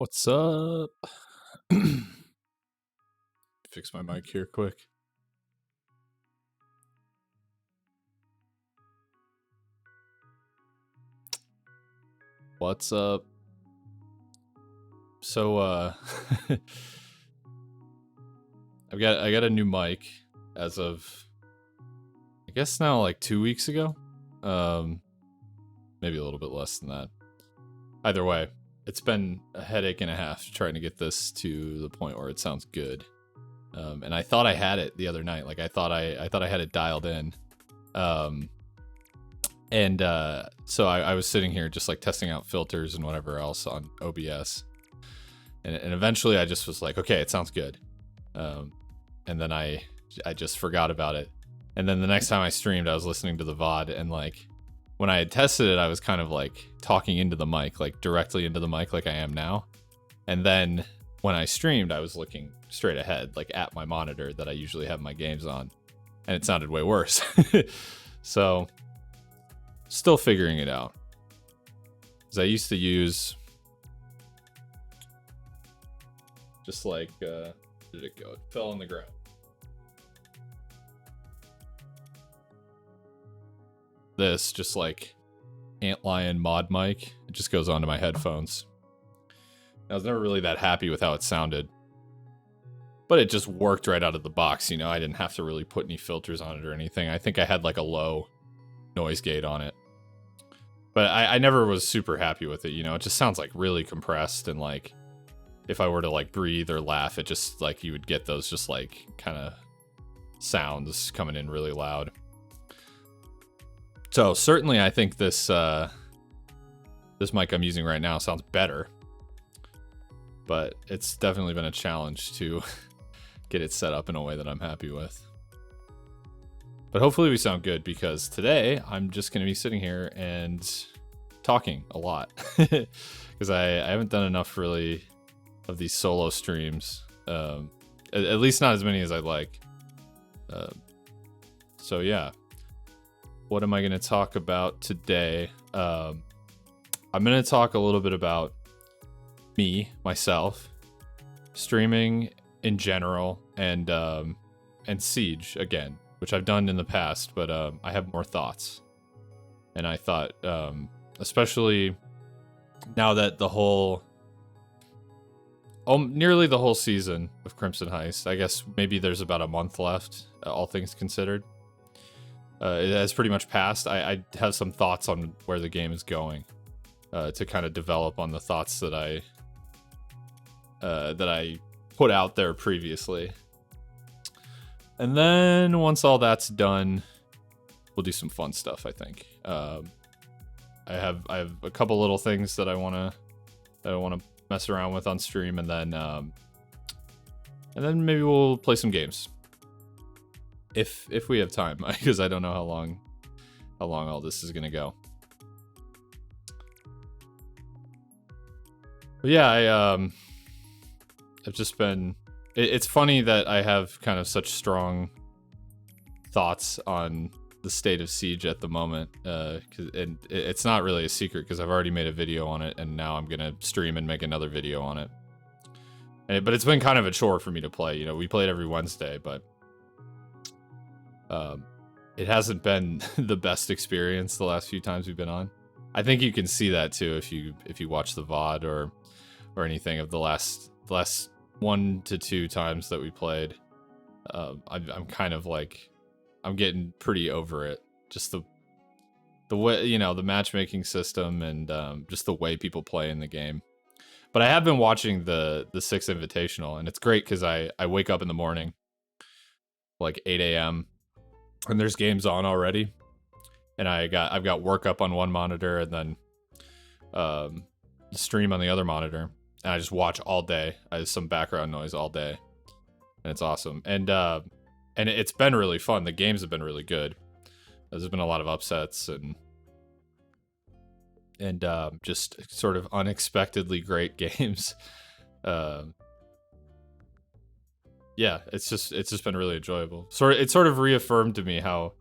What's up? Fix my mic here quick. What's up? So I got a new mic as of I guess now like 2 weeks ago. Maybe a little bit less than that. Either way, it's been a headache and a half trying to get this to the point where it sounds good. And I thought I had it the other night. Like I thought I had it dialed in. So I was sitting here just like testing out filters and whatever else on OBS. And eventually I just was like, okay, it sounds good. And then I just forgot about it. And then the next time I streamed, I was listening to the VOD, and like when I had tested it, I was kind of like talking into the mic, like directly into the mic like I am now. And then when I streamed, I was looking straight ahead, like at my monitor that I usually have my games on. And it sounded way worse. So still figuring it out. Because I used to use just like, where did it go? It fell on the ground. This just like Antlion mod mic. It just goes onto my headphones. I was never really that happy with how it sounded, but it just worked right out of the box. You know, I didn't have to really put any filters on it or anything. I think I had like a low noise gate on it, but I never was super happy with it. You know, it just sounds like really compressed, and like if I were to like breathe or laugh, it just like you would get those just like kind of sounds coming in really loud. So certainly I think this mic I'm using right now sounds better, but it's definitely been a challenge to get it set up in a way that I'm happy with. But hopefully we sound good, because today I'm just going to be sitting here and talking a lot, because I haven't done enough really of these solo streams, at least not as many as I'd like. So yeah. What am I going to talk about today? I'm going to talk a little bit about myself, streaming in general, and Siege again, which I've done in the past, but I have more thoughts. And I thought, especially now that nearly the whole season of Crimson Heist, I guess maybe there's about a month left, all things considered. It has pretty much passed. I have some thoughts on where the game is going, to kind of develop on the thoughts that I put out there previously. And then once all that's done, we'll do some fun stuff, I think. I have a couple little things that I want to mess around with on stream, and then maybe we'll play some games. If we have time, because I don't know how long all this is gonna go. But yeah, I've just been. It's funny that I have kind of such strong thoughts on the state of Siege at the moment, and it's not really a secret because I've already made a video on it, and now I'm gonna stream and make another video on it. But it's been kind of a chore for me to play. You know, we play it every Wednesday, but it hasn't been the best experience the last few times we've been on. I think you can see that too if you watch the VOD or anything of the last 1 to 2 times that we played. I'm kind of like, I'm getting pretty over it. Just the way, you know, the matchmaking system, and just the way people play in the game. But I have been watching the 6 Invitational, and it's great because I wake up in the morning like 8 a.m. and there's games on already, and I've got work up on one monitor, and then stream on the other monitor, and I just watch all day. I have some background noise all day, and it's awesome. And it's been really fun. The games have been really good. There's been a lot of upsets and just sort of unexpectedly great games. Yeah, it's just been really enjoyable. It sort of reaffirmed to me how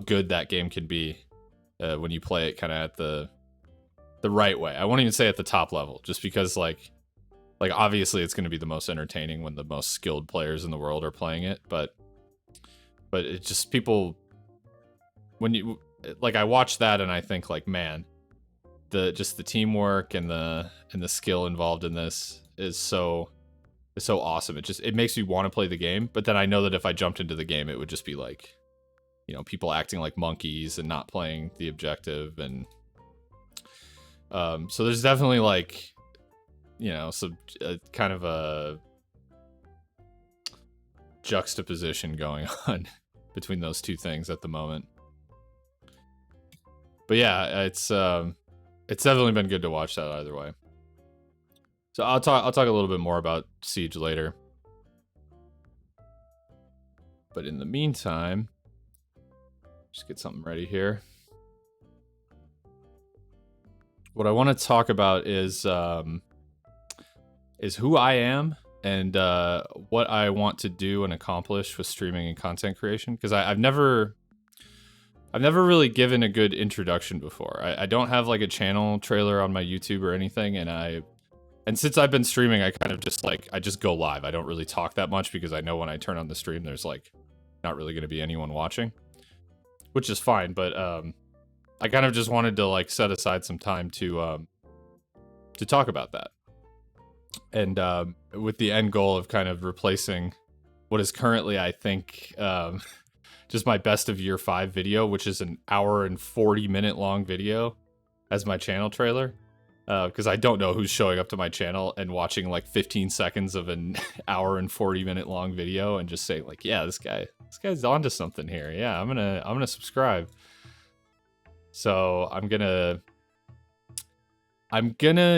good that game can be when you play it kind of at the right way. I won't even say at the top level, just because like Like, obviously, it's going to be the most entertaining when the most skilled players in the world are playing it, but it's just people, when you, like, I watch that and I think, like, man, the teamwork and the skill involved in this is so awesome. It makes me want to play the game, but then I know that if I jumped into the game, it would just be like, you know, people acting like monkeys and not playing the objective. And so there's definitely, like, you know, some kind of a juxtaposition going on between those two things at the moment. But yeah, it's definitely been good to watch that either way. So I'll talk a little bit more about Siege later. But in the meantime, just get something ready here. What I want to talk about is who I am and what I want to do and accomplish with streaming and content creation. Because I've never really given a good introduction before. I don't have like a channel trailer on my YouTube or anything, and since I've been streaming, I kind of just I just go live. I don't really talk that much because I know when I turn on the stream, there's like not really going to be anyone watching, which is fine. But I kind of just wanted to like set aside some time to talk about that, and with the end goal of kind of replacing what is currently, I think, just my best of year 5 video, which is an hour and 40-minute long video, as my channel trailer. Because I don't know who's showing up to my channel and watching like 15 seconds of an hour and 40-minute long video and just saying like, yeah, this guy's onto something here. Yeah, I'm gonna subscribe. So I'm gonna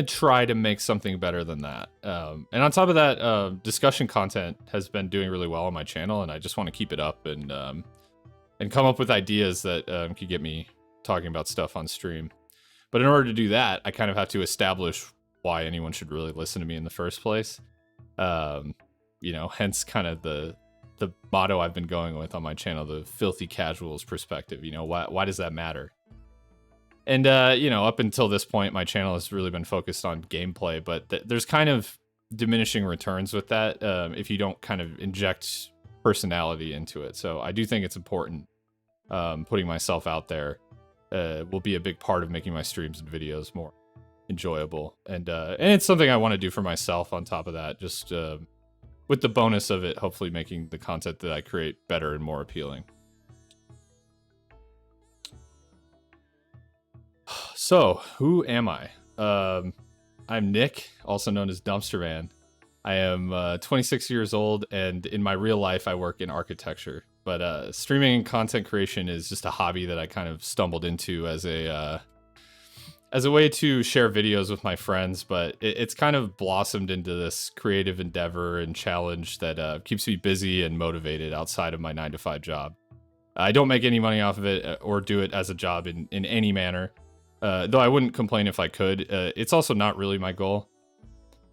try to make something better than that. And on top of that, discussion content has been doing really well on my channel, and I just want to keep it up and come up with ideas that could get me talking about stuff on stream. But in order to do that, I kind of have to establish why anyone should really listen to me in the first place. You know, hence kind of the motto I've been going with on my channel, the filthy casuals perspective. You know, why does that matter? And, you know, up until this point, my channel has really been focused on gameplay, but there's kind of diminishing returns with that if you don't kind of inject personality into it. So I do think it's important. Putting myself out there will be a big part of making my streams and videos more enjoyable. And it's something I want to do for myself on top of that, just with the bonus of it, hopefully making the content that I create better and more appealing. So, who am I? I'm Nick, also known as Dumpster Man. I am 26 years old, and in my real life, I work in architecture. But streaming and content creation is just a hobby that I kind of stumbled into as a way to share videos with my friends. But it's kind of blossomed into this creative endeavor and challenge that keeps me busy and motivated outside of my 9-to-5 job. I don't make any money off of it or do it as a job in any manner. Though I wouldn't complain if I could. It's also not really my goal.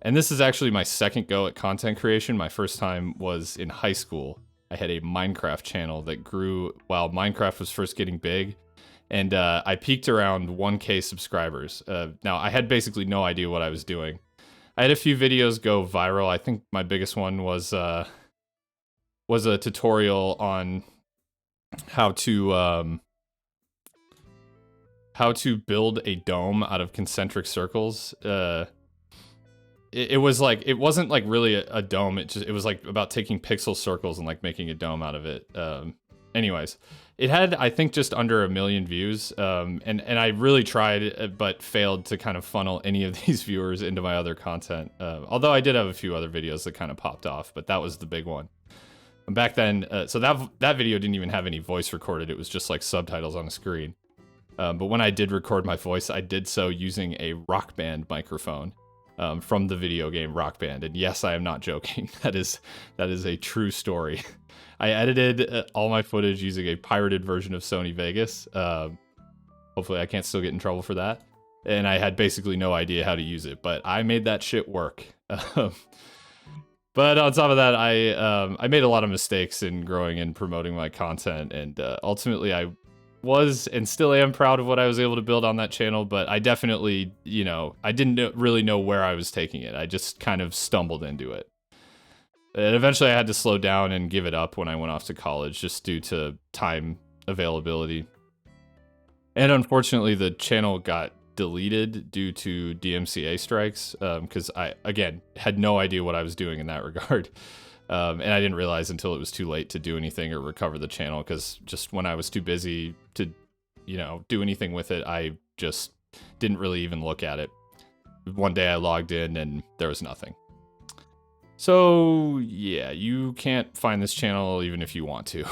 And this is actually my second go at content creation. My first time was in high school. I had a Minecraft channel that grew while Minecraft was first getting big. And I peaked around 1K subscribers. Now, I had basically no idea what I was doing. I had a few videos go viral. I think my biggest one was a tutorial on how to build a dome out of concentric circles. It was like, it wasn't like really a dome. It was like about taking pixel circles and like making a dome out of it. Anyways, it had, I think, just under 1 million views. And I really tried, but failed to kind of funnel any of these viewers into my other content. Although I did have a few other videos that kind of popped off, but that was the big one. And back then, so that video didn't even have any voice recorded. It was just like subtitles on the screen. But when I did record my voice, I did so using a Rock Band microphone from the video game Rock Band. And yes, I am not joking. That is a true story. I edited all my footage using a pirated version of Sony Vegas. Hopefully I can't still get in trouble for that. And I had basically no idea how to use it, but I made that shit work. But on top of that, I made a lot of mistakes in growing and promoting my content, and ultimately I was and still am proud of what I was able to build on that channel, but I definitely, you know, I didn't really know where I was taking it. I just kind of stumbled into it. And eventually I had to slow down and give it up when I went off to college, just due to time availability. And unfortunately, the channel got deleted due to DMCA strikes, because I, again, had no idea what I was doing in that regard. And I didn't realize until it was too late to do anything or recover the channel, because just when I was too busy to, you know, do anything with it, I just didn't really even look at it. One day I logged in and there was nothing. So yeah, you can't find this channel even if you want to.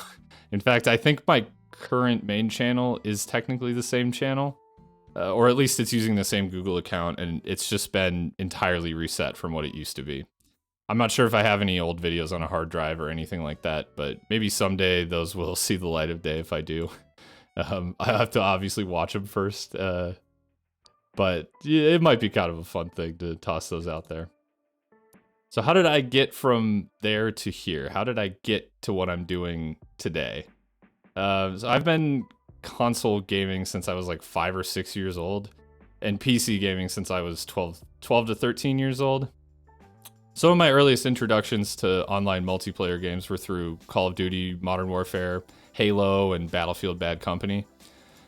In fact, I think my current main channel is technically the same channel, or at least it's using the same Google account, and it's just been entirely reset from what it used to be. I'm not sure if I have any old videos on a hard drive or anything like that, but maybe someday those will see the light of day if I do. I have to obviously watch them first, but yeah, it might be kind of a fun thing to toss those out there. So how did I get from there to here? How did I get to what I'm doing today? So I've been console gaming since I was like 5 or 6 years old, and PC gaming since I was 12 to 13 years old. Some of my earliest introductions to online multiplayer games were through Call of Duty, Modern Warfare, Halo, and Battlefield Bad Company.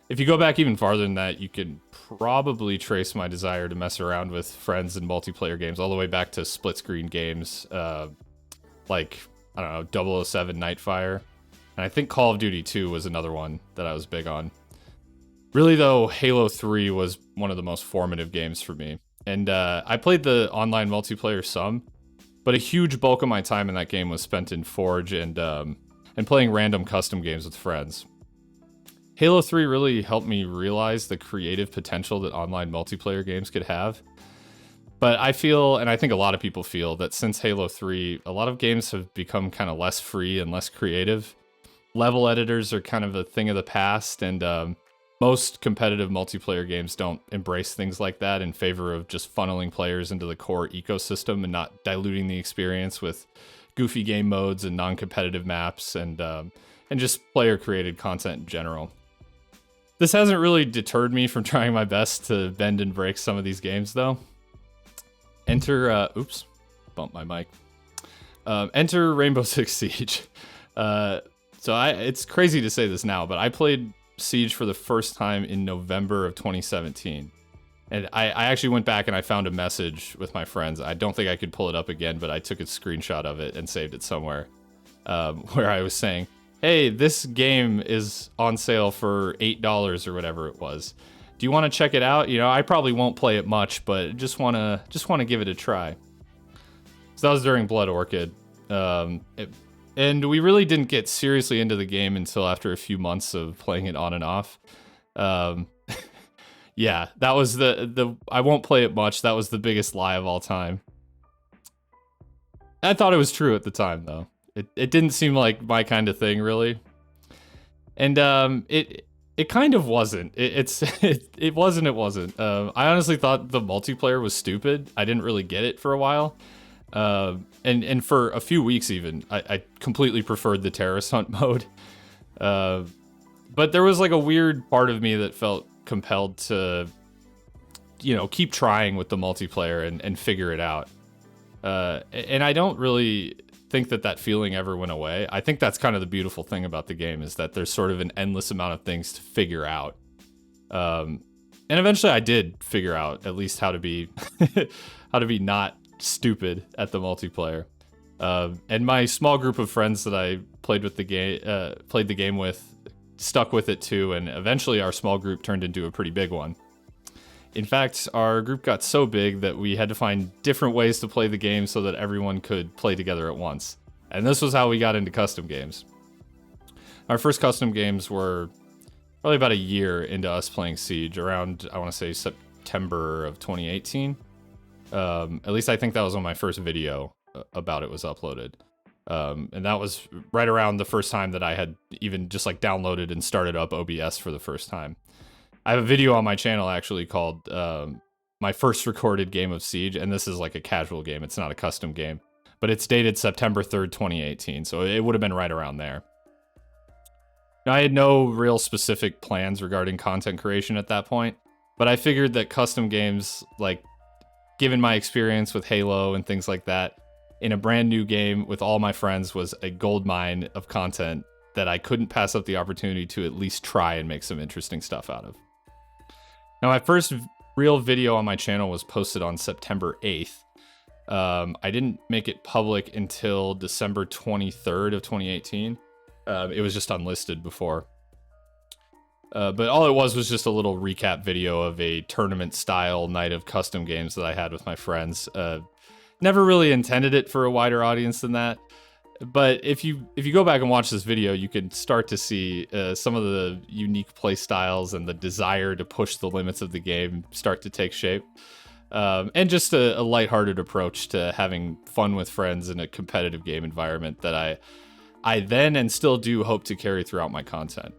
If you go back even farther than that, you could probably trace my desire to mess around with friends in multiplayer games all the way back to split-screen games, like, I don't know, 007 Nightfire. And I think Call of Duty 2 was another one that I was big on. Really, though, Halo 3 was one of the most formative games for me. And I played the online multiplayer some, but a huge bulk of my time in that game was spent in Forge and playing random custom games with friends. Halo 3 really helped me realize the creative potential that online multiplayer games could have. But I feel, and I think a lot of people feel, that since Halo 3, a lot of games have become kind of less free and less creative. Level editors are kind of a thing of the past, and most competitive multiplayer games don't embrace things like that in favor of just funneling players into the core ecosystem and not diluting the experience with goofy game modes and non-competitive maps and just player-created content in general. This hasn't really deterred me from trying my best to bend and break some of these games, though. Enter, oops, bumped my mic. Enter Rainbow Six Siege. It's crazy to say this now, but I played Siege for the first time in November of 2017. And I actually went back and I found a message with my friends. I don't think I could pull it up again, but I took a screenshot of it and saved it somewhere, where I was saying, hey, this game is on sale for $8 or whatever it was. Do you want to check it out? You know, I probably won't play it much, but just want to give it a try. So that was during Blood Orchid. And we really didn't get seriously into the game until after a few months of playing it on and off. Yeah, that was the I won't play it much. That was the biggest lie of all time. I thought it was true at the time, though. It didn't seem like my kind of thing, really. And it kind of wasn't. It wasn't. I honestly thought the multiplayer was stupid. I didn't really get it for a while. And for a few weeks even, I completely preferred the terrorist hunt mode. But there was like a weird part of me that felt compelled to, you know, keep trying with the multiplayer and figure it out. And I don't really think that feeling ever went away. I think that's kind of the beautiful thing about the game, is that there's sort of an endless amount of things to figure out. And eventually I did figure out at least how to be not stupid at the multiplayer. And my small group of friends that I played the game with stuck with it too, and eventually our small group turned into a pretty big one. In fact, our group got so big that we had to find different ways to play the game so that everyone could play together at once. And this was how we got into custom games. Our first custom games were probably about a year into us playing Siege, around, I want to say, September of 2018. At least I think that was when my first video about it was uploaded. And that was right around the first time that I had even just like downloaded and started up OBS for the first time. I have a video on my channel actually called my first recorded game of Siege, and this is like a casual game. It's not a custom game, but it's dated September 3rd, 2018, so it would have been right around there. I had no real specific plans regarding content creation at that point, but I figured that custom games, like, given my experience with Halo and things like that, in a brand new game with all my friends was a gold mine of content that I couldn't pass up the opportunity to at least try and make some interesting stuff out of. Now, my first real video on my channel was posted on September 8th. I didn't make it public until December 23rd of 2018. It was just unlisted before. But all it was just a little recap video of a tournament-style night of custom games that I had with my friends. Never really intended it for a wider audience than that. But if you go back and watch this video, you can start to see some of the unique play styles and the desire to push the limits of the game start to take shape. And just a lighthearted approach to having fun with friends in a competitive game environment that I then and still do hope to carry throughout my content.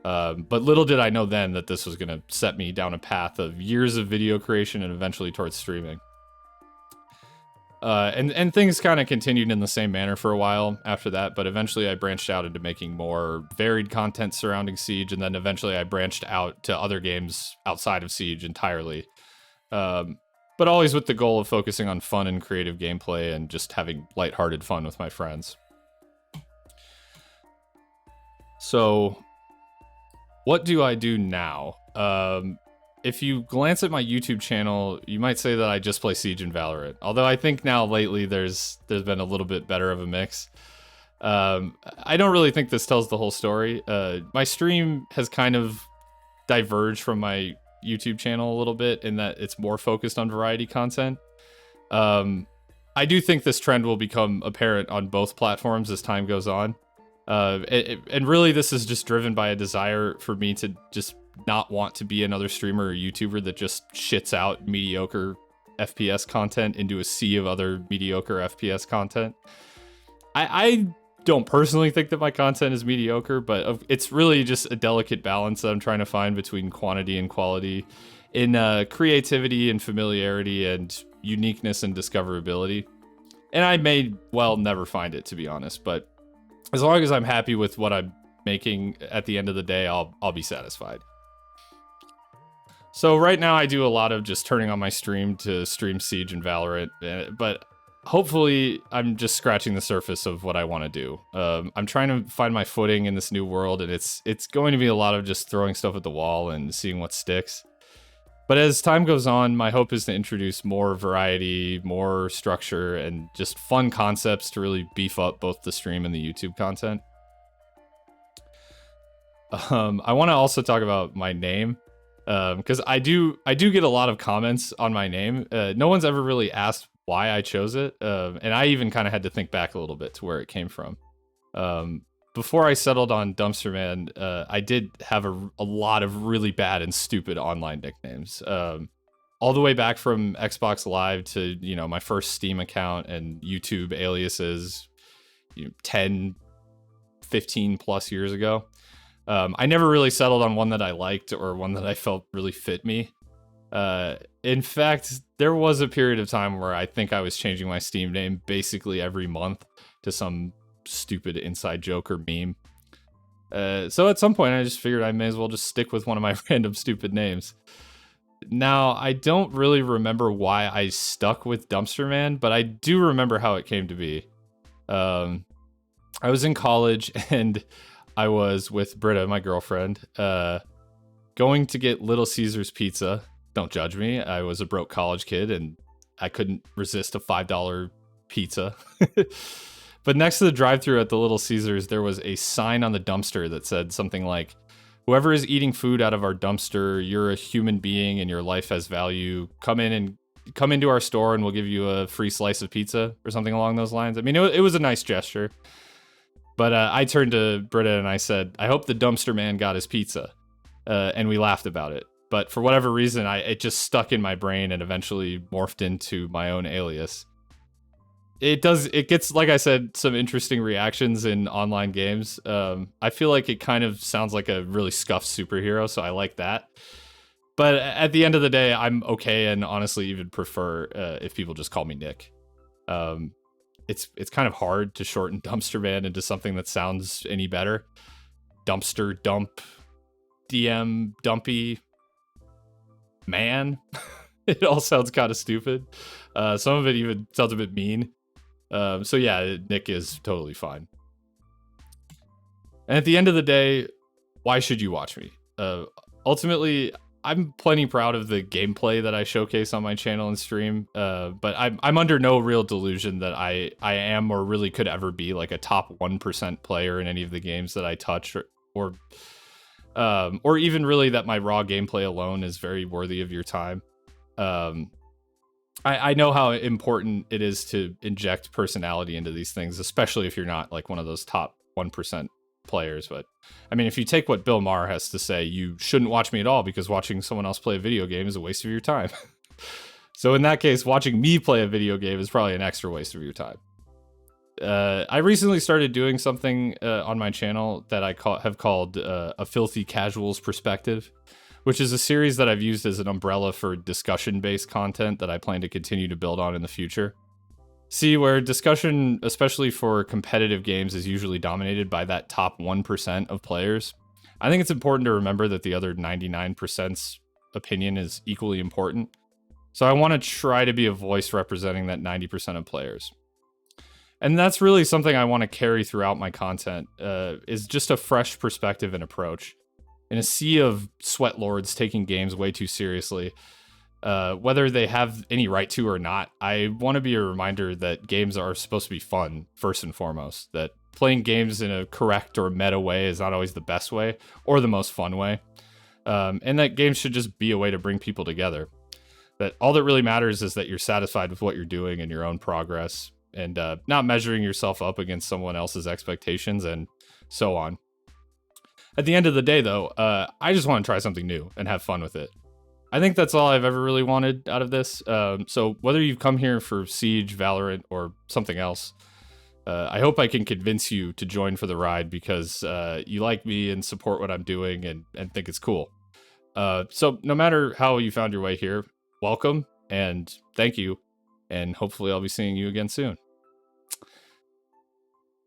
But little did I know then that this was going to set me down a path of years of video creation and eventually towards streaming. And things kind of continued in the same manner for a while after that, but eventually I branched out into making more varied content surrounding Siege, and then eventually I branched out to other games outside of Siege entirely. But always with the goal of focusing on fun and creative gameplay and just having lighthearted fun with my friends. So, what do I do now? If you glance at my YouTube channel, you might say that I just play Siege and Valorant. Although I think now lately there's been a little bit better of a mix. I don't really think this tells the whole story. My stream has kind of diverged from my YouTube channel a little bit in that it's more focused on variety content. I do think this trend will become apparent on both platforms as time goes on. And really this is just driven by a desire for me to just not want to be another streamer or YouTuber that just shits out mediocre FPS content into a sea of other mediocre FPS content. I don't personally think that my content is mediocre, but it's really just a delicate balance that I'm trying to find between quantity and quality in creativity and familiarity and uniqueness and discoverability. And I may well never find it, to be honest, but as long as I'm happy with what I'm making at the end of the day, I'll be satisfied. So right now I do a lot of just turning on my stream to stream Siege and Valorant, but hopefully I'm just scratching the surface of what I want to do. I'm trying to find my footing in this new world, and it's going to be a lot of just throwing stuff at the wall and seeing what sticks. But as time goes on, my hope is to introduce more variety, more structure, and just fun concepts to really beef up both the stream and the YouTube content. I want to also talk about my name. Because I do get a lot of comments on my name. No one's ever really asked why I chose it, and I even kind of had to think back a little bit to where it came from. Before I settled on Dumpster Man, I did have a lot of really bad and stupid online nicknames. All the way back from Xbox Live to, my first Steam account and YouTube aliases 10, 15 plus years ago. I never really settled on one that I liked or one that I felt really fit me. In fact, there was a period of time where I think I was changing my Steam name basically every month to some stupid inside joke or meme. So at some point I just figured I may as well just stick with one of my random stupid names. Now, I don't really remember why I stuck with Dumpster Man, but I do remember how it came to be. I was in college and I was with Britta, my girlfriend, going to get Little Caesars pizza. Don't judge me. I was a broke college kid and I couldn't resist a $5 pizza. But next to the drive-thru at the Little Caesars, there was a sign on the dumpster that said something like, "Whoever is eating food out of our dumpster, you're a human being and your life has value. Come into our store and we'll give you a free slice of pizza," or something along those lines. I mean, it was a nice gesture. But I turned to Britta and I said, "I hope the Dumpster Man got his pizza." And we laughed about it. But for whatever reason, it just stuck in my brain and eventually morphed into my own alias. It gets, like I said, some interesting reactions in online games. I feel like it kind of sounds like a really scuffed superhero, so I like that. But at the end of the day, I'm okay and honestly even prefer if people just call me Nick. It's kind of hard to shorten Dumpster Man into something that sounds any better. dumpster dump DM dumpy man. It all sounds kind of stupid. Some of it even sounds a bit mean. So yeah, Nick is totally fine. And at the end of the day, why should you watch me? Ultimately, I'm plenty proud of the gameplay that I showcase on my channel and stream, but I'm under no real delusion that I am or really could ever be like a top 1% player in any of the games that I touch, or even really that my raw gameplay alone is very worthy of your time. I know how important it is to inject personality into these things, especially if you're not like one of those top 1% players. But I mean, if you take what Bill Maher has to say, you shouldn't watch me at all because watching someone else play a video game is a waste of your time. So in that case, watching me play a video game is probably an extra waste of your time. I recently started doing something on my channel that I have called A Filthy Casuals Perspective, which is a series that I've used as an umbrella for discussion-based content that I plan to continue to build on in the future. See, where discussion, especially for competitive games, is usually dominated by that top 1% of players, I think it's important to remember that the other 99%'s opinion is equally important. So I want to try to be a voice representing that 90% of players. And that's really something I want to carry throughout my content, is just a fresh perspective and approach. In a sea of sweat lords taking games way too seriously, whether they have any right to or not, I want to be a reminder that games are supposed to be fun, first and foremost. That playing games in a correct or meta way is not always the best way or the most fun way. And that games should just be a way to bring people together. That all that really matters is that you're satisfied with what you're doing and your own progress, and not measuring yourself up against someone else's expectations and so on. At the end of the day, though, I just want to try something new and have fun with it. I think that's all I've ever really wanted out of this. So whether you've come here for Siege, Valorant, or something else, I hope I can convince you to join for the ride because you like me and support what I'm doing and think it's cool. So no matter how you found your way here, welcome and thank you. And hopefully I'll be seeing you again soon.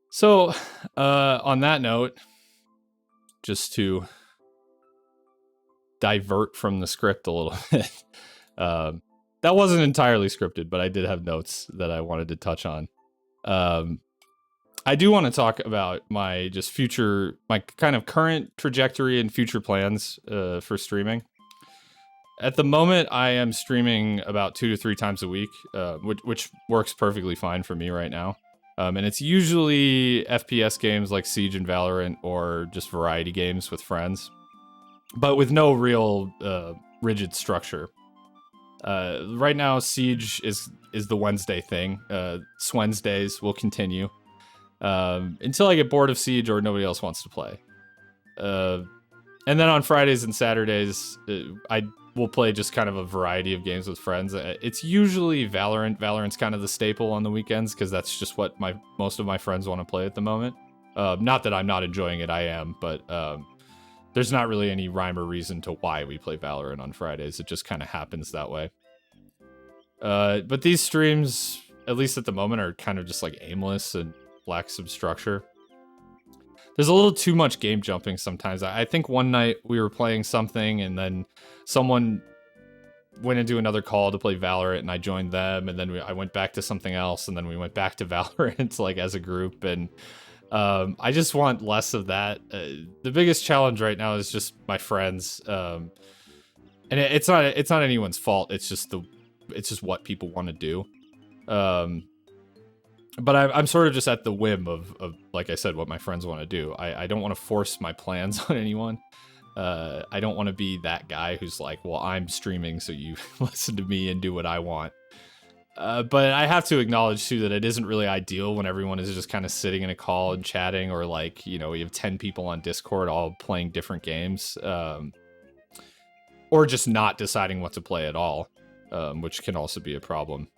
So on that note, just to divert from the script a little bit. That wasn't entirely scripted, but I did have notes that I wanted to touch on. I do want to talk about my kind of current trajectory and future plans for streaming. At the moment, I am streaming about 2 to 3 times a week, which works perfectly fine for me right now. And it's usually FPS games like Siege and Valorant, or just variety games with friends, but with no real rigid structure. Right now, Siege is the Wednesday thing. Wednesdays will continue until I get bored of Siege or nobody else wants to play. And then on Fridays and Saturdays, I will play just kind of a variety of games with friends. It's usually Valorant. Valorant's kind of the staple on the weekends because that's just what most of my friends want to play at the moment. Not that I'm not enjoying it, I am, but there's not really any rhyme or reason to why we play Valorant on Fridays. It just kind of happens that way. But these streams, at least at the moment, are kind of just like aimless and lack some structure. There's a little too much game jumping sometimes. I think one night we were playing something and then someone went into another call to play Valorant and I joined them, and then I went back to something else and then we went back to Valorant like as a group, and I just want less of that. The biggest challenge right now is just my friends, and it's not anyone's fault. It's just what people want to do. But I'm sort of just at the whim of, like I said, what my friends want to do. I don't want to force my plans on anyone. I don't want to be that guy who's like, well, I'm streaming, so you listen to me and do what I want. But I have to acknowledge, too, that it isn't really ideal when everyone is just kind of sitting in a call and chatting, or like, you know, you have 10 people on Discord all playing different games, or just not deciding what to play at all, which can also be a problem.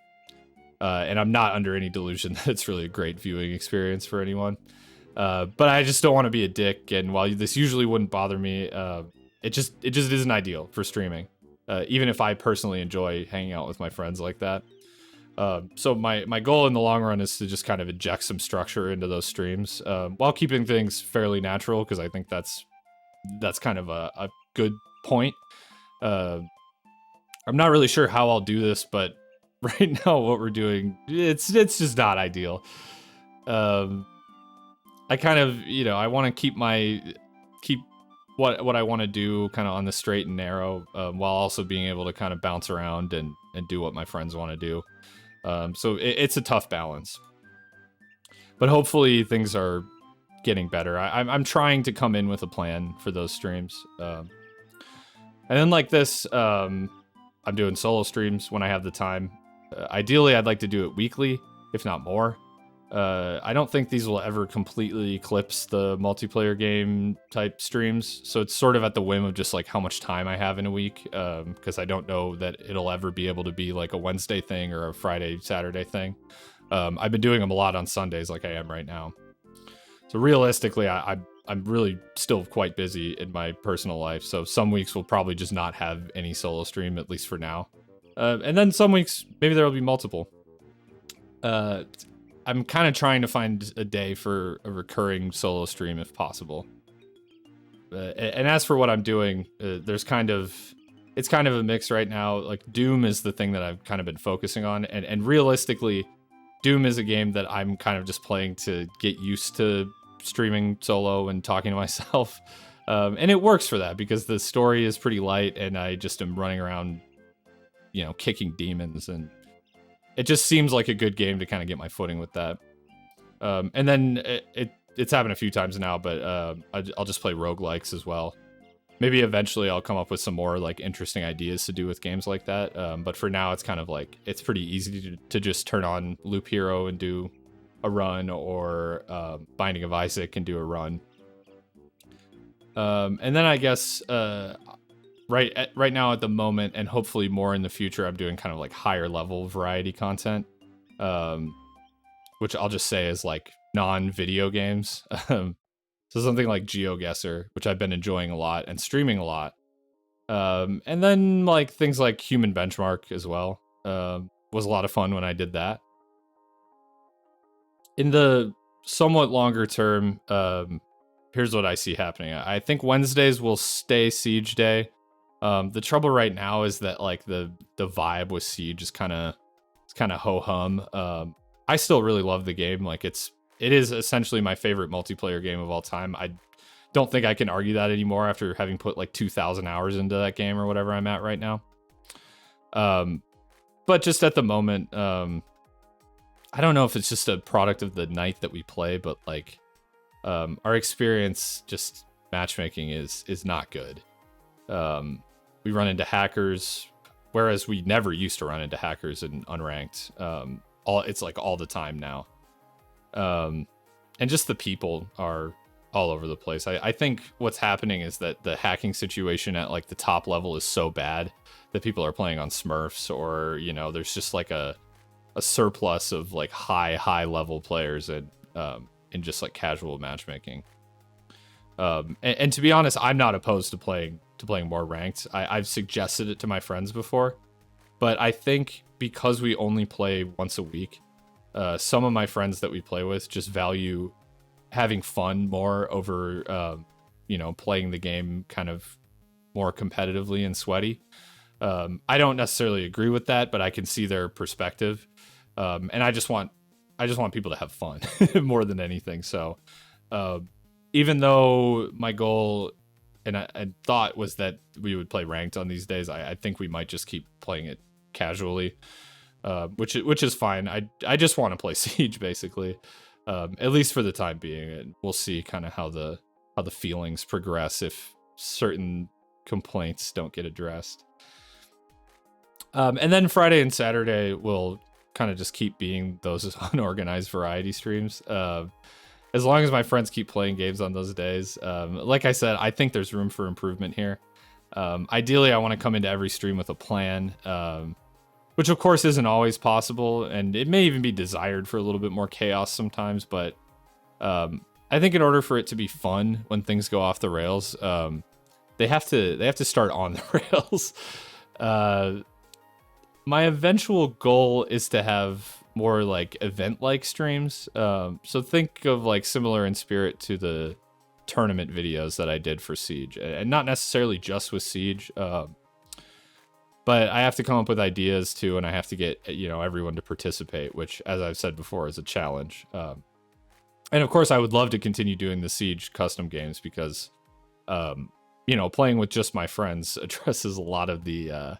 And I'm not under any delusion that it's really a great viewing experience for anyone. But I just don't want to be a dick. And while this usually wouldn't bother me, it just isn't ideal for streaming. Even if I personally enjoy hanging out with my friends like that. So my goal in the long run is to just kind of inject some structure into those streams, while keeping things fairly natural, because I think that's kind of a good point. I'm not really sure how I'll do this, but right now what we're doing, it's just not ideal. I kind of, I want to keep what I want to do kind of on the straight and narrow, while also being able to kind of bounce around and do what my friends want to do. So it's a tough balance, but hopefully things are getting better. I'm trying to come in with a plan for those streams. And then like this, I'm doing solo streams when I have the time. Ideally, I'd like to do it weekly, if not more. I don't think these will ever completely eclipse the multiplayer game type streams, so it's sort of at the whim of just like how much time I have in a week, because I don't know that it'll ever be able to be like a Wednesday thing or a Friday, Saturday thing. I've been doing them a lot on Sundays like I am right now. So realistically, I'm really still quite busy in my personal life, so some weeks will probably just not have any solo stream, at least for now. And then some weeks, maybe there will be multiple. I'm kind of trying to find a day for a recurring solo stream if possible. And as for what I'm doing, it's kind of a mix right now. Like Doom is the thing that I've kind of been focusing on, and realistically, Doom is a game that I'm kind of just playing to get used to streaming solo and talking to myself. And it works for that because the story is pretty light and I just am running around, kicking demons, and it just seems like a good game to kind of get my footing with that. And then it's happened a few times now, but I'll just play roguelikes as well. Maybe eventually I'll come up with some more like interesting ideas to do with games like that. But for now, it's kind of like, it's pretty easy to just turn on Loop Hero and do a run, or Binding of Isaac and do a run. And then I guess right now at the moment, and hopefully more in the future, I'm doing kind of like higher level variety content, which I'll just say is like non-video games. So something like GeoGuessr, which I've been enjoying a lot and streaming a lot. And then like things like Human Benchmark as well. Was a lot of fun when I did that. In the somewhat longer term, here's what I see happening. I think Wednesdays will stay Siege Day. The trouble right now is that like the vibe with Siege is kind of ho-hum. I still really love the game. Like it is essentially my favorite multiplayer game of all time. I don't think I can argue that anymore after having put like 2,000 hours into that game or whatever I'm at right now. But just at the moment, I don't know if it's just a product of the night that we play, but like our experience just matchmaking is not good. We run into hackers, whereas we never used to run into hackers in unranked. It's like all the time now. And just the people are all over the place. I think what's happening is that the hacking situation at like the top level is so bad that people are playing on Smurfs, or there's just like a surplus of like high level players and in just like casual matchmaking. And to be honest, I'm not opposed to playing more ranked. I've suggested it to my friends before, but I think because we only play once a week, some of my friends that we play with just value having fun more over, playing the game kind of more competitively and sweaty. I don't necessarily agree with that, but I can see their perspective. And I just want people to have fun more than anything. So, even though my goal and I thought was that we would play ranked on these days, I think we might just keep playing it casually, which is fine. I just want to play Siege basically, at least for the time being. And we'll see kind of how the feelings progress if certain complaints don't get addressed. And then Friday and Saturday will kind of just keep being those unorganized variety streams. As long as my friends keep playing games on those days. Like I said, I think there's room for improvement here. Ideally, I want to come into every stream with a plan, which of course isn't always possible, and it may even be desired for a little bit more chaos sometimes, but I think in order for it to be fun when things go off the rails, they have to start on the rails. my eventual goal is to have more like event-like streams. So think of like similar in spirit to the tournament videos that I did for Siege, and not necessarily just with Siege. But I have to come up with ideas too, and I have to get everyone to participate, which, as I've said before, is a challenge. And of course, I would love to continue doing the Siege custom games because, playing with just my friends addresses a lot of the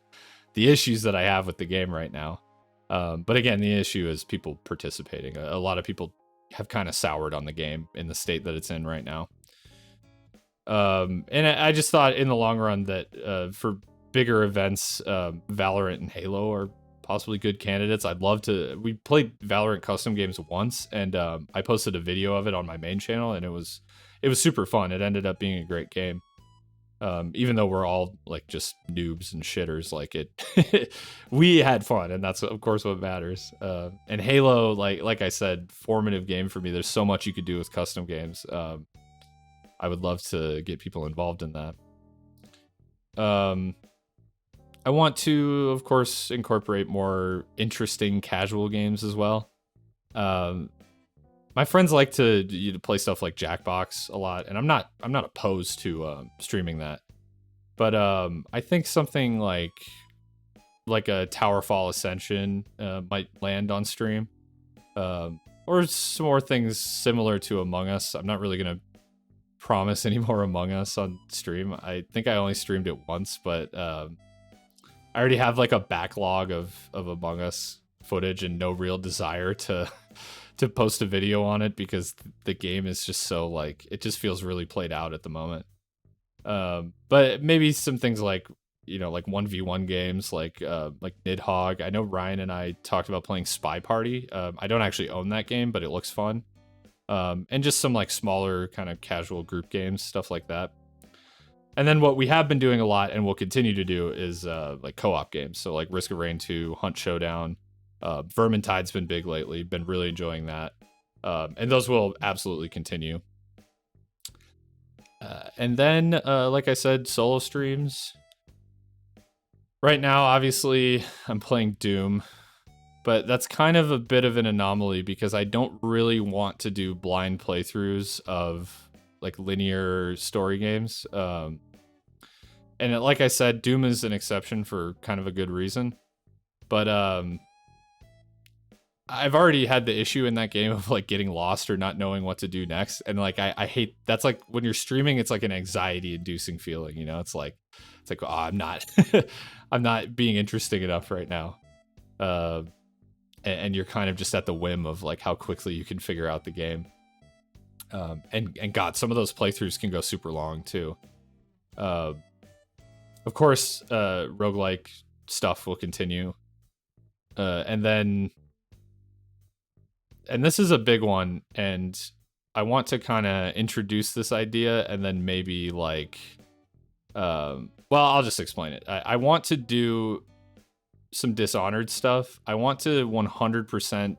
issues that I have with the game right now. But again, the issue is people participating. A lot of people have kind of soured on the game in the state that it's in right now. And I just thought in the long run that for bigger events, Valorant and Halo are possibly good candidates. I'd love to. We played Valorant custom games once, and I posted a video of it on my main channel, and it was super fun. It ended up being a great game. Even though we're all like just noobs and shitters, like it, we had fun, and that's of course what matters. And Halo, like I said, formative game for me. There's so much you could do with custom games. I would love to get people involved in that. I want to, of course, incorporate more interesting casual games as well. My friends like to play stuff like Jackbox a lot, and I'm not opposed to streaming that. But I think something like a Towerfall Ascension might land on stream, or some more things similar to Among Us. I'm not really gonna promise any more Among Us on stream. I think I only streamed it once, but I already have like a backlog of Among Us footage and no real desire to post a video on it because the game is just so like, it just feels really played out at the moment. But maybe some things like 1v1 games like Nidhogg. I know Ryan and I talked about playing Spy Party. I don't actually own that game, but it looks fun. And just some like smaller kind of casual group games, stuff like that. And then what we have been doing a lot and will continue to do is like co-op games. So like Risk of Rain 2, Hunt Showdown, Vermintide's been big lately. Been really enjoying that. And those will absolutely continue. And then, like I said, solo streams. Right now, obviously, I'm playing Doom. But that's kind of a bit of an anomaly because I don't really want to do blind playthroughs of like linear story games. And like I said, Doom is an exception for kind of a good reason. But I've already had the issue in that game of like getting lost or not knowing what to do next. And like I hate, that's like when you're streaming, it's like an anxiety inducing feeling, it's like oh, I'm not I'm not being interesting enough right now. And you're kind of just at the whim of like how quickly you can figure out the game. And God, some of those playthroughs can go super long too. Of course, roguelike stuff will continue. And this is a big one, and I want to kind of introduce this idea and then maybe like, well, I'll just explain it. I want to do some Dishonored stuff. I want to 100%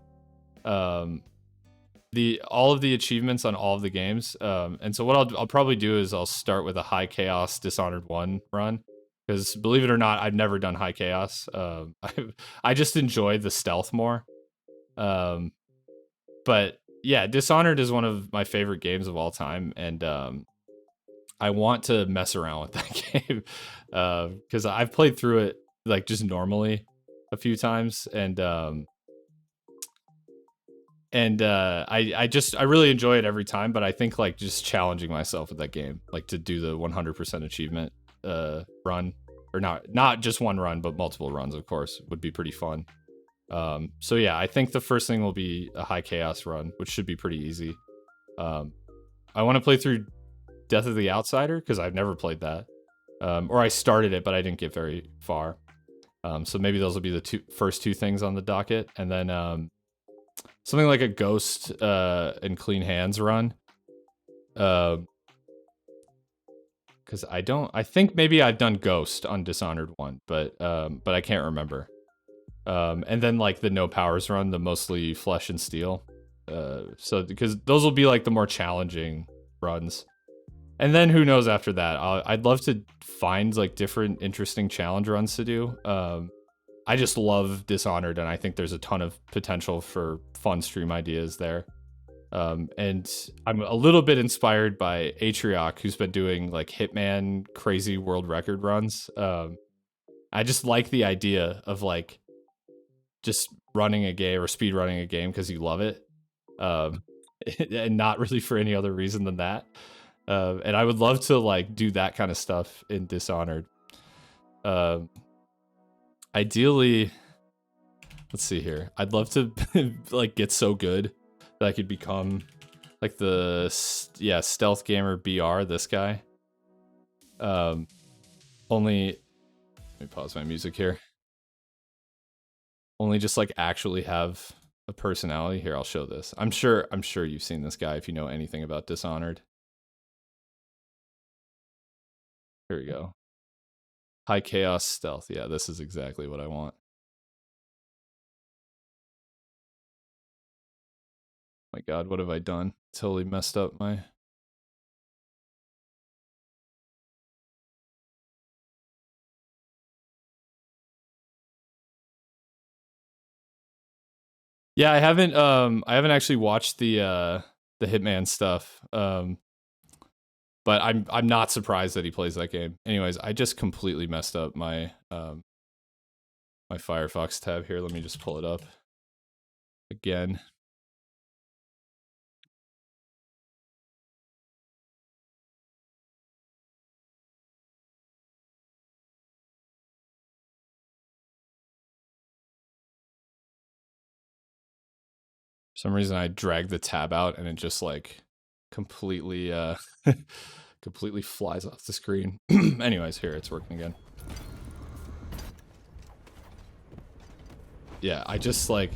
all of the achievements on all of the games. And so what I'll probably do is I'll start with a high chaos Dishonored 1 run. Because believe it or not, I've never done high chaos. I just enjoy the stealth more. But yeah, Dishonored is one of my favorite games of all time, and I want to mess around with that game because I've played through it like just normally a few times, and I really enjoy it every time. But I think like just challenging myself with that game, like to do the 100% achievement run, or not just one run, but multiple runs, of course, would be pretty fun. So yeah, I think the first thing will be a high chaos run, which should be pretty easy. I want to play through Death of the Outsider because I've never played that, or I started it but I didn't get very far. So maybe those will be the first two things on the docket, and then something like a Ghost and Clean Hands run. Because I think maybe I've done Ghost on Dishonored 1, but I can't remember. And then like the No Powers run, the mostly Flesh and Steel. So because those will be like the more challenging runs. And then who knows after that? I'd love to find like different interesting challenge runs to do. I just love Dishonored, and I think there's a ton of potential for fun stream ideas there. And I'm a little bit inspired by Atrioc, who's been doing like Hitman crazy world record runs. I just like the idea of like just running a game or speed running a game because you love it, um, and not really for any other reason than that. And I would love to like do that kind of stuff in Dishonored. Ideally, let's see here. I'd love to like get so good that I could become like the stealth gamer BR. This guy. Only. Let me pause my music here. Only just like actually have a personality. Here, I'll show this. I'm sure you've seen this guy if you know anything about Dishonored. Here we go. High chaos stealth. Yeah, this is exactly what I want. My God, what have I done? Totally messed up my... Yeah, I haven't actually watched the Hitman stuff. But I'm not surprised that he plays that game. Anyways, I just completely messed up my my Firefox tab here. Let me just pull it up again. For some reason I dragged the tab out and it just like completely completely flies off the screen. Anyways, here it's working again. Yeah, I just like,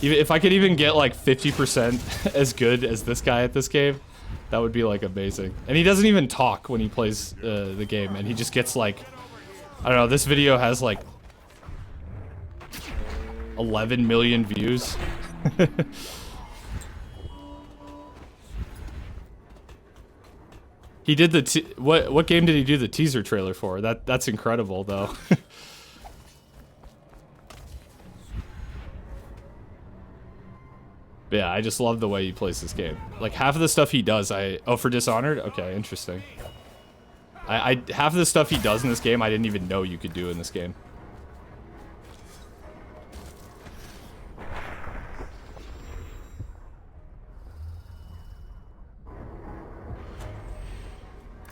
even if I could even get like 50% as good as this guy at this game, that would be like amazing. And he doesn't even talk when he plays the game, and he just gets like, I don't know, this video has like 11 million views. He did the what game did he do the teaser trailer for? That's incredible though. Yeah, I just love the way he plays this game. Like half of the stuff he does, oh, for Dishonored? Okay, interesting. I half of the stuff he does in this game I didn't even know you could do in this game.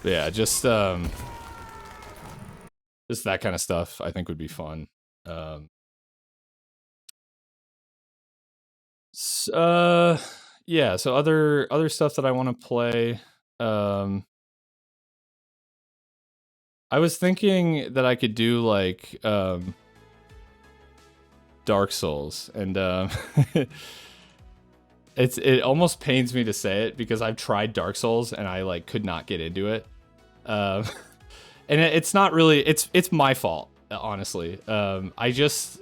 But yeah, just that kind of stuff I think would be fun. Yeah, so other stuff that I want to play. I was thinking that I could do like Dark Souls, and it almost pains me to say it because I've tried Dark Souls and I like could not get into it. And it's not really, it's my fault, honestly. I just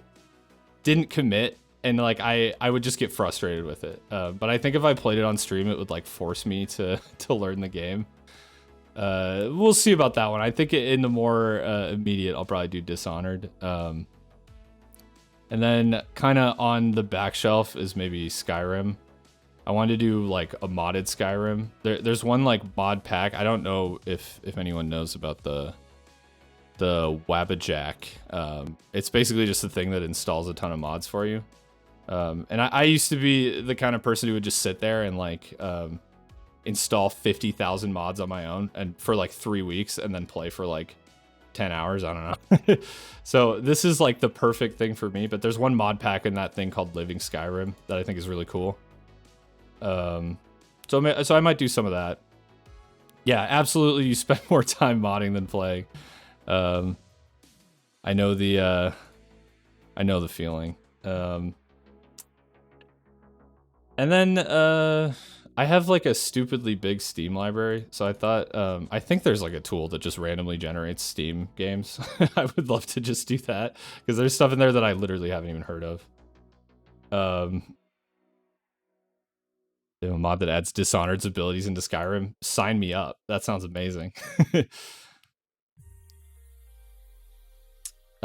didn't commit, and like I would just get frustrated with it. But I think if I played it on stream, it would like force me to learn the game. We'll see about that one. I think in the more immediate, I'll probably do Dishonored. And then kind of on the back shelf is maybe Skyrim. I wanted to do like a modded Skyrim. There's one like mod pack. I don't know if anyone knows about the Wabbajack. It's basically just a thing that installs a ton of mods for you. And I used to be the kind of person who would just sit there and like install 50,000 mods on my own and for like 3 weeks and then play for like 10 hours. I don't know. So this is like the perfect thing for me, but there's one mod pack in that thing called Living Skyrim that I think is really cool. So I might do some of that. Yeah, absolutely. You spend more time modding than playing. I know the feeling. And then I have like a stupidly big Steam library, so I thought I think there's like a tool that just randomly generates Steam games. I would love to just do that because there's stuff in there that I literally haven't even heard of. A mod that adds Dishonored's abilities into Skyrim. Sign me up. That sounds amazing.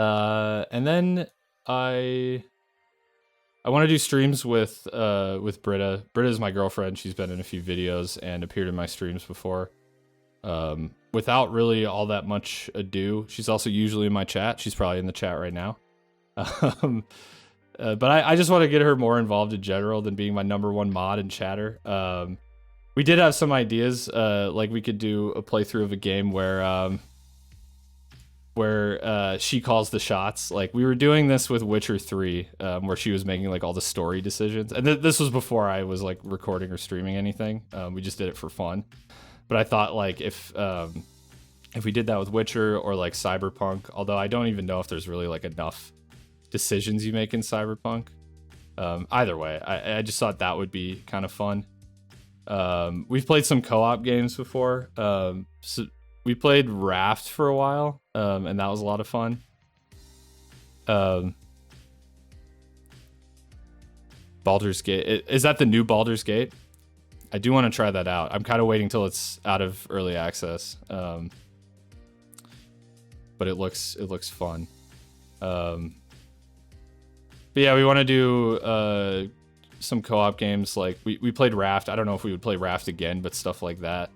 And then I want to do streams with Britta. Britta is my girlfriend. She's been in a few videos and appeared in my streams before. Without really all that much ado. She's also usually in my chat. She's probably in the chat right now. But I just want to get her more involved in general than being my #1 mod and chatter. We did have some ideas, like we could do a playthrough of a game where she calls the shots. Like we were doing this with Witcher 3, where she was making like all the story decisions. And this was before I was like recording or streaming anything. We just did it for fun. But I thought like if we did that with Witcher or like Cyberpunk, although I don't even know if there's really like enough decisions you make in Cyberpunk. Either way, I just thought that would be kind of fun. We've played some co-op games before. So we played Raft for a while, and that was a lot of fun. Baldur's Gate. Is that the new Baldur's Gate? I do want to try that out. I'm kind of waiting till it's out of early access. But it looks fun. But yeah, we want to do some co-op games. Like we played Raft. I don't know if we would play Raft again, but stuff like that.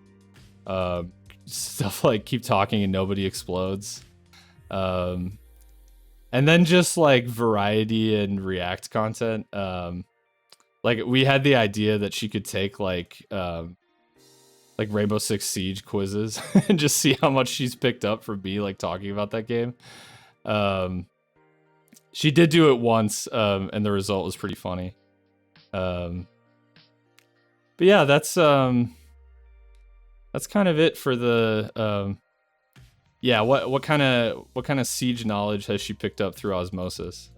Stuff like keep talking and nobody explodes. And then just like variety and React content. Like we had the idea that she could take like Rainbow Six Siege quizzes and just see how much she's picked up from me like talking about that game. She did do it once, and the result was pretty funny. But yeah, that's kind of it for the yeah. What kind of Siege knowledge has she picked up through osmosis?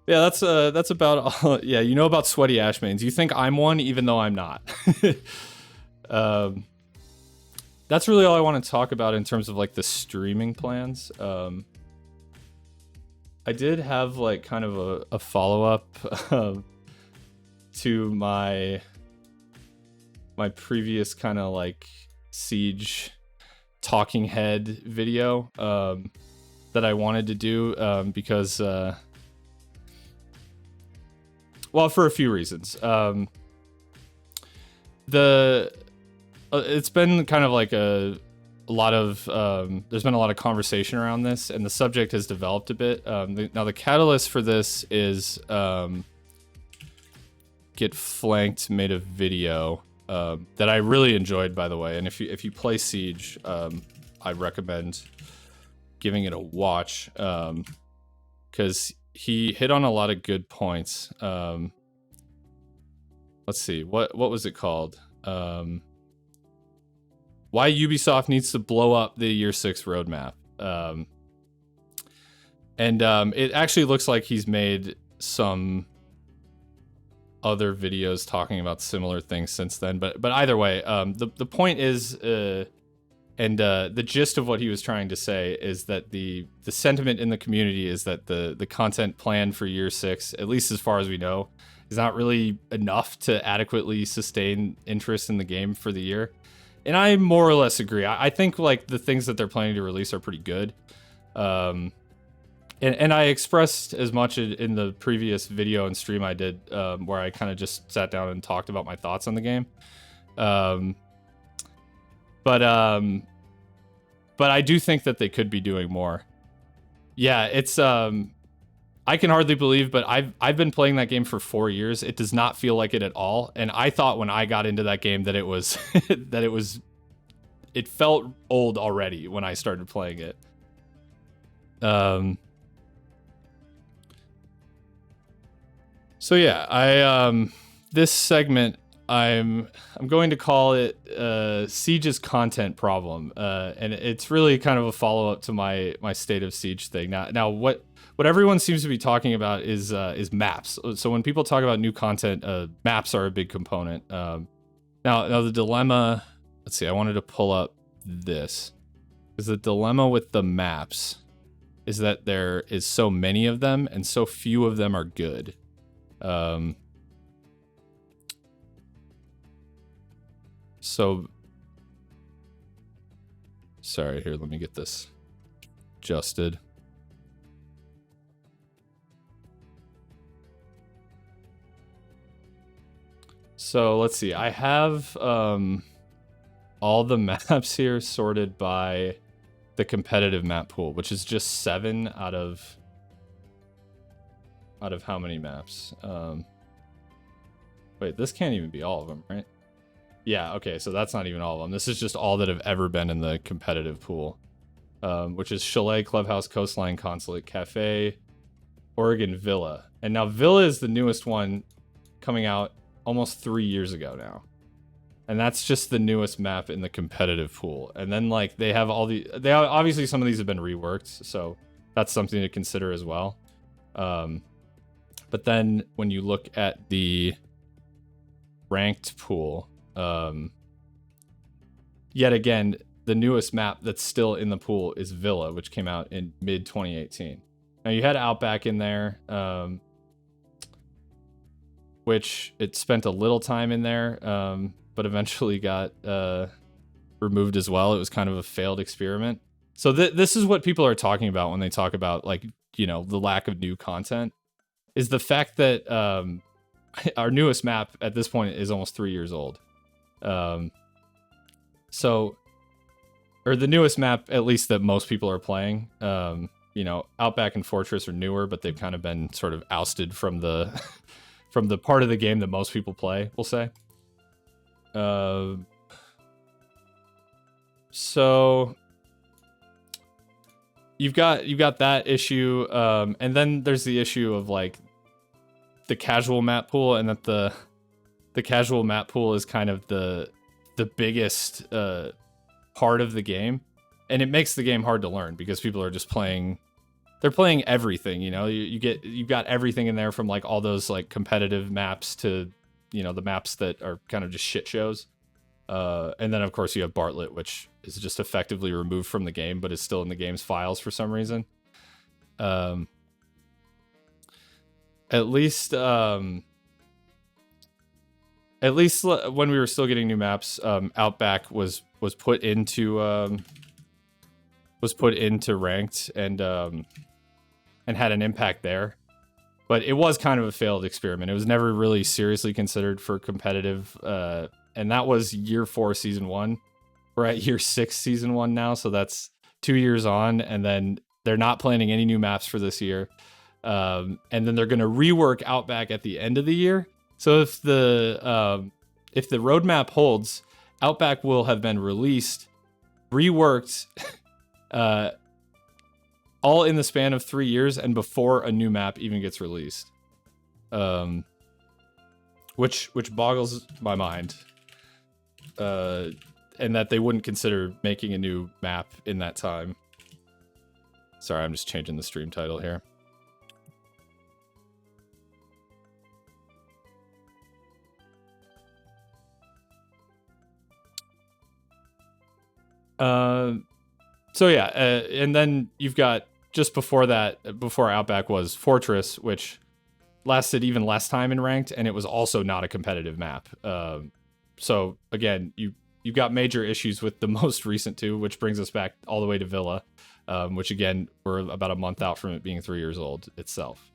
Yeah, that's about all. Yeah, you know about sweaty Ashmanes. You think I'm one, even though I'm not. That's really all I want to talk about in terms of like the streaming plans. I did have like kind of a follow-up to my previous kind of like Siege talking head video that I wanted to do because well, for a few reasons. It's been kind of like a lot of there's been a lot of conversation around this, and the subject has developed a bit. Now the catalyst for this is Get Flanked made a video that I really enjoyed, by the way. And if you play Siege, I recommend giving it a watch because he hit on a lot of good points. Let's see, what was it called? Why Ubisoft needs to blow up the Year 6 roadmap. And it actually looks like he's made some other videos talking about similar things since then. But either way, the point is, and the gist of what he was trying to say is that the sentiment in the community is that the content plan for Year 6, at least as far as we know, is not really enough to adequately sustain interest in the game for the year. And I more or less agree. I think like the things that they're planning to release are pretty good. And I expressed as much in the previous video and stream I did, where I kind of just sat down and talked about my thoughts on the game. But I do think that they could be doing more. Yeah, it's I can hardly believe, but I've been playing that game for 4 years. It does not feel like it at all. And I thought when I got into that game that it was it felt old already when I started playing it. So yeah, I this segment I'm going to call it Siege's content problem, and it's really kind of a follow up to my State of Siege thing. Now what everyone seems to be talking about is maps. So when people talk about new content, maps are a big component. Now the dilemma. Let's see. I wanted to pull up this because the dilemma with the maps is that there is so many of them and so few of them are good. So Sorry, here, let me get this adjusted. So let's see. I have all the maps here sorted by the competitive map pool, which is just 7 out of how many maps? Wait, this can't even be all of them, right? Yeah, okay, so that's not even all of them. This is just all that have ever been in the competitive pool, which is Chalet, Clubhouse, Coastline, Consulate, Cafe, Oregon, Villa. And now Villa is the newest one, coming out almost 3 years ago now. And that's just the newest map in the competitive pool. And then, like, they have all the... obviously, some of these have been reworked, so that's something to consider as well. But then, when you look at the ranked pool, yet again, the newest map that's still in the pool is Villa, which came out in mid-2018. Now, you had Outback in there, which it spent a little time in there, but eventually got removed as well. It was kind of a failed experiment. So this is what people are talking about when they talk about, like, you know, the lack of new content, is the fact that our newest map at this point is almost 3 years old. Or the newest map, at least that most people are playing. You know, Outback and Fortress are newer, but they've kind of been sort of ousted from the from the part of the game that most people play, we'll say. So you've got that issue, and then there's the issue of, like, the casual map pool, and that the casual map pool is kind of the biggest part of the game, and it makes the game hard to learn because people are just playing. They're playing everything, you know. You've got everything in there, from, like, all those, like, competitive maps to, you know, the maps that are kind of just shit shows. And then, of course, you have Bartlett, which is just effectively removed from the game, but is still in the game's files for some reason. At least when we were still getting new maps, Outback was put into ranked and had an impact there. But it was kind of a failed experiment. It was never really seriously considered for competitive, and that was year 4, season 1. We're at year 6, season 1 now, so that's 2 years on, and then they're not planning any new maps for this year. And then they're going to rework Outback at the end of the year. So if the roadmap holds, Outback will have been released, reworked, all in the span of 3 years and before a new map even gets released. Which boggles my mind. And that they wouldn't consider making a new map in that time. Sorry, I'm just changing the stream title here. So yeah, and then you've got, just before that, before Outback, was Fortress, which lasted even less time in ranked, and it was also not a competitive map. So again, you've got major issues with the most recent two, which brings us back all the way to Villa, which again, we're about a month out from it being 3 years old itself.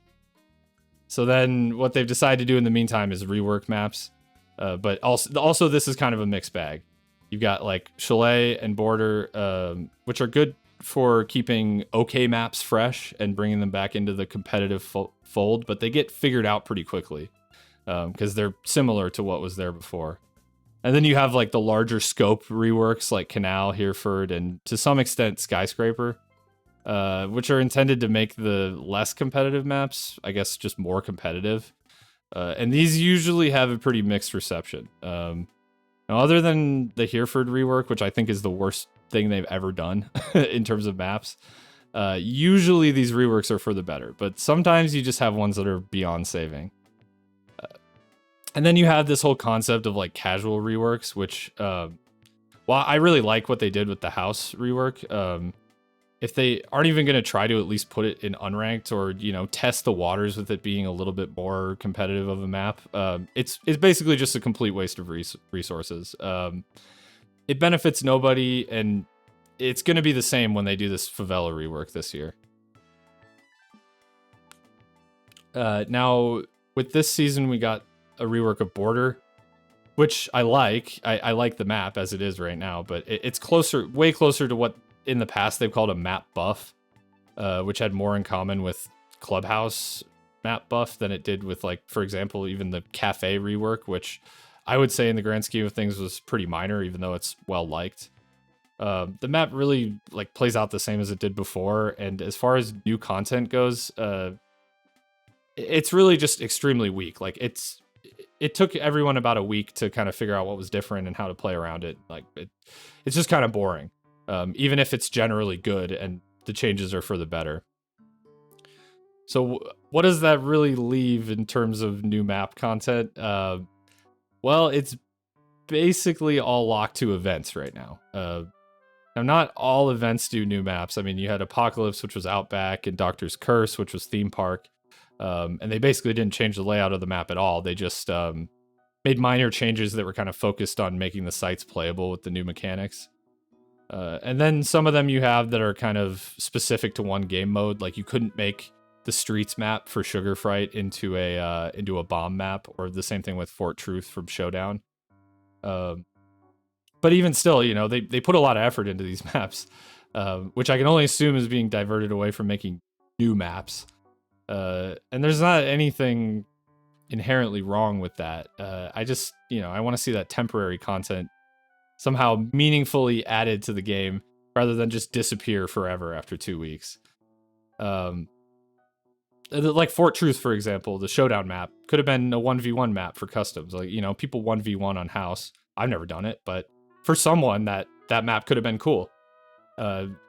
So then what they've decided to do in the meantime is rework maps, but also this is kind of a mixed bag. You've got, like, Chalet and Border, which are good for keeping okay maps fresh and bringing them back into the competitive fold, but they get figured out pretty quickly because they're similar to what was there before. And then you have, like, the larger scope reworks like Canal, Hereford, and to some extent Skyscraper, which are intended to make the less competitive maps, I guess, just more competitive. And these usually have a pretty mixed reception. Now, other than the Hereford rework, which I think is the worst thing they've ever done in terms of maps, usually these reworks are for the better, but sometimes you just have ones that are beyond saving. And then you have this whole concept of, like, casual reworks, which, while I really like what they did with the house rework, if they aren't even going to try to at least put it in unranked, or, you know, test the waters with it being a little bit more competitive of a map, it's basically just a complete waste of resources. It benefits nobody, and it's going to be the same when they do this favela rework this year. Now, with this season, we got a rework of Border, which I like. I like the map as it is right now, but it's way closer to what in the past they've called a map buff, which had more in common with Clubhouse map buff than it did with, like, for example, even the Cafe rework, which I would say in the grand scheme of things was pretty minor, even though it's well liked. The map really like plays out the same as it did before, and as far as new content goes, it's really just extremely weak. Like it took everyone about a week to kind of figure out what was different and how to play around it. Like it's just kind of boring, even if it's generally good and the changes are for the better. So what does that really leave in terms of new map content? Well, it's basically all locked to events right now. Now, not all events do new maps. I mean, you had Apocalypse, which was Outback, and Doctor's Curse, which was Theme Park. And they basically didn't change the layout of the map at all. They just made minor changes that were kind of focused on making the sites playable with the new mechanics. And then some of them you have that are kind of specific to one game mode. Like you couldn't make the Streets map for Sugar Fright into a bomb map, or the same thing with Fort Truth from Showdown. But even still, you know, they put a lot of effort into these maps, which I can only assume is being diverted away from making new maps. And there's not anything inherently wrong with that. I just, you know, I want to see that temporary content somehow meaningfully added to the game rather than just disappear forever after 2 weeks. Like Fort Truth, for example, the Showdown map could have been a 1v1 map for customs. Like, you know, people 1v1 on House. I've never done it, but for someone that map could have been cool.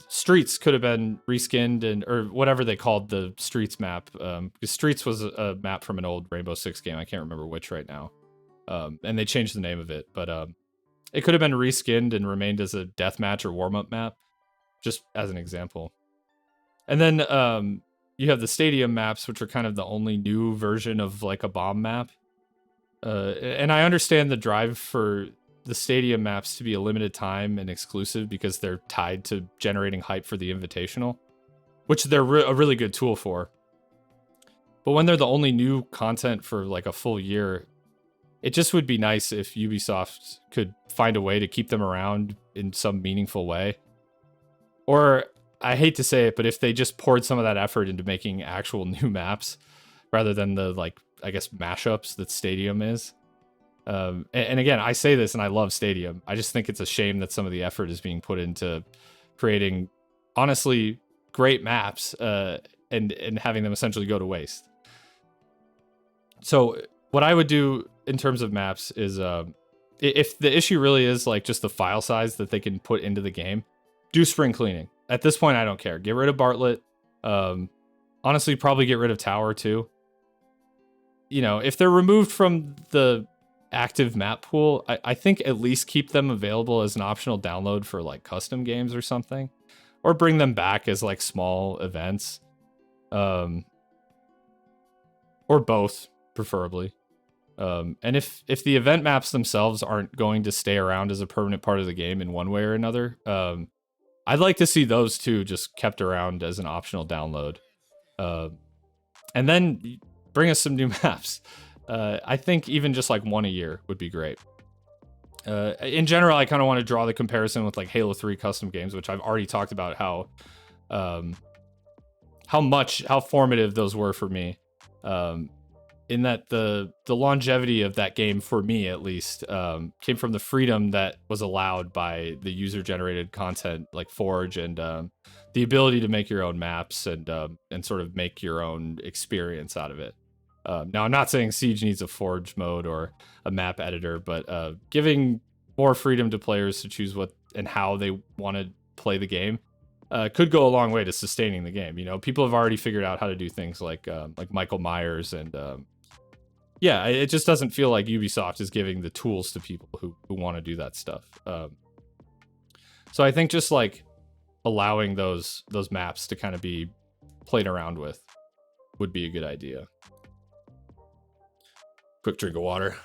Streets could have been reskinned or whatever they called the Streets map. Because Streets was a map from an old Rainbow Six game. I can't remember which right now. And they changed the name of it, but it could have been reskinned and remained as a deathmatch or warm-up map, just as an example. And then you have the stadium maps, which are kind of the only new version of like a bomb map. And I understand the drive for the stadium maps to be a limited time and exclusive because they're tied to generating hype for the Invitational, which they're a really good tool for. But when they're the only new content for like a full year, it just would be nice if Ubisoft could find a way to keep them around in some meaningful way. Or, I hate to say it, but if they just poured some of that effort into making actual new maps rather than the, like, I guess, mashups that Stadium is. And again, I say this and I love Stadium. I just think it's a shame that some of the effort is being put into creating, honestly, great maps and having them essentially go to waste. So what I would do in terms of maps is if the issue really is like just the file size that they can put into the game, do spring cleaning. At this point, I don't care. Get rid of Bartlett. Honestly, probably get rid of Tower too. You know, if they're removed from the active map pool, I think at least keep them available as an optional download for like custom games or something, or bring them back as like small events, or both, preferably. And if the event maps themselves aren't going to stay around as a permanent part of the game in one way or another, I'd like to see those two just kept around as an optional download. And then bring us some new maps. I think even just like one a year would be great. In general, I kind of want to draw the comparison with like Halo 3 custom games, which I've already talked about how formative those were for me. In that the longevity of that game, for me at least, came from the freedom that was allowed by the user-generated content like Forge and the ability to make your own maps and sort of make your own experience out of it. Now, I'm not saying Siege needs a Forge mode or a map editor, but giving more freedom to players to choose what and how they want to play the game could go a long way to sustaining the game. You know, people have already figured out how to do things like Michael Myers and yeah, it just doesn't feel like Ubisoft is giving the tools to people who want to do that stuff. So I think just like allowing those maps to kind of be played around with would be a good idea. Quick drink of water.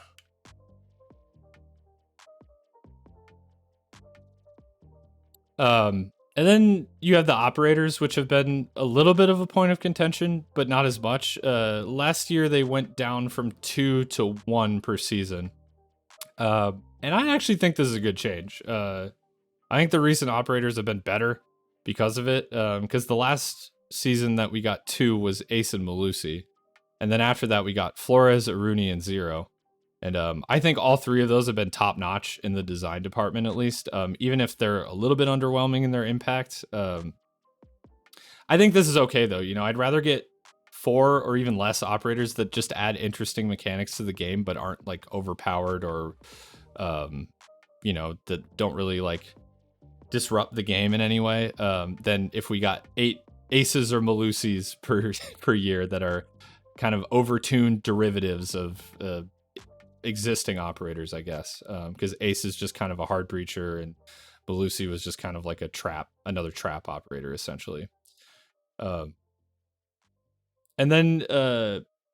And then you have the operators, which have been a little bit of a point of contention, but not as much. Last year, they went down from 2 to 1 per season. And I actually think this is a good change. I think the recent operators have been better because of it. Because the last season that we got 2 was Ace and Malusi. And then after that, we got Flores, Aruni, and Zero. And I think all 3 of those have been top notch in the design department, at least. Even if they're a little bit underwhelming in their impact. I think this is okay, though. You know, I'd rather get 4 or even less operators that just add interesting mechanics to the game, but aren't like overpowered or, you know, that don't really like disrupt the game in any way. Than if we got 8 Aces or Malusis per year that are kind of overtuned derivatives of existing operators, I guess, because Ace is just kind of a hard breacher and Belusi was just kind of like another trap operator essentially. And then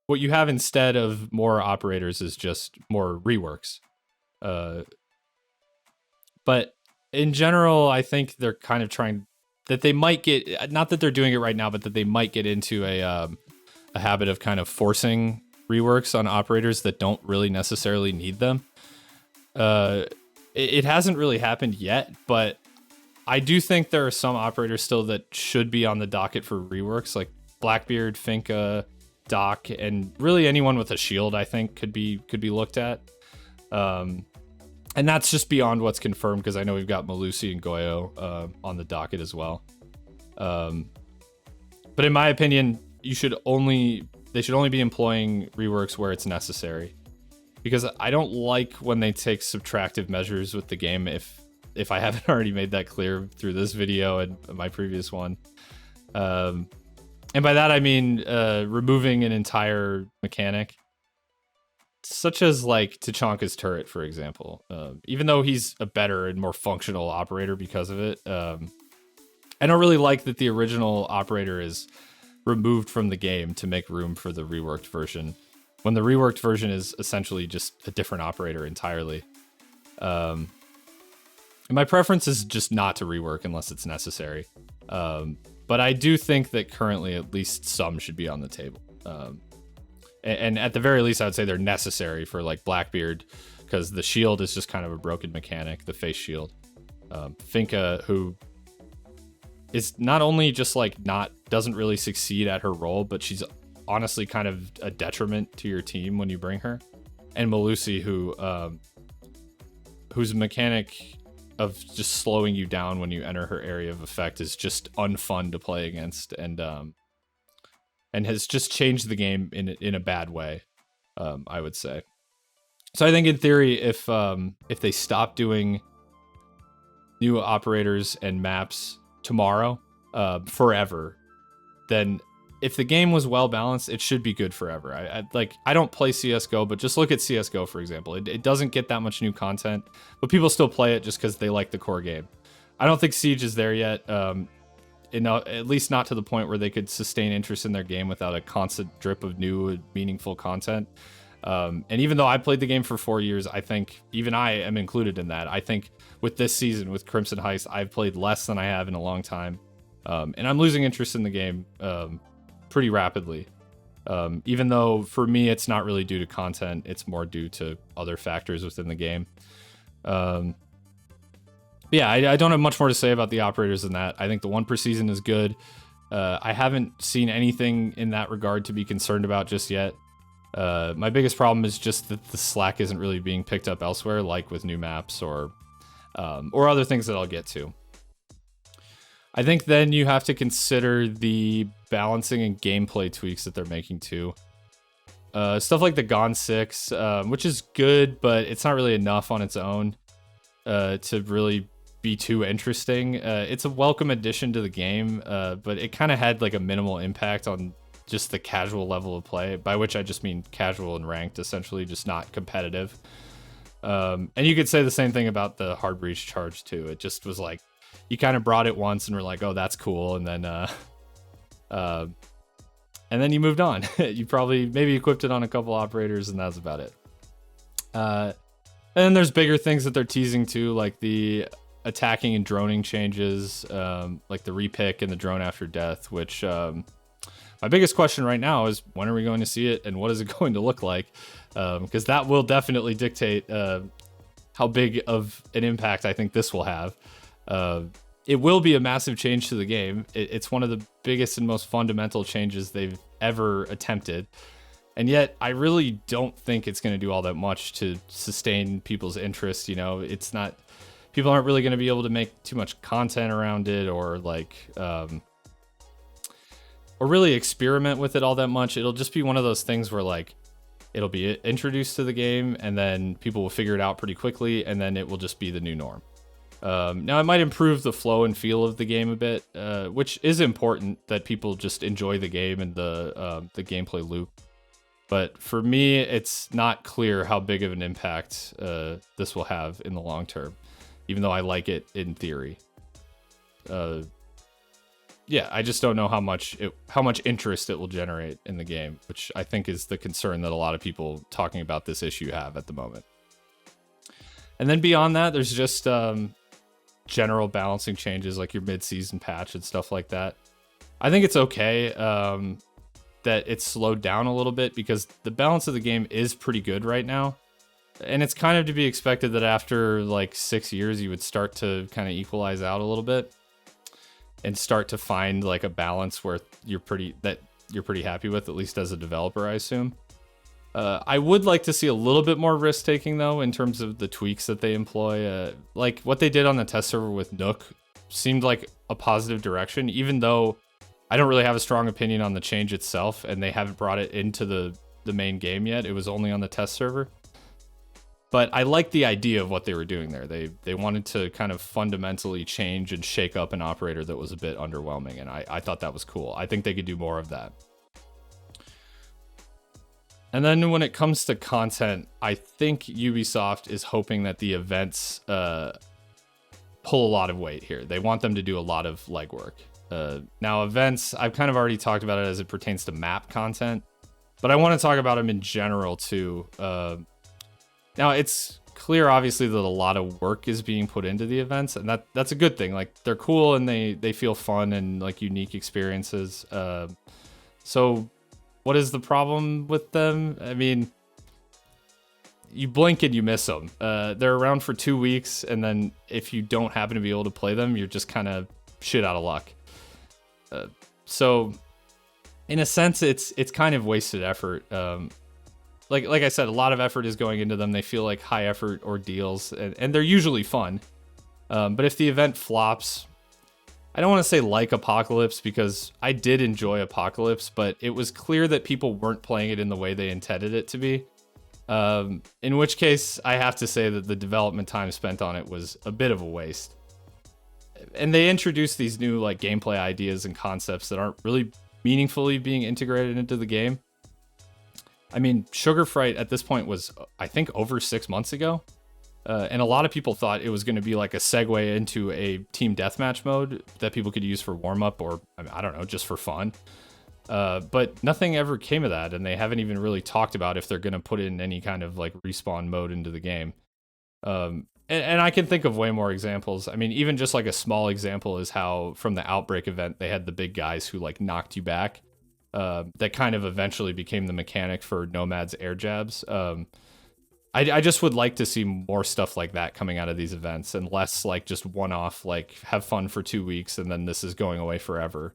what you have instead of more operators is just more reworks. But in general, I think they're kind of trying that they might get, not that they're doing it right now, but that they might get into a habit of kind of forcing reworks on operators that don't really necessarily need them. It hasn't really happened yet, but I do think there are some operators still that should be on the docket for reworks, like Blackbeard, Finka, Doc, and really anyone with a shield. I think could be looked at, and that's just beyond what's confirmed because I know we've got Malusi and Goyo on the docket as well. But in my opinion, they should only be employing reworks where it's necessary, because I don't like when they take subtractive measures with the game if I haven't already made that clear through this video and my previous one. And by that I mean removing an entire mechanic, such as like Tachanka's turret, for example. Even though he's a better and more functional operator because of it, I don't really like that the original operator is removed from the game to make room for the reworked version, when the reworked version is essentially just a different operator entirely. And my preference is just not to rework unless it's necessary. But I do think that currently at least some should be on the table. And at the very least, I would say they're necessary for like Blackbeard, because the shield is just kind of a broken mechanic, the face shield. Finka, who is not only just like doesn't really succeed at her role, but she's honestly kind of a detriment to your team when you bring her. And Malusi, whose mechanic of just slowing you down when you enter her area of effect is just unfun to play against, and has just changed the game in a bad way, I would say. So I think in theory, if they stop doing new operators and maps tomorrow, forever, then if the game was well balanced, it should be good forever. I don't play CSGO, but just look at CSGO, for example. It doesn't get that much new content, but people still play it just because they like the core game. I don't think Siege is there yet, at least not to the point where they could sustain interest in their game without a constant drip of new, meaningful content. And even though I played the game for 4 years, I think even I am included in that. I think with this season, with Crimson Heist, I've played less than I have in a long time. And I'm losing interest in the game pretty rapidly. Even though for me, it's not really due to content. It's more due to other factors within the game. Yeah, I don't have much more to say about the operators than that. I think the 1 per season is good. I haven't seen anything in that regard to be concerned about just yet. My biggest problem is just that the slack isn't really being picked up elsewhere, like with new maps or other things that I'll get to. I think then you have to consider the balancing and gameplay tweaks that they're making too. Stuff like the Gone 6, which is good, but it's not really enough on its own to really be too interesting. It's a welcome addition to the game, but it kind of had like a minimal impact on just the casual level of play, by which I just mean casual and ranked, essentially, just not competitive. And you could say the same thing about the hard breach charge too. It just was like, you kind of brought it once and were like, oh, that's cool. And then you moved on. You probably maybe equipped it on a couple operators and that's about it. And then there's bigger things that they're teasing too, like the attacking and droning changes, like the repick and the drone after death, which my biggest question right now is when are we going to see it and what is it going to look like? Because that will definitely dictate how big of an impact I think this will have. It will be a massive change to the game. It's one of the biggest and most fundamental changes they've ever attempted. And yet, I really don't think it's going to do all that much to sustain people's interest. You know, it's not, people aren't really going to be able to make too much content around it or like, or really experiment with it all that much. It'll just be one of those things where like, it'll be introduced to the game and then people will figure it out pretty quickly and then it will just be the new norm. Now it might improve the flow and feel of the game a bit, which is important that people just enjoy the game and the gameplay loop. But for me, it's not clear how big of an impact this will have in the long term, even though I like it in theory. Yeah, I just don't know how much interest it will generate in the game, which I think is the concern that a lot of people talking about this issue have at the moment. And then beyond that, there's just general balancing changes like your mid-season patch and stuff like that. I think it's okay that it's slowed down a little bit because the balance of the game is pretty good right now. And it's kind of to be expected that after like 6 years, you would start to kind of equalize out a little bit and start to find like a balance where you're pretty happy with, at least as a developer, I assume. I would like to see a little bit more risk taking though, in terms of the tweaks that they employ. Like what they did on the test server with Nook seemed like a positive direction, even though I don't really have a strong opinion on the change itself and they haven't brought it into the main game yet. It was only on the test server. But I like the idea of what they were doing there. They wanted to kind of fundamentally change and shake up an operator that was a bit underwhelming, and I thought that was cool. I think they could do more of that. And then when it comes to content, I think Ubisoft is hoping that the events pull a lot of weight here. They want them to do a lot of legwork. Now, events, I've kind of already talked about it as it pertains to map content, but I want to talk about them in general too. Now, it's clear, obviously, that a lot of work is being put into the events, and that's a good thing. Like, they're cool and they feel fun and like unique experiences. So what is the problem with them? I mean, you blink and you miss them. They're around for 2 weeks, and then if you don't happen to be able to play them, you're just kind of shit out of luck. So in a sense, it's kind of wasted effort. Like I said, a lot of effort is going into them. They feel like high effort ordeals, and they're usually fun. But if the event flops, I don't want to say like Apocalypse, because I did enjoy Apocalypse, but it was clear that people weren't playing it in the way they intended it to be. In which case, I have to say that the development time spent on it was a bit of a waste. And they introduced these new like gameplay ideas and concepts that aren't really meaningfully being integrated into the game. I mean, Sugar Fright at this point was, I think, over 6 months ago. And a lot of people thought it was going to be like a segue into a team deathmatch mode that people could use for warm-up or, I don't know, just for fun. But nothing ever came of that, and they haven't even really talked about if they're going to put in any kind of like respawn mode into the game. And I can think of way more examples. I mean, even just like a small example is how from the Outbreak event, they had the big guys who like knocked you back. That kind of eventually became the mechanic for Nomad's air jabs. I just would like to see more stuff like that coming out of these events and less like just one-off, like have fun for 2 weeks and then this is going away forever.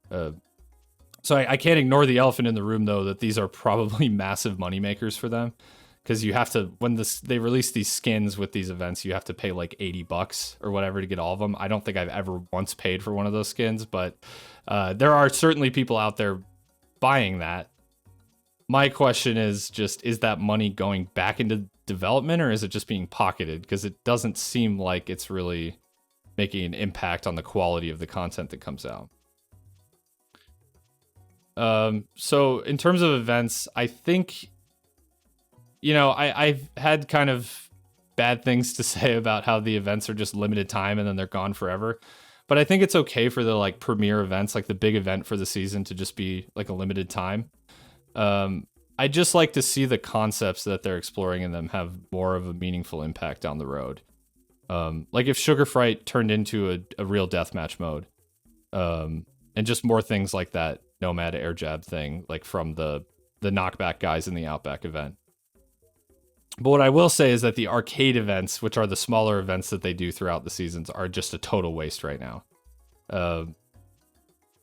So I can't ignore the elephant in the room, though, that these are probably massive moneymakers for them. Because you have to, when they release these skins with these events, you have to pay like $80 or whatever to get all of them. I don't think I've ever once paid for one of those skins, but there are certainly people out there buying that. My question is just, is that money going back into development or is it just being pocketed? Because it doesn't seem like it's really making an impact on the quality of the content that comes out. So in terms of events, I think, you know, I've had kind of bad things to say about how the events are just limited time and then they're gone forever. But I think it's okay for the like premier events, like the big event for the season, to just be like a limited time. I just like to see the concepts that they're exploring in them have more of a meaningful impact down the road. Like if Sugar Fright turned into a real deathmatch mode, and just more things like that Nomad air jab thing, like from the knockback guys in the Outback event. But what I will say is that the arcade events, which are the smaller events that they do throughout the seasons, are just a total waste right now.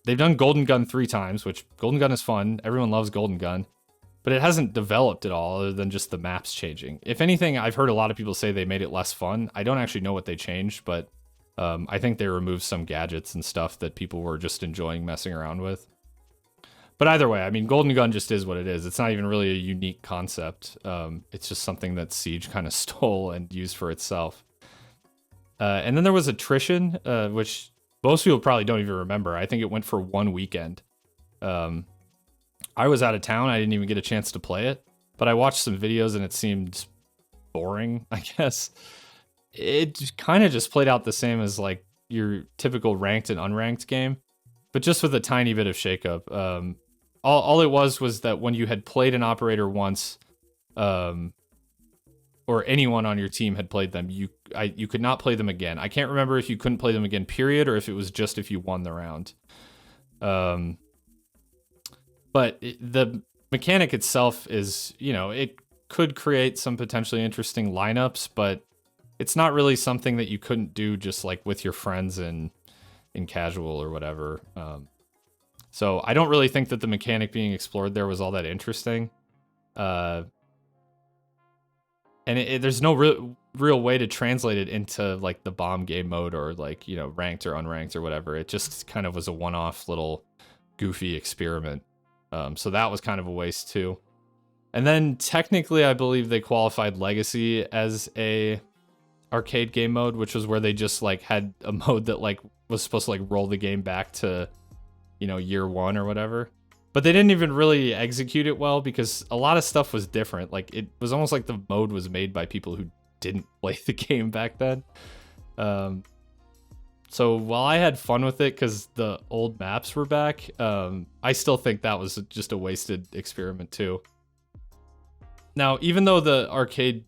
They've done Golden Gun 3 times, which Golden Gun is fun. Everyone loves Golden Gun. But it hasn't developed at all other than just the maps changing. If anything, I've heard a lot of people say they made it less fun. I don't actually know what they changed, but I think they removed some gadgets and stuff that people were just enjoying messing around with. But either way, I mean, Golden Gun just is what it is. It's not even really a unique concept. It's just something that Siege kind of stole and used for itself. And then there was Attrition, which most people probably don't even remember. I think it went for 1 weekend. I was out of town. I didn't even get a chance to play it. But I watched some videos and it seemed boring, I guess. It kind of just played out the same as like your typical ranked and unranked game, but just with a tiny bit of shakeup. All it was that when you had played an operator once, or anyone on your team had played them, you could not play them again. I can't remember if you couldn't play them again, period, or if it was just if you won the round. But the mechanic itself is, it could create some potentially interesting lineups, but it's not really something that you couldn't do just like with your friends in casual or whatever. So I don't really think that the mechanic being explored there was all that interesting. And there's no real way to translate it into like the bomb game mode or like, ranked or unranked or whatever. It just kind of was a one-off little goofy experiment. So that was kind of a waste too. And then technically I believe they qualified Legacy as a arcade game mode, which was where they just like had a mode that like was supposed to like roll the game back to, year 1 or whatever. But they didn't even really execute it well because a lot of stuff was different. Like it was almost like the mode was made by people who didn't play the game back then. So while I had fun with it because the old maps were back, I still think that was just a wasted experiment too. Now, even though the arcade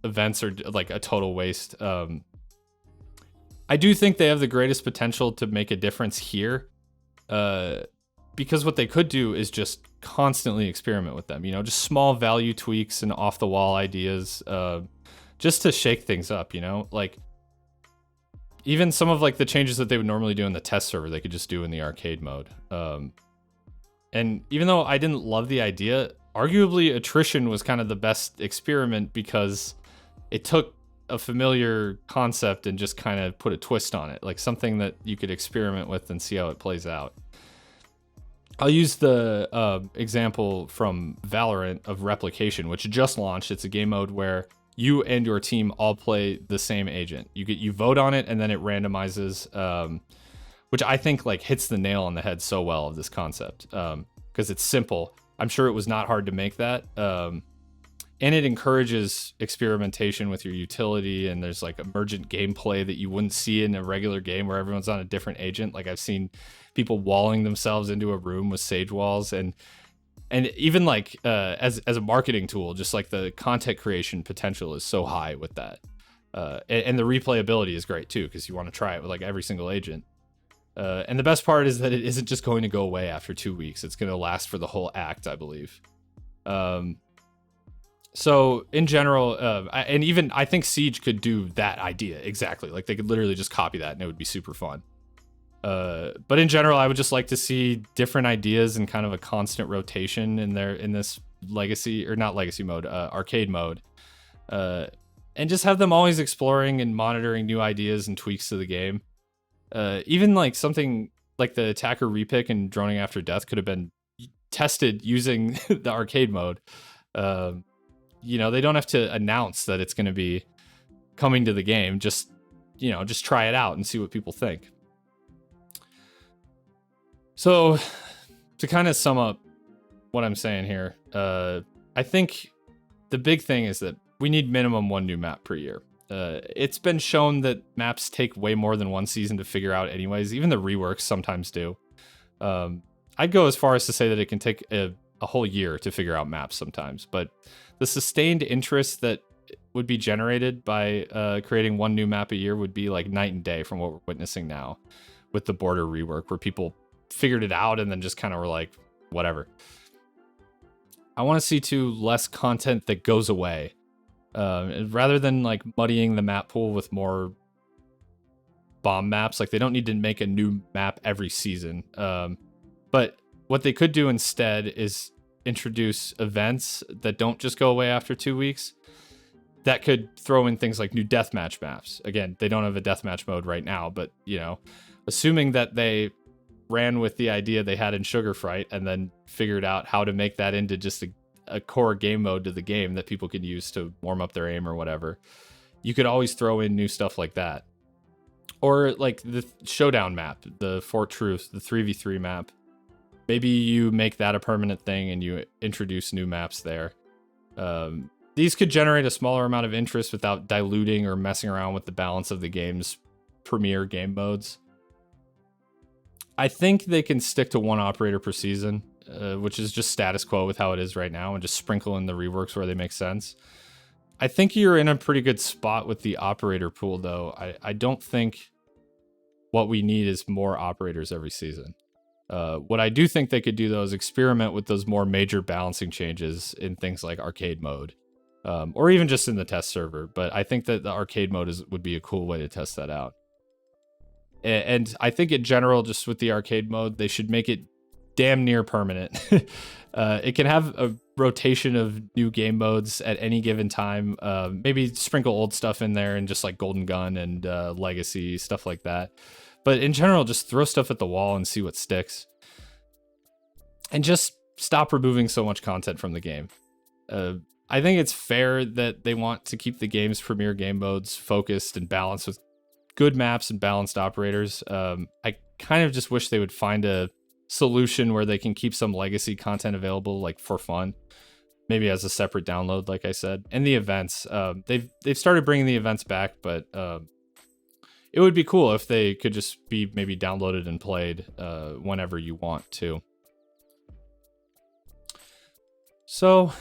events are like a total waste, I do think they have the greatest potential to make a difference here, because what they could do is just constantly experiment with them, just small value tweaks and off the wall ideas, just to shake things up, like even some of like the changes that they would normally do in the test server, they could just do in the arcade mode. And even though I didn't love the idea, arguably Attrition was kind of the best experiment because it took a familiar concept and just kind of put a twist on it, like something that you could experiment with and see how it plays out. I'll use the example from Valorant of Replication, which just launched. It's a game mode where you and your team all play the same agent. You vote on it and then it randomizes, which I think like hits the nail on the head so well of this concept, because it's simple. I'm sure it was not hard to make that. And it encourages experimentation with your utility, and there's like emergent gameplay that you wouldn't see in a regular game where everyone's on a different agent. Like I've seen people walling themselves into a room with sage walls, and even like as a marketing tool, just like the content creation potential is so high with that. And the replayability is great too, because you want to try it with like every single agent. And the best part is that it isn't just going to go away after 2 weeks. It's going to last for the whole act, I believe. So in general, and even I think Siege could do that idea exactly. Like they could literally just copy that and it would be super fun. But in general, I would just like to see different ideas and kind of a constant rotation in this legacy, or not legacy mode, arcade mode. And just have them always exploring and monitoring new ideas and tweaks to the game. Even like something like the attacker repick and droning after death could have been tested using the arcade mode. They don't have to announce that it's going to be coming to the game. Just try it out and see what people think. So to kind of sum up what I'm saying here, I think the big thing is that we need minimum 1 new map per year. It's been shown that maps take way more than 1 season to figure out anyways. Even the reworks sometimes do. I'd go as far as to say that it can take a whole year to figure out maps sometimes, but the sustained interest that would be generated by creating one new map a year would be like night and day from what we're witnessing now with the border rework, where people figured it out and then just kind of were like, whatever. I want to see too less content that goes away, rather than like muddying the map pool with more bomb maps. Like, they don't need to make a new map every season, but what they could do instead is introduce events that don't just go away after 2 weeks, that could throw in things like new deathmatch maps. Again, they don't have a deathmatch mode right now, but you know, assuming that they ran with the idea they had in Sugar Fright and then figured out how to make that into just a core game mode to the game that people could use to warm up their aim or whatever, you could always throw in new stuff like that. Or like the Showdown map, the Fort Truth, the 3v3 map. Maybe you make that a permanent thing and you introduce new maps there. These could generate a smaller amount of interest without diluting or messing around with the balance of the game's premier game modes. I think they can stick to one operator per season, which is just status quo with how it is right now, and just sprinkle in the reworks where they make sense. I think you're in a pretty good spot with the operator pool, though. I don't think what we need is more operators every season. What I do think they could do, though, is experiment with those more major balancing changes in things like arcade mode, or even just in the test server. But I think that the arcade mode would be a cool way to test that out. And I think in general, just with the arcade mode, they should make it damn near permanent. It can have a rotation of new game modes at any given time. Maybe sprinkle old stuff in there and just like Golden Gun and Legacy, stuff like that. But in general, just throw stuff at the wall and see what sticks. And just stop removing so much content from the game. I think it's fair that they want to keep the game's premier game modes focused and balanced with good maps and balanced operators. I kind of just wish they would find a solution where they can keep some legacy content available, like for fun, maybe as a separate download, like I said. And the events, they've started bringing the events back, but it would be cool if they could just be maybe downloaded and played whenever you want to. So,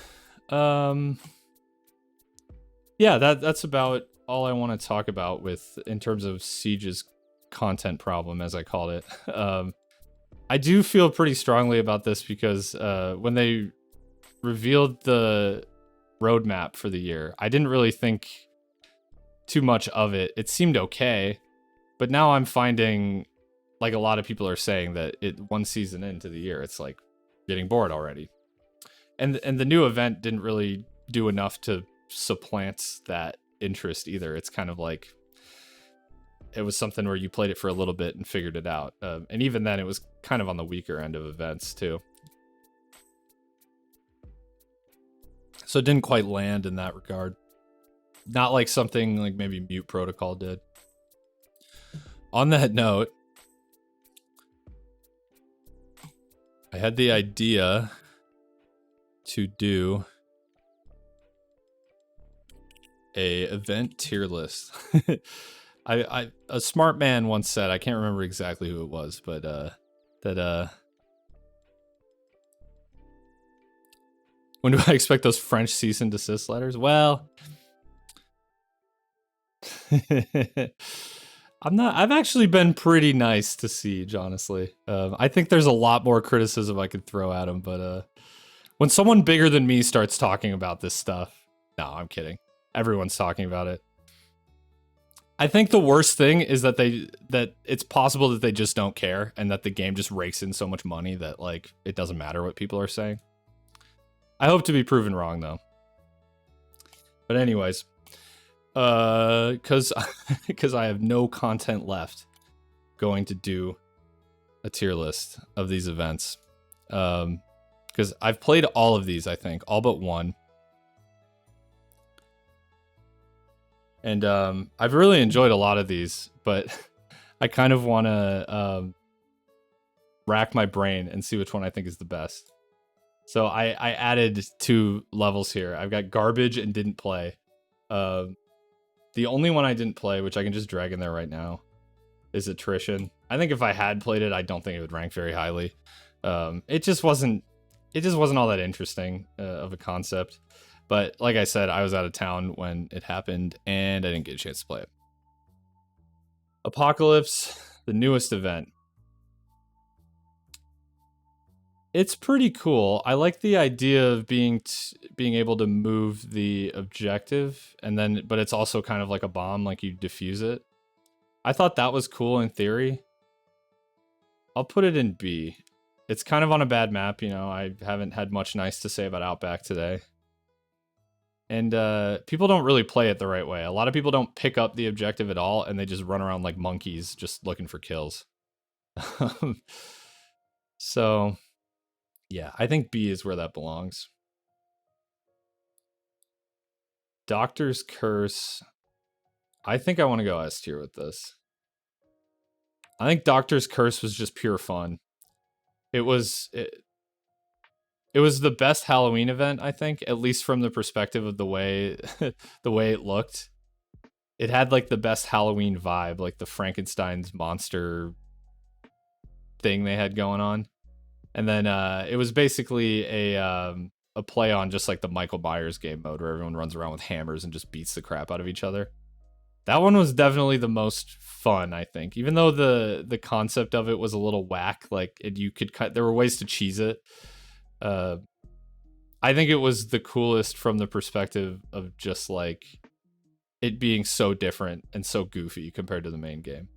yeah, that's about all I want to talk about in terms of Siege's content problem, as I called it. I do feel pretty strongly about this because when they revealed the roadmap for the year, I didn't really think too much of it. It seemed okay, but now I'm finding, like a lot of people are saying, that one season into the year, it's like getting bored already. And the new event didn't really do enough to supplant that interest either. It's kind of like it was something where you played it for a little bit and figured it out. And even then, it was kind of on the weaker end of events too. So it didn't quite land in that regard. Not like something like maybe Mute Protocol did. On that note, I had the idea to do a event tier list. A smart man once said, I can't remember exactly who it was, but when do I expect those French cease and desist letters? Well, I've actually been pretty nice to Siege, honestly. I think there's a lot more criticism I could throw at him, but when someone bigger than me starts talking about this stuff, no, I'm kidding. Everyone's talking about it. I think the worst thing is that it's possible that they just don't care and that the game just rakes in so much money that like it doesn't matter what people are saying. I hope to be proven wrong though. But anyways, because I have no content left, going to do a tier list of these events. Because I've played all of these, I think, all but one. And I've really enjoyed a lot of these, but I kind of want to rack my brain and see which one I think is the best. So I added 2 levels here. I've got garbage and didn't play. The only one I didn't play, which I can just drag in there right now, is attrition. I think if I had played it, I don't think it would rank very highly. It just wasn't all that interesting of a concept. But like I said, I was out of town when it happened, and I didn't get a chance to play it. Apocalypse, the newest event. It's pretty cool. I like the idea of being able to move the objective, and then but it's also kind of like a bomb, like you defuse it. I thought that was cool in theory. I'll put it in B. It's kind of on a bad map, you know. I haven't had much nice to say about Outback today. And people don't really play it the right way. A lot of people don't pick up the objective at all, and they just run around like monkeys just looking for kills. So, yeah, I think B is where that belongs. Doctor's Curse. I think I want to go S tier with this. I think Doctor's Curse was just pure fun. It was the best Halloween event, I think, at least from the perspective of the way the way it looked. It had like the best Halloween vibe, like the Frankenstein's monster thing they had going on. And then it was basically a play on just like the Michael Myers game mode where everyone runs around with hammers and just beats the crap out of each other. That one was definitely the most fun, I think. Even though the concept of it was a little whack, like you could cut, there were ways to cheese it. I think it was the coolest from the perspective of just like it being so different and so goofy compared to the main game.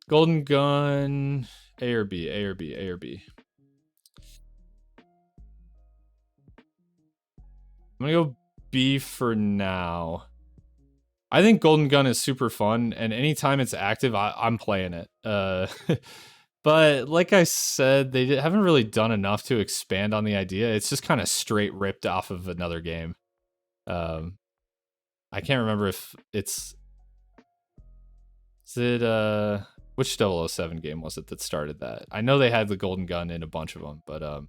Golden Gun, A or B, A or B, A or B. I'm gonna go B for now. I think Golden Gun is super fun, and anytime it's active, I'm playing it. But like I said, they haven't really done enough to expand on the idea. It's just kind of straight ripped off of another game. I can't remember if it's... Is it... Which 007 game was it that started that? I know they had the Golden Gun in a bunch of them, but...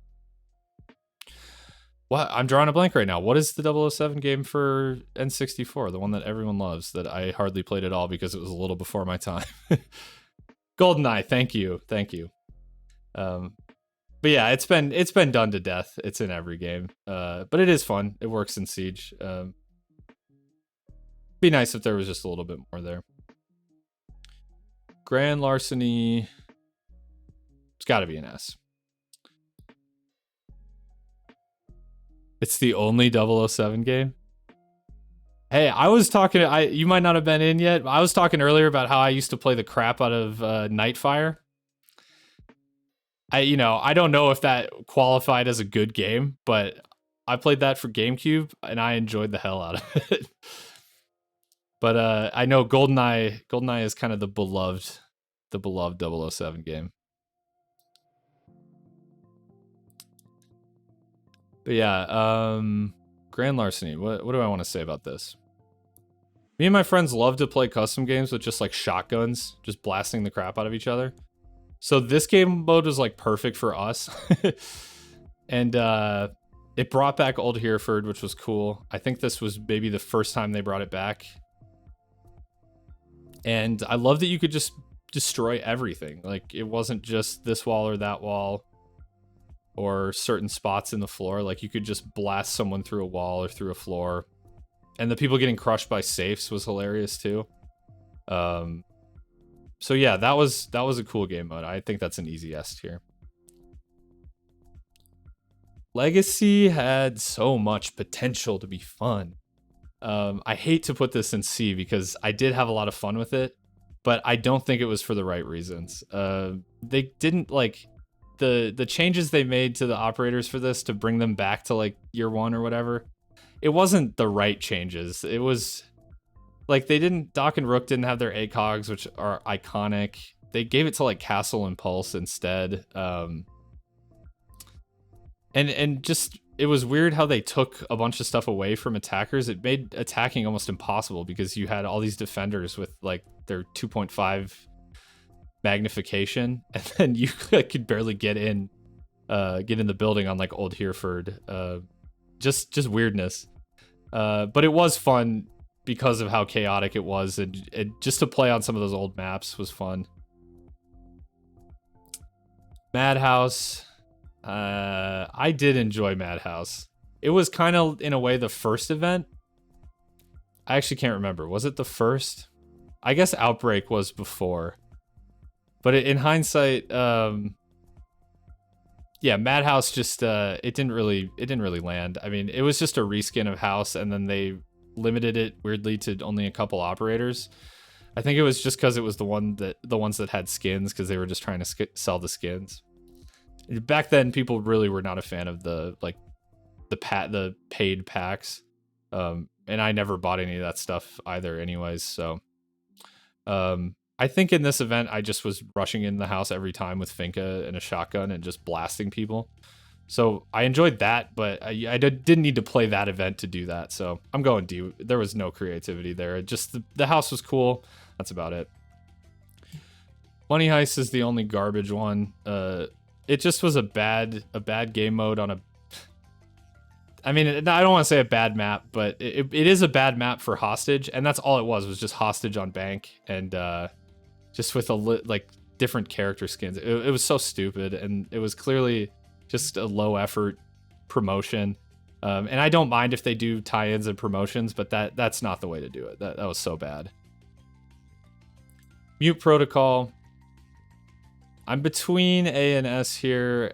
What? I'm drawing a blank right now. What is the 007 game for N64? The one that everyone loves that I hardly played at all because it was a little before my time. GoldenEye, thank you. But yeah, it's been done to death. It's in every game. But it is fun. It works in Siege. Be nice if there was just a little bit more there. Grand Larceny. It's got to be an S. It's the only 007 game. Hey, I was talking. You might not have been in yet. I was talking earlier about how I used to play the crap out of Nightfire. I don't know if that qualified as a good game, but I played that for GameCube and I enjoyed the hell out of it. But I know GoldenEye is kind of the beloved 007 game. But yeah, Grand Larceny. What do I want to say about this? Me and my friends love to play custom games with just like shotguns, just blasting the crap out of each other. So this game mode was like perfect for us. And it brought back Old Hereford, which was cool. I think this was maybe the first time they brought it back. And I love that you could just destroy everything. Like it wasn't just this wall or that wall, or certain spots in the floor. Like you could just blast someone through a wall or through a floor. And the people getting crushed by safes was hilarious too. So yeah, that was a cool game mode. I think that's an easy S tier. Legacy had so much potential to be fun. I hate to put this in C because I did have a lot of fun with it, but I don't think it was for the right reasons. They didn't like... The changes they made to the operators for this to bring them back to like year one or whatever, it wasn't the right changes. It was like Doc and Rook didn't have their ACOGs, which are iconic. They gave it to like Castle and Pulse instead. And just it was weird how they took a bunch of stuff away from attackers. It made attacking almost impossible because you had all these defenders with like their 2.5 magnification, and then you could barely get in the building on like Old Hereford. Just weirdness. But it was fun because of how chaotic it was, and just to play on some of those old maps was fun. Madhouse. I did enjoy Madhouse. it was kind of in a way the first event. I actually can't remember. Was it the first? I guess Outbreak was before. But in hindsight, yeah, Madhouse just it didn't really land. I mean, it was just a reskin of House, and then they limited it weirdly to only a couple operators. I think it was just because it was the ones that had skins, because they were just trying to sell the skins. Back then, people really were not a fan of the paid packs, and I never bought any of that stuff either, anyways. So, I think in this event, I just was rushing in the house every time with Finka and a shotgun and just blasting people. So I enjoyed that, but I didn't need to play that event to do that. So I'm going D. There was no creativity there. Just the house was cool. That's about it. Money Heist is the only garbage one. It just was a bad game mode on a... I mean, I don't want to say a bad map, but it is a bad map for Hostage, and that's all it was just Hostage on Bank, and just with different character skins. It was so stupid, and it was clearly just a low effort promotion. And I don't mind if they do tie-ins and promotions, but that's not the way to do it. That was so bad. Mute Protocol. I'm between A and S here,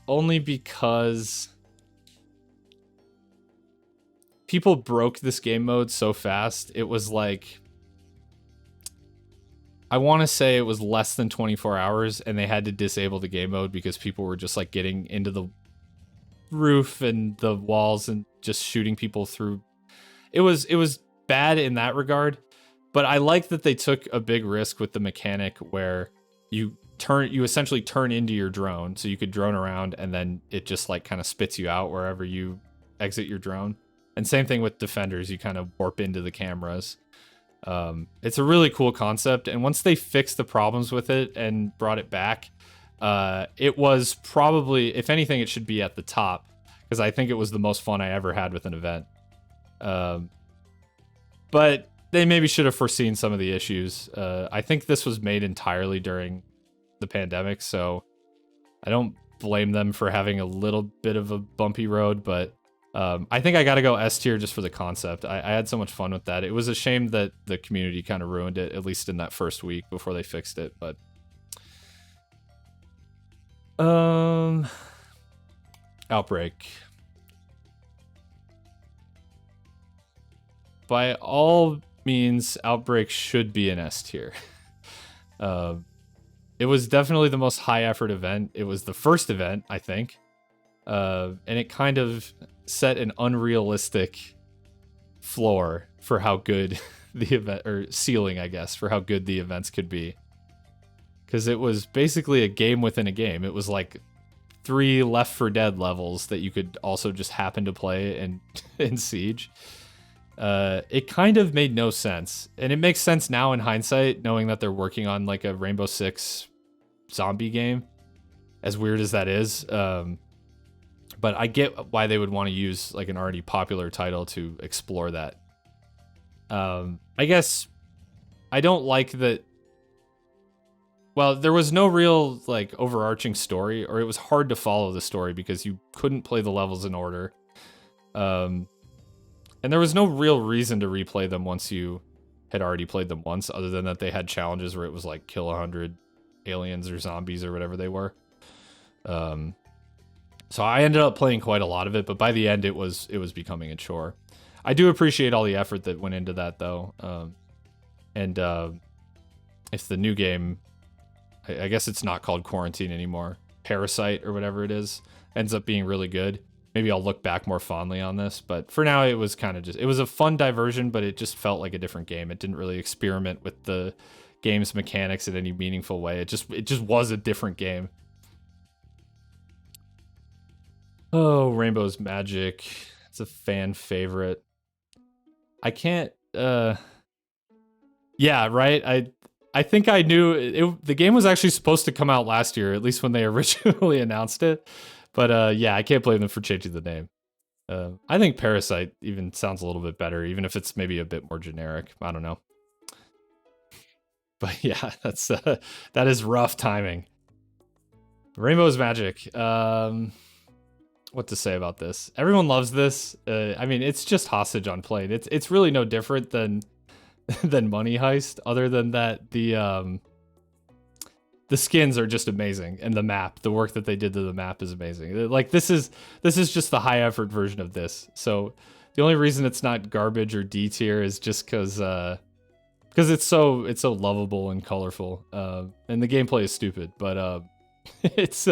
only because people broke this game mode so fast. It was like, I want to say it was less than 24 hours, and they had to disable the game mode because people were just like getting into the roof and the walls and just shooting people through. It was bad in that regard, but I like that they took a big risk with the mechanic where you essentially turn into your drone, so you could drone around and then it just like kind of spits you out wherever you exit your drone. And same thing with Defenders, you kind of warp into the cameras. It's a really cool concept, and once they fixed the problems with it and brought it back, it was probably, if anything, it should be at the top, because I think it was the most fun I ever had with an event. But they maybe should have foreseen some of the issues. I think this was made entirely during the pandemic, so I don't blame them for having a little bit of a bumpy road, but I think I gotta go S tier just for the concept. I had so much fun with that. It was a shame that the community kind of ruined it, at least in that first week before they fixed it, but... Outbreak. By all means, Outbreak should be an S tier. It was definitely the most high effort event. It was the first event, I think. And it kind of set an unrealistic floor for how good the event, or ceiling, I guess, for how good the events could be. Because it was basically a game within a game. It was like 3 Left 4 Dead levels that you could also just happen to play in Siege. It kind of made no sense. And it makes sense now in hindsight, knowing that they're working on like a Rainbow Six zombie game, as weird as that is. But I get why they would want to use like an already popular title to explore that. I guess I don't like that. Well, there was no real like overarching story, or it was hard to follow the story because you couldn't play the levels in order. And there was no real reason to replay them once you had already played them once, other than that they had challenges where it was like kill 100 aliens or zombies or whatever they were. So I ended up playing quite a lot of it, but by the end it was becoming a chore. I do appreciate all the effort that went into that though. And if the new game, I guess it's not called Quarantine anymore, Parasite or whatever it is, ends up being really good, maybe I'll look back more fondly on this. But for now, it was kind of just, it was a fun diversion, but it just felt like a different game. It didn't really experiment with the game's mechanics in any meaningful way. It just was a different game. Oh, Rainbow's Magic. It's a fan favorite. I can't, yeah, right? I think I knew the game was actually supposed to come out last year, at least when they originally announced it. But yeah, I can't blame them for changing the name. I think Parasite even sounds a little bit better, even if it's maybe a bit more generic. I don't know. But yeah, that is rough timing. Rainbow's Magic. what to say about this. Everyone loves this. I mean, it's just Hostage on Plane. It's really no different than than Money Heist, other than that the skins are just amazing, and the map, the work that they did to the map is amazing. Like this is just the high effort version of this. So the only reason it's not garbage or D tier is just because it's so lovable and colorful, and the gameplay is stupid, but it's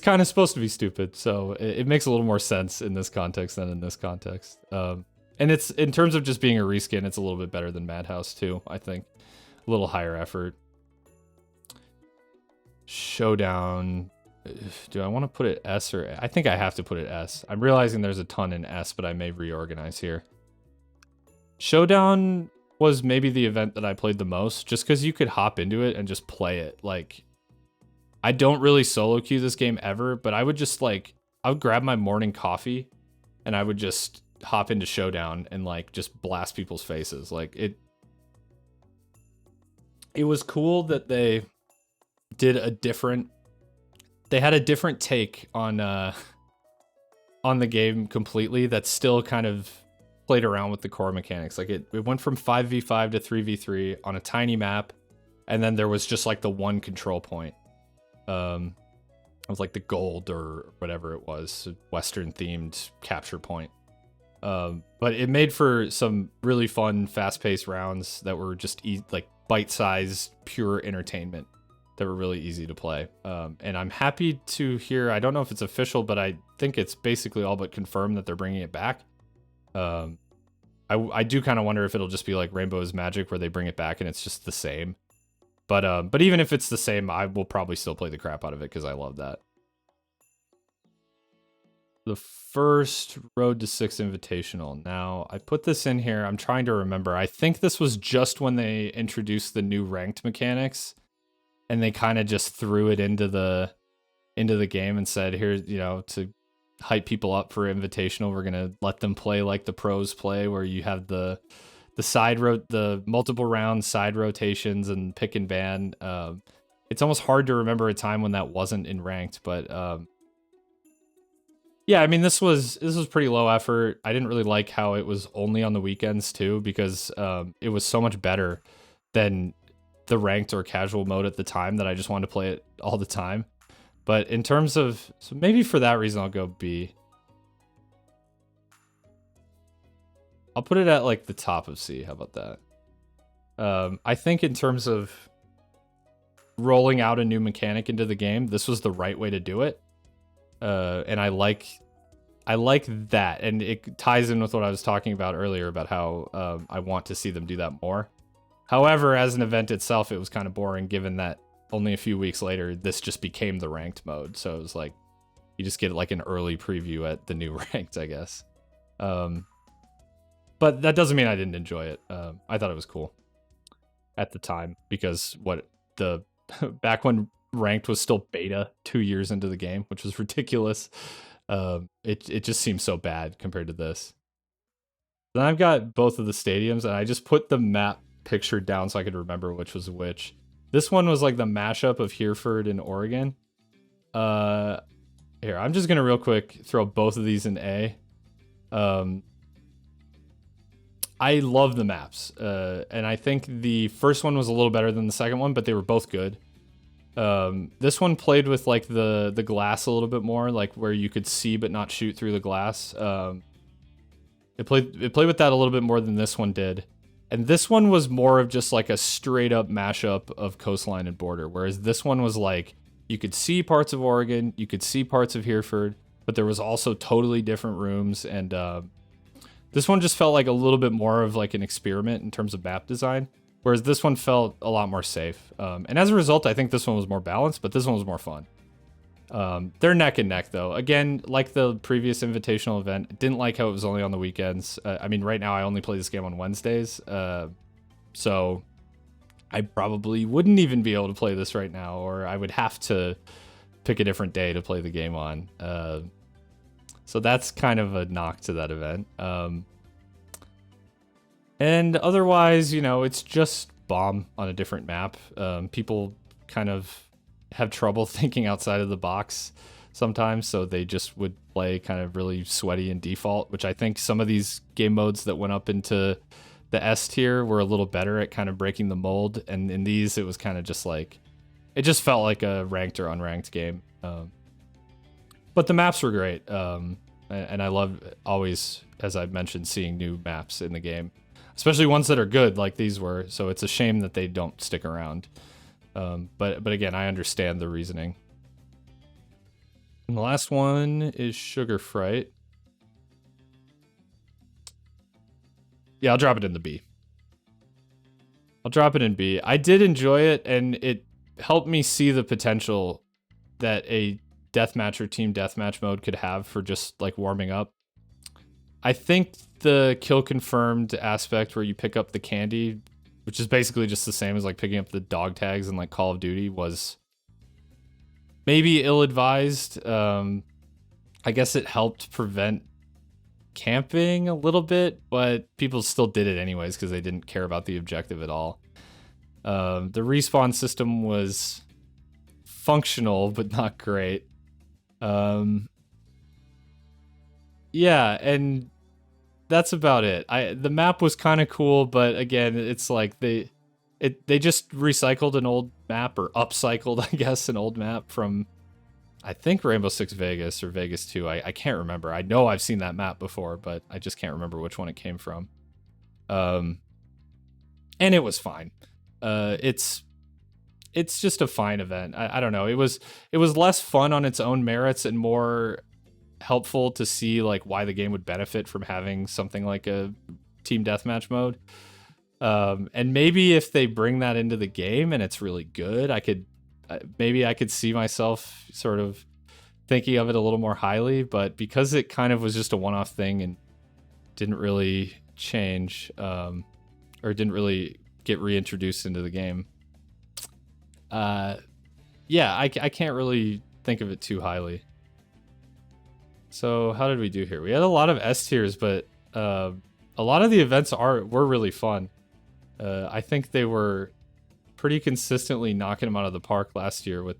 kind of supposed to be stupid, so it makes a little more sense in this context than in this context. And it's, in terms of just being a reskin, it's a little bit better than Madhouse too, I think. A little higher effort. Showdown. Do I want to put it S or... I think I have to put it S. I'm realizing there's a ton in S, but I may reorganize here. Showdown was maybe the event that I played the most, just because you could hop into it and just play it. Like, I don't really solo queue this game ever, but I would just like... I would grab my morning coffee, and I would just hop into Showdown and like just blast people's faces. Like it was cool that they did they had a different take on the game completely that still kind of played around with the core mechanics. Like it went from 5v5 to 3v3 on a tiny map, and then there was just like the one control point. It was like the gold or whatever it was, Western themed capture point. But it made for some really fun, fast-paced rounds that were just like bite-sized, pure entertainment that were really easy to play. And I'm happy to hear, I don't know if it's official, but I think it's basically all but confirmed that they're bringing it back. I do kind of wonder if it'll just be like Rainbow is Magic, where they bring it back and it's just the same. But even if it's the same, I will probably still play the crap out of it because I love that. The first Road to 6 Invitational. Now, I put this in here. I'm trying to remember. I think this was just when they introduced the new ranked mechanics, and they kind of just threw it into the game and said, here, you know, to hype people up for Invitational, we're going to let them play like the pros play, where you have the multiple round side rotations and pick and ban. It's almost hard to remember a time when that wasn't in ranked, but yeah, I mean, this was pretty low effort. I didn't really like how it was only on the weekends too, because it was so much better than the ranked or casual mode at the time that I just wanted to play it all the time. But in terms of, so maybe for that reason, I'll go B. I'll put it at like the top of C. How about that? I think in terms of rolling out a new mechanic into the game, this was the right way to do it. And I like that, and it ties in with what I was talking about earlier about how I want to see them do that more. However, as an event itself, it was kind of boring, given that only a few weeks later, this just became the ranked mode. So it was like, you just get like an early preview at the new ranked, I guess. But that doesn't mean I didn't enjoy it. I thought it was cool at the time, because back when ranked was still beta 2 years into the game, which was ridiculous. It just seems so bad compared to this. Then I've got both of the stadiums, and I just put the map picture down so I could remember which was which. This one was like the mashup of Hereford and Oregon. Here, I'm just gonna real quick throw both of these in A. I love the maps, and I think the first one was a little better than the second one, but they were both good. This one played with like the glass a little bit more, like where you could see but not shoot through the glass. It played with that a little bit more than this one did. And this one was more of just like a straight up mashup of coastline and border, whereas this one was like, you could see parts of Oregon, you could see parts of Hereford, but there was also totally different rooms. And this one just felt like a little bit more of like an experiment in terms of map design, whereas this one felt a lot more safe. And as a result, I think this one was more balanced, but this one was more fun. They're neck and neck, though. Again, like the previous Invitational event, didn't like how it was only on the weekends. I mean, right now I only play this game on Wednesdays, so I probably wouldn't even be able to play this right now, or I would have to pick a different day to play the game on. So that's kind of a knock to that event. And otherwise, you know, it's just Bomb on a different map. People kind of have trouble thinking outside of the box. sometimes, so they just would play kind of really sweaty in default, which I think some of these game modes that went up into the S tier were a little better at kind of breaking the mold, and in these it was kind of just like, it just felt like a ranked or unranked game. But the maps were great, and I love always, as I've mentioned, seeing new maps in the game, especially ones that are good like these were, so it's a shame that they don't stick around. But again, I understand the reasoning. And the last one is Sugar Fright. Yeah, I'll drop it in the B. I'll drop it in B. I did enjoy it, and it helped me see the potential that a deathmatch or team deathmatch mode could have for just like warming up. I think the kill confirmed aspect where you pick up the candy, which is basically just the same as like picking up the dog tags in like Call of Duty, was maybe ill-advised. I guess it helped prevent camping a little bit, but people still did it anyways because they didn't care about the objective at all. The respawn system was functional, but not great. Yeah, and that's about it. The map was kind of cool, but again, it's like they just recycled an old map, or upcycled, I guess, an old map from, I think, Rainbow Six Vegas or Vegas 2. I can't remember. I know I've seen that map before, but I just can't remember which one it came from. And it was fine. It's just a fine event. I don't know. It was less fun on its own merits and more helpful to see like why the game would benefit from having something like a team deathmatch mode. And maybe if they bring that into the game and it's really good, I could see myself sort of thinking of it a little more highly. But because it kind of was just a one-off thing and didn't really change, or didn't really get reintroduced into the game, yeah, I can't really think of it too highly. So how did we do here? We had a lot of S tiers, but a lot of the events were really fun. I think they were pretty consistently knocking them out of the park last year with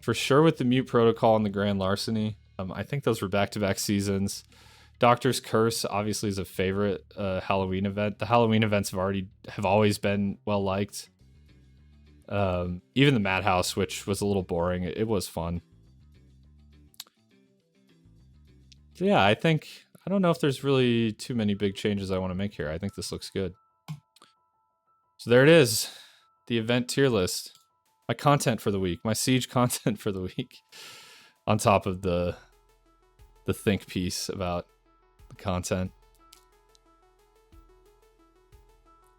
for sure with the Mute Protocol and the Grand Larceny. I think those were back-to-back seasons. Doctor's Curse obviously is a favorite Halloween event. The Halloween events have always been well liked. Even the Madhouse, which was a little boring, it was fun. So yeah, I don't know if there's really too many big changes I want to make here. I think this looks good. So there it is, the event tier list. My content for the week, my Siege content for the week, on top of the think piece about the content.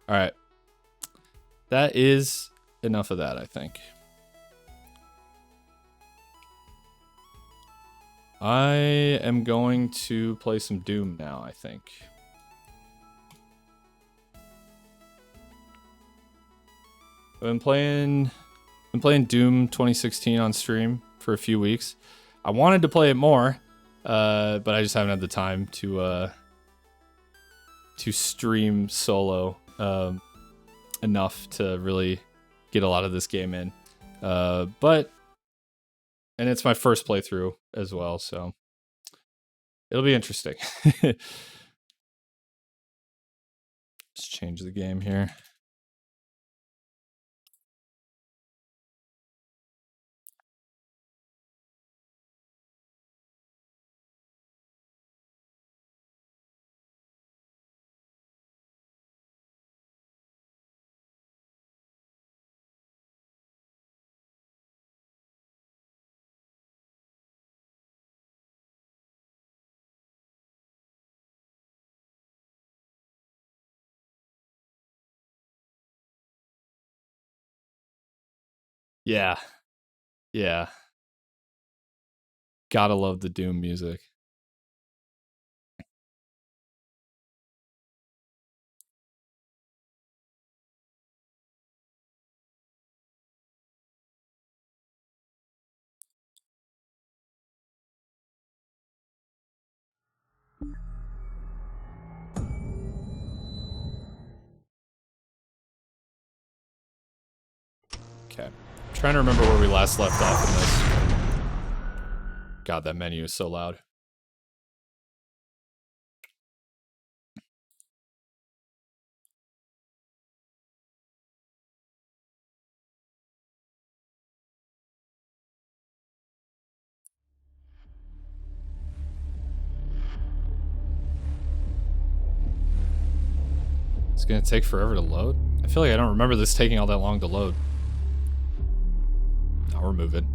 All right, that is enough of that, I think. I am going to play some Doom now, I think. I've been playing Doom 2016 on stream for a few weeks. I wanted to play it more, but I just haven't had the time to stream solo enough to really get a lot of this game in. And it's my first playthrough as well, so it'll be interesting. Let's change the game here. Yeah. Yeah. Gotta love the Doom music. Okay. I'm trying to remember where we last left off in this. God, that menu is so loud. It's gonna take forever to load. I feel like I don't remember this taking all that long to load. Now we're moving.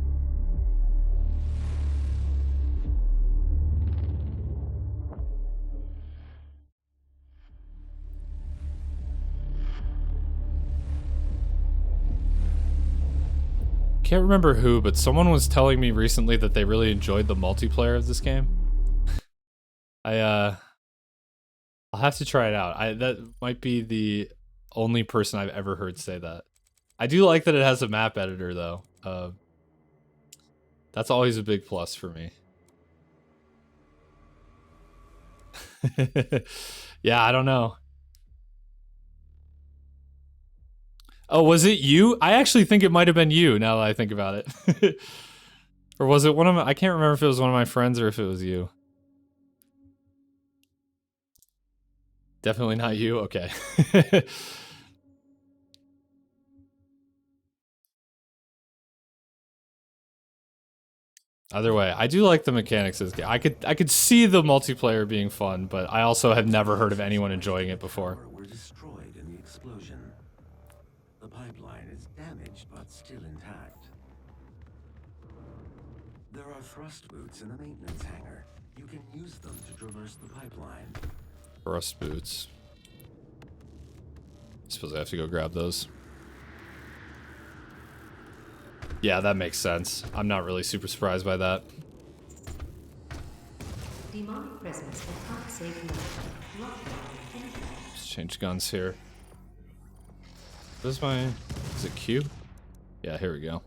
Can't remember who, but someone was telling me recently that they really enjoyed the multiplayer of this game. I'll have to try it out. That might be the only person I've ever heard say that. I do like that it has a map editor though. That's always a big plus for me. Yeah, I don't know. Oh, was it you? I actually think it might have been you now that I think about it. Or was it one of my, I can't remember if it was one of my friends or if it was you. Definitely not you? Okay. Either way, I do like the mechanics of this game. I could see the multiplayer being fun, but I also have never heard of anyone enjoying it before. Were destroyed in the explosion. The pipeline is damaged but still intact. There are thrust boots in the maintenance hangar. You can use them to traverse the pipeline. Thrust boots. I suppose I have to go grab those. Yeah, that makes sense. I'm not really super surprised by that. Demonic presence at unsafe level. Let's change guns here. This is my... Is it Q? Yeah, here we go.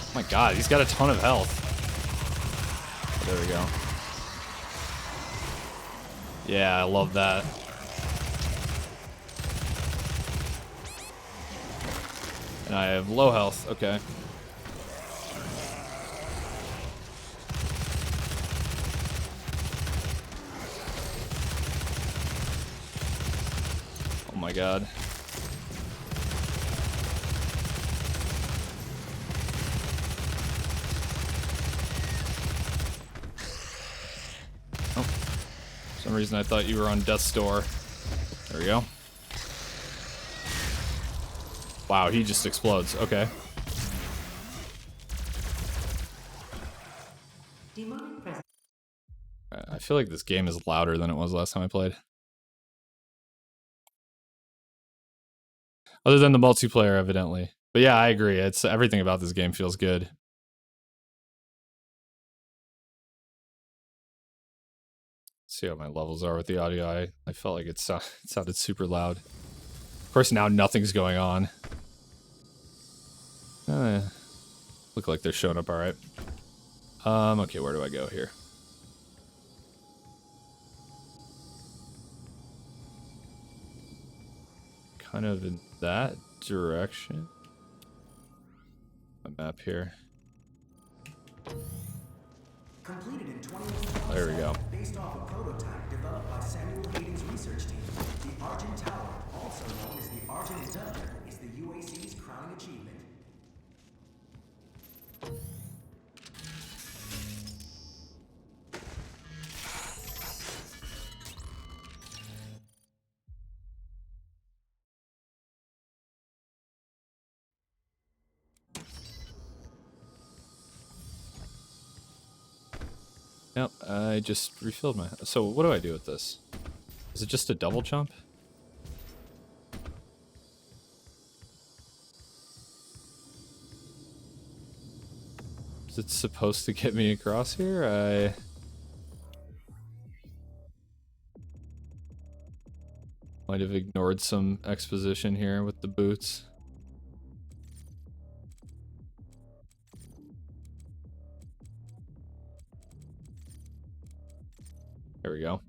Oh my god, he's got a ton of health. There we go. Yeah, I love that. And I have low health, okay. Oh my god. Oh. For some reason I thought you were on death's door. There we go. Wow, he just explodes. Okay. I feel like this game is louder than it was last time I played. Other than the multiplayer, evidently. But yeah, I agree. It's everything about this game feels good. Let's see how my levels are with the audio. I felt like it sounded super loud. Of course, now nothing's going on. Look like they're showing up all right. Okay, where do I go here? Kind of in that direction. A map here. Completed in 20 There we go. based off a prototype developed by Samuel Hayden's research team. The Argent Tower, also known as the Argent Inductor, is the UAC's crowning achievement. Yep, I just refilled my... So what do I do with this? Is it just a double jump? Is it supposed to get me across here? I might have ignored some exposition here with the boots. There we go.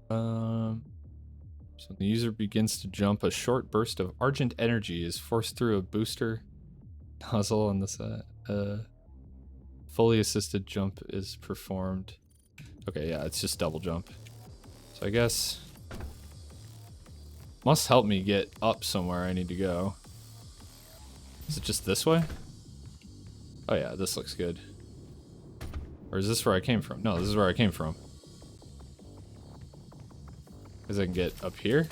So the user begins to jump, a short burst of argent energy is forced through a booster nozzle on the side. Fully assisted jump is performed. Okay, yeah, it's just double jump. So I guess must help me get up somewhere I need to go. Is it just this way? Oh yeah, this looks good. Or is this where I came from? No, this is where I came from. Because I can get up here?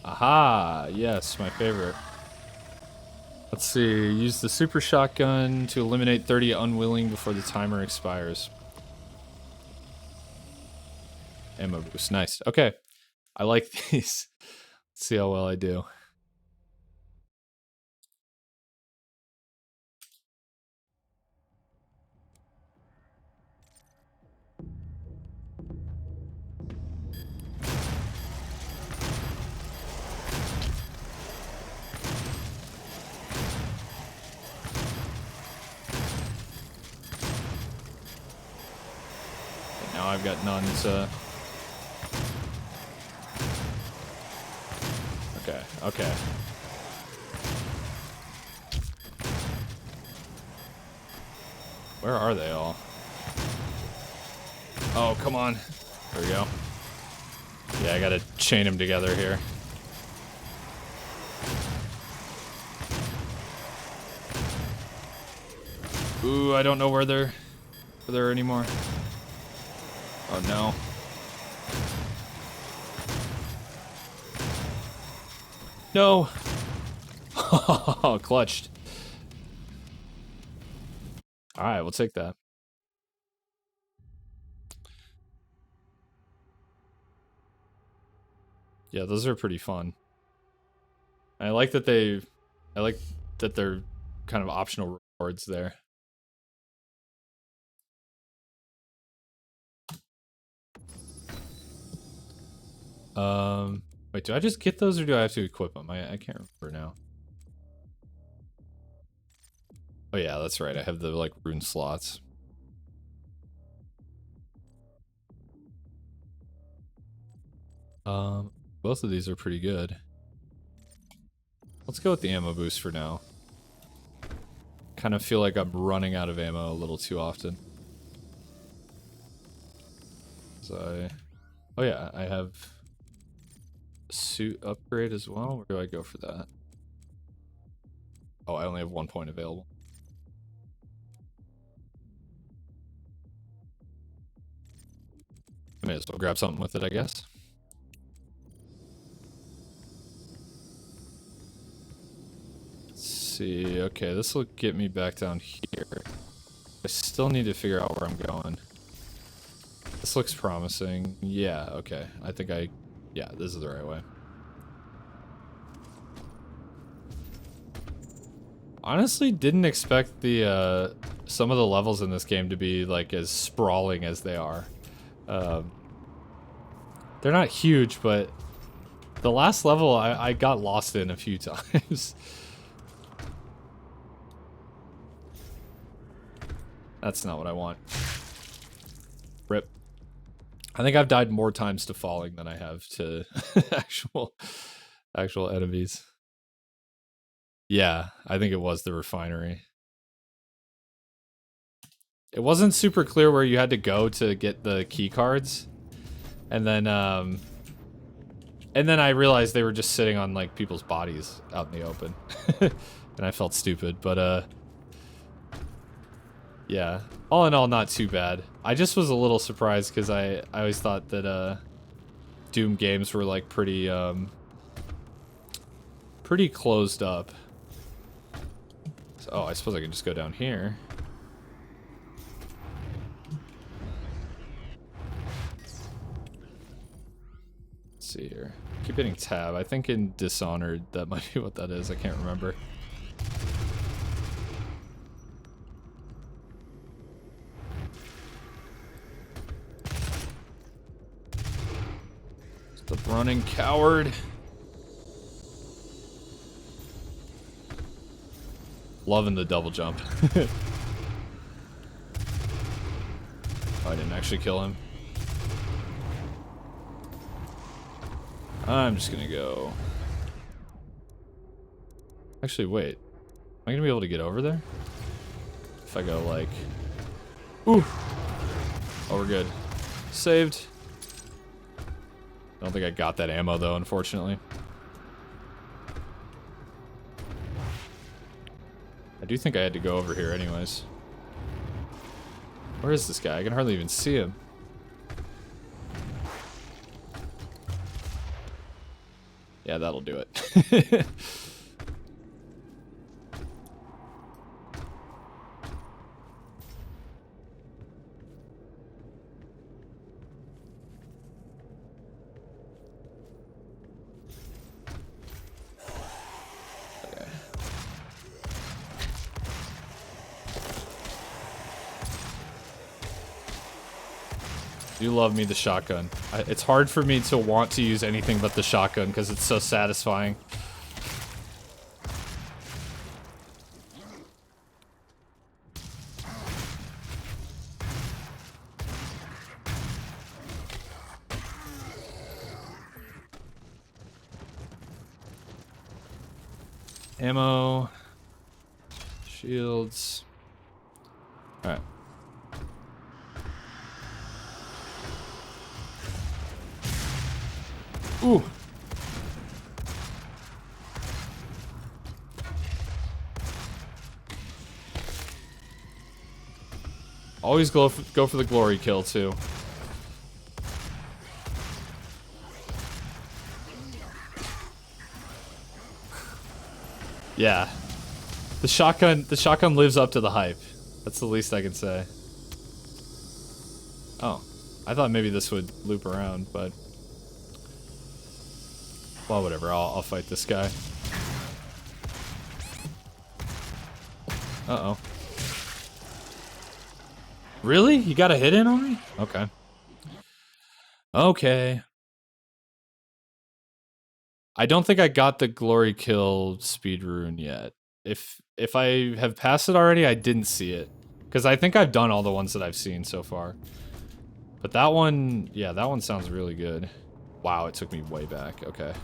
Aha! Yes, my favorite. Let's see. Use the super shotgun to eliminate 30 unwilling before the timer expires. Ammo boost. Nice. Okay. I like these. Let's see how well I do. Now I've got none, so... Okay, okay. Where are they all? Oh, come on. There we go. Yeah, I gotta chain them together here. Ooh, I don't know where they're anymore. Oh no. No. Clutched. All right, we'll take that. Yeah, those are pretty fun. I like that they're kind of optional rewards there. Wait, do I just get those or do I have to equip them? I can't remember now. Oh yeah, that's right. I have the like rune slots. Both of these are pretty good. Let's go with the ammo boost for now. Kind of feel like I'm running out of ammo a little too often. So oh yeah, I have a suit upgrade as well. Where do I go for that? Oh, I only have 1 point available. I may as well grab something with it, I guess. Let's see. Okay, this will get me back down here. I still need to figure out where I'm going. This looks promising. Yeah, okay. I think yeah, this is the right way. Honestly, didn't expect the some of the levels in this game to be like as sprawling as they are. They're not huge, but the last level I got lost in a few times. That's not what I want. Rip. I think I've died more times to falling than I have to actual enemies. Yeah, I think it was the refinery. It wasn't super clear where you had to go to get the key cards. And then I realized they were just sitting on like people's bodies out in the open. And I felt stupid, but yeah. All in all, not too bad. I just was a little surprised because I always thought that Doom games were like pretty closed up. So, oh, I suppose I can just go down here. Let's see here. Keep hitting tab. I think in Dishonored that might be what that is. I can't remember. Stop running, coward. Loving the double jump. Oh, I didn't actually kill him. I'm just gonna go. Actually, wait. Am I gonna be able to get over there? If I go like... Ooh! Oh, we're good. Saved. I don't think I got that ammo though, unfortunately. I do think I had to go over here anyways. Where is this guy? I can hardly even see him. Yeah, that'll do it. You love me the shotgun. It's hard for me to want to use anything but the shotgun because it's so satisfying. Ammo. Shields. Alright. Ooh. Always go for the glory kill too. Yeah. The shotgun lives up to the hype. That's the least I can say. Oh. I thought maybe this would loop around, but well, whatever. I'll fight this guy. Uh-oh. Really? You got a hit in on me? Okay. Okay. I don't think I got the glory kill speed rune yet. If I have passed it already, I didn't see it. Because I think I've done all the ones that I've seen so far. But that one, yeah, that one sounds really good. Wow, it took me way back. Okay.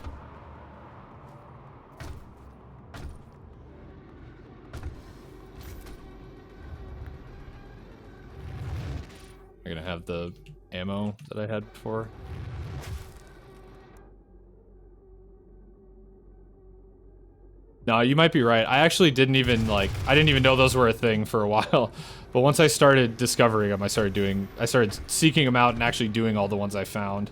I'm gonna have the ammo that I had before. No, you might be right. I actually didn't even I didn't even know those were a thing for a while. But once I started discovering them, I started seeking them out and actually doing all the ones I found.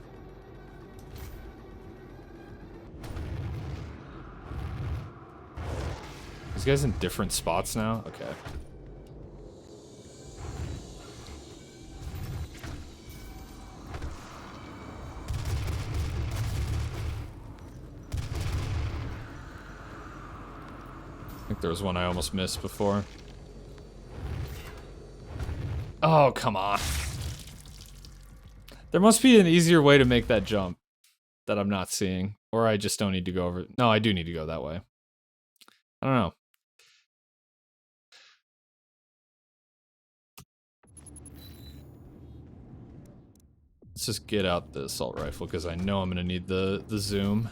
These guys in different spots now? Okay. I think there was one I almost missed before. Oh, come on. There must be an easier way to make that jump that I'm not seeing. Or I just don't need to go over... No, I do need to go that way. I don't know. Let's just get out the assault rifle, because I know I'm going to need the zoom.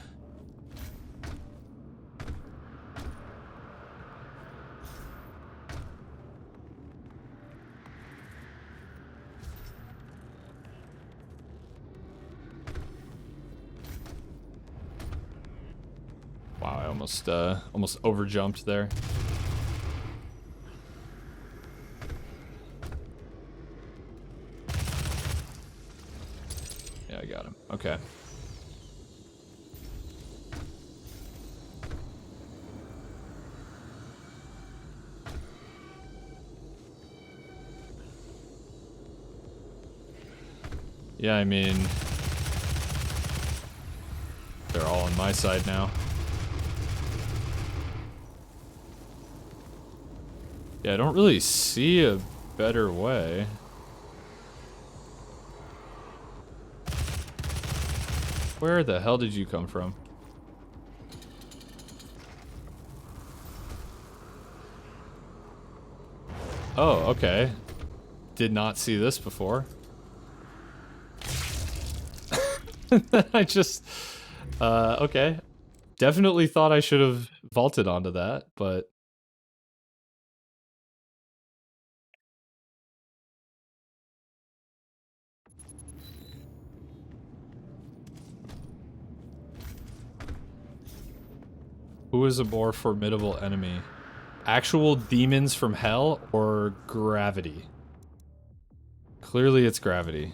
Wow, I almost over-jumped there. Yeah, I got him. Okay. Yeah, I mean... they're all on my side now. Yeah, I don't really see a better way. Where the hell did you come from? Oh, okay. Did not see this before. I just... okay. Definitely thought I should have vaulted onto that, but... Who is a more formidable enemy? Actual demons from hell or gravity? Clearly it's gravity.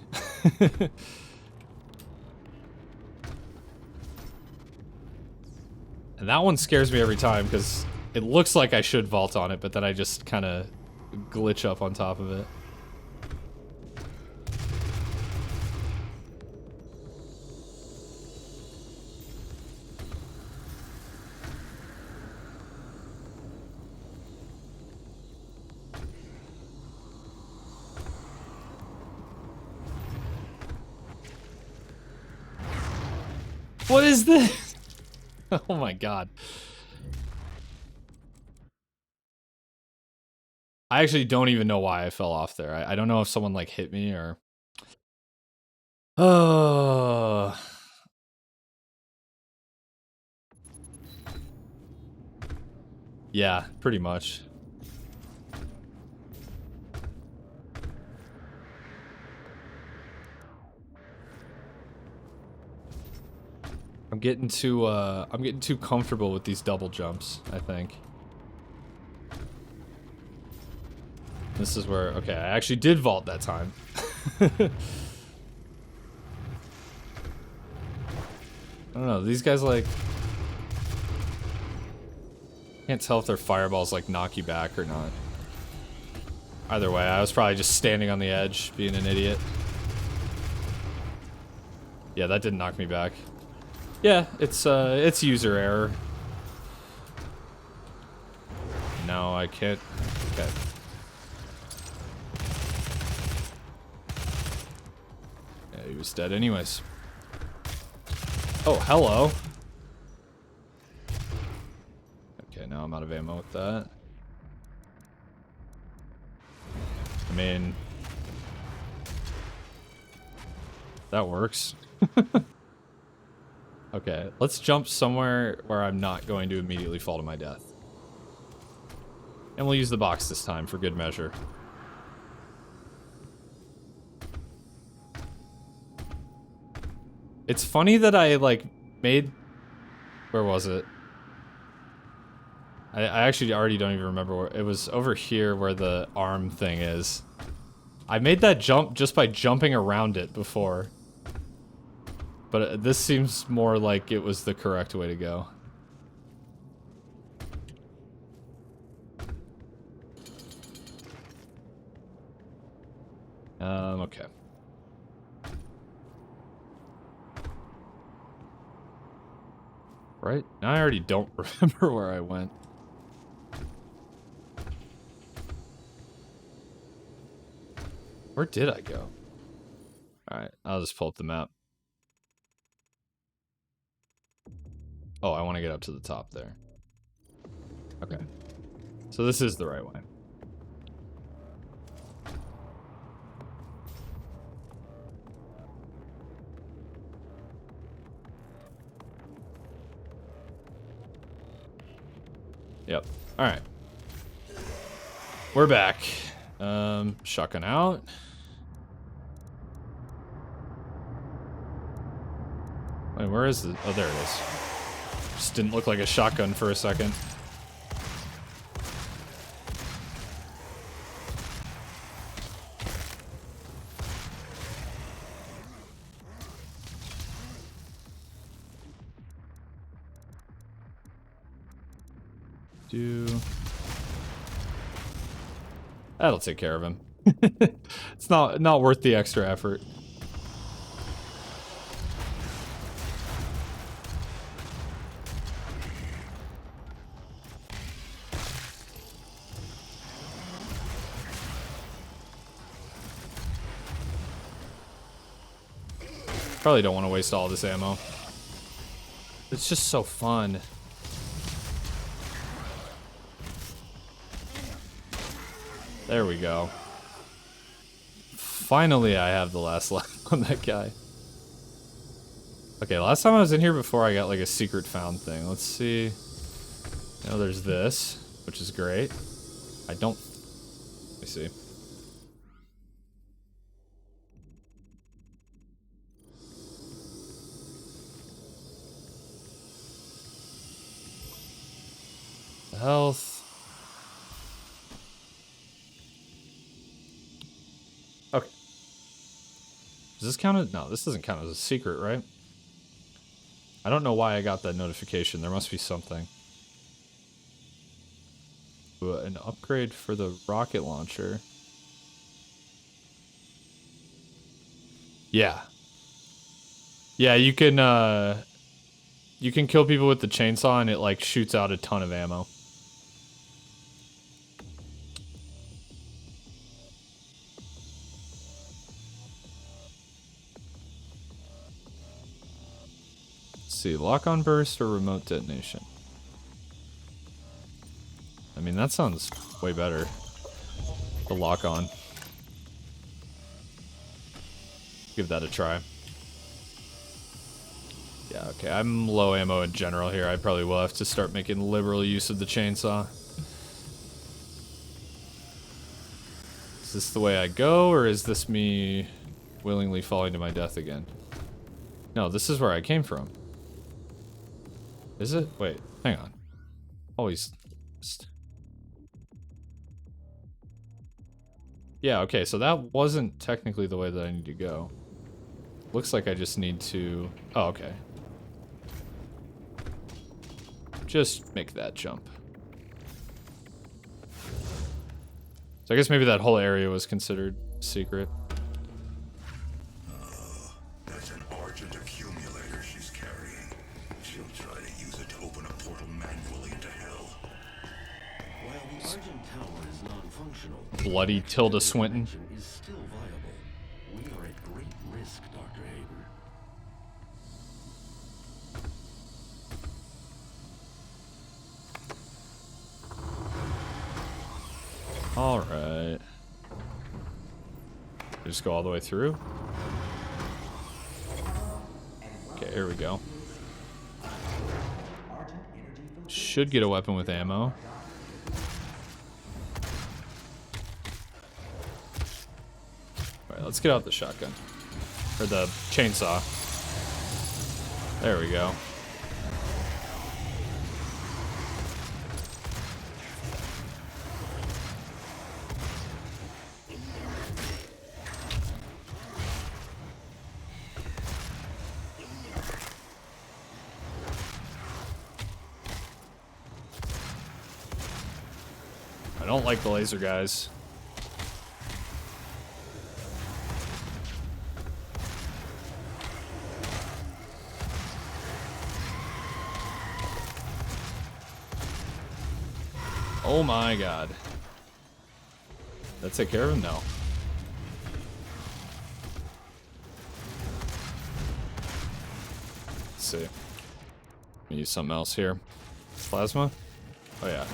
And that one scares me every time because it looks like I should vault on it, but then I just kind of glitch up on top of it. What is this? Oh my god. I actually don't even know why I fell off there. I don't know if someone like hit me or... Oh. Yeah, pretty much. I'm getting too comfortable with these double jumps, I think. This is where, okay, I actually did vault that time. I don't know, these guys like... Can't tell if their fireballs like knock you back or not. Either way, I was probably just standing on the edge, being an idiot. Yeah, that didn't knock me back. Yeah, it's user error. No, I can't. Okay. Yeah, he was dead anyways. Oh, hello. Okay, now I'm out of ammo with that. I mean... That works. Okay, let's jump somewhere where I'm not going to immediately fall to my death. And we'll use the box this time for good measure. It's funny that I, like, made... Where was it? I actually already don't even remember where... It was over here where the arm thing is. I made that jump just by jumping around it before. But this seems more like it was the correct way to go. Okay. Right? Now I already don't remember where I went. Where did I go? Alright, I'll just pull up the map. Oh, I want to get up to the top there. Okay. So this is the right way. Yep. Alright. We're back. Shotgun out. Wait, where is it? Oh, there it is. Just didn't look like a shotgun for a second. That'll take care of him. It's not worth the extra effort. Probably don't want to waste all this ammo. It's just so fun. There we go. Finally, I have the last life on that guy. Okay, last time I was in here before, I got like a secret found thing. Let's see. Now there's this, which is great. I don't... Let me see. Health. Okay. Does this count as... No, this doesn't count as a secret, right? I don't know why I got that notification. There must be something. An upgrade for the rocket launcher. Yeah. Yeah, you can kill people with the chainsaw and it like shoots out a ton of ammo. Let's see, lock-on burst or remote detonation? I mean, that sounds way better. The lock-on. Give that a try. Yeah, okay, I'm low ammo in general here. I probably will have to start making liberal use of the chainsaw. Is this the way I go, or is this me willingly falling to my death again? No, this is where I came from. Is it? Wait, hang on. Always... Yeah, okay, so that wasn't technically the way that I need to go. Looks like I just need to... Oh, okay. Just make that jump. So I guess maybe that whole area was considered secret. That's an Argent accumulator she's carrying. She'll try to use it to open a portal manually into hell. While the Argent Tower is non-functional, Bloody Tilda Swinton. dimension is still viable. We are at great risk, Dr. Hayden. Alright. Just go all the way through. Okay, here we go. Should get a weapon with ammo. Alright, let's get out the shotgun. Or the chainsaw. There we go. I don't like the laser guys. Oh my god. That take care of him? No. Let's see. Use something else here. Plasma? Oh yeah.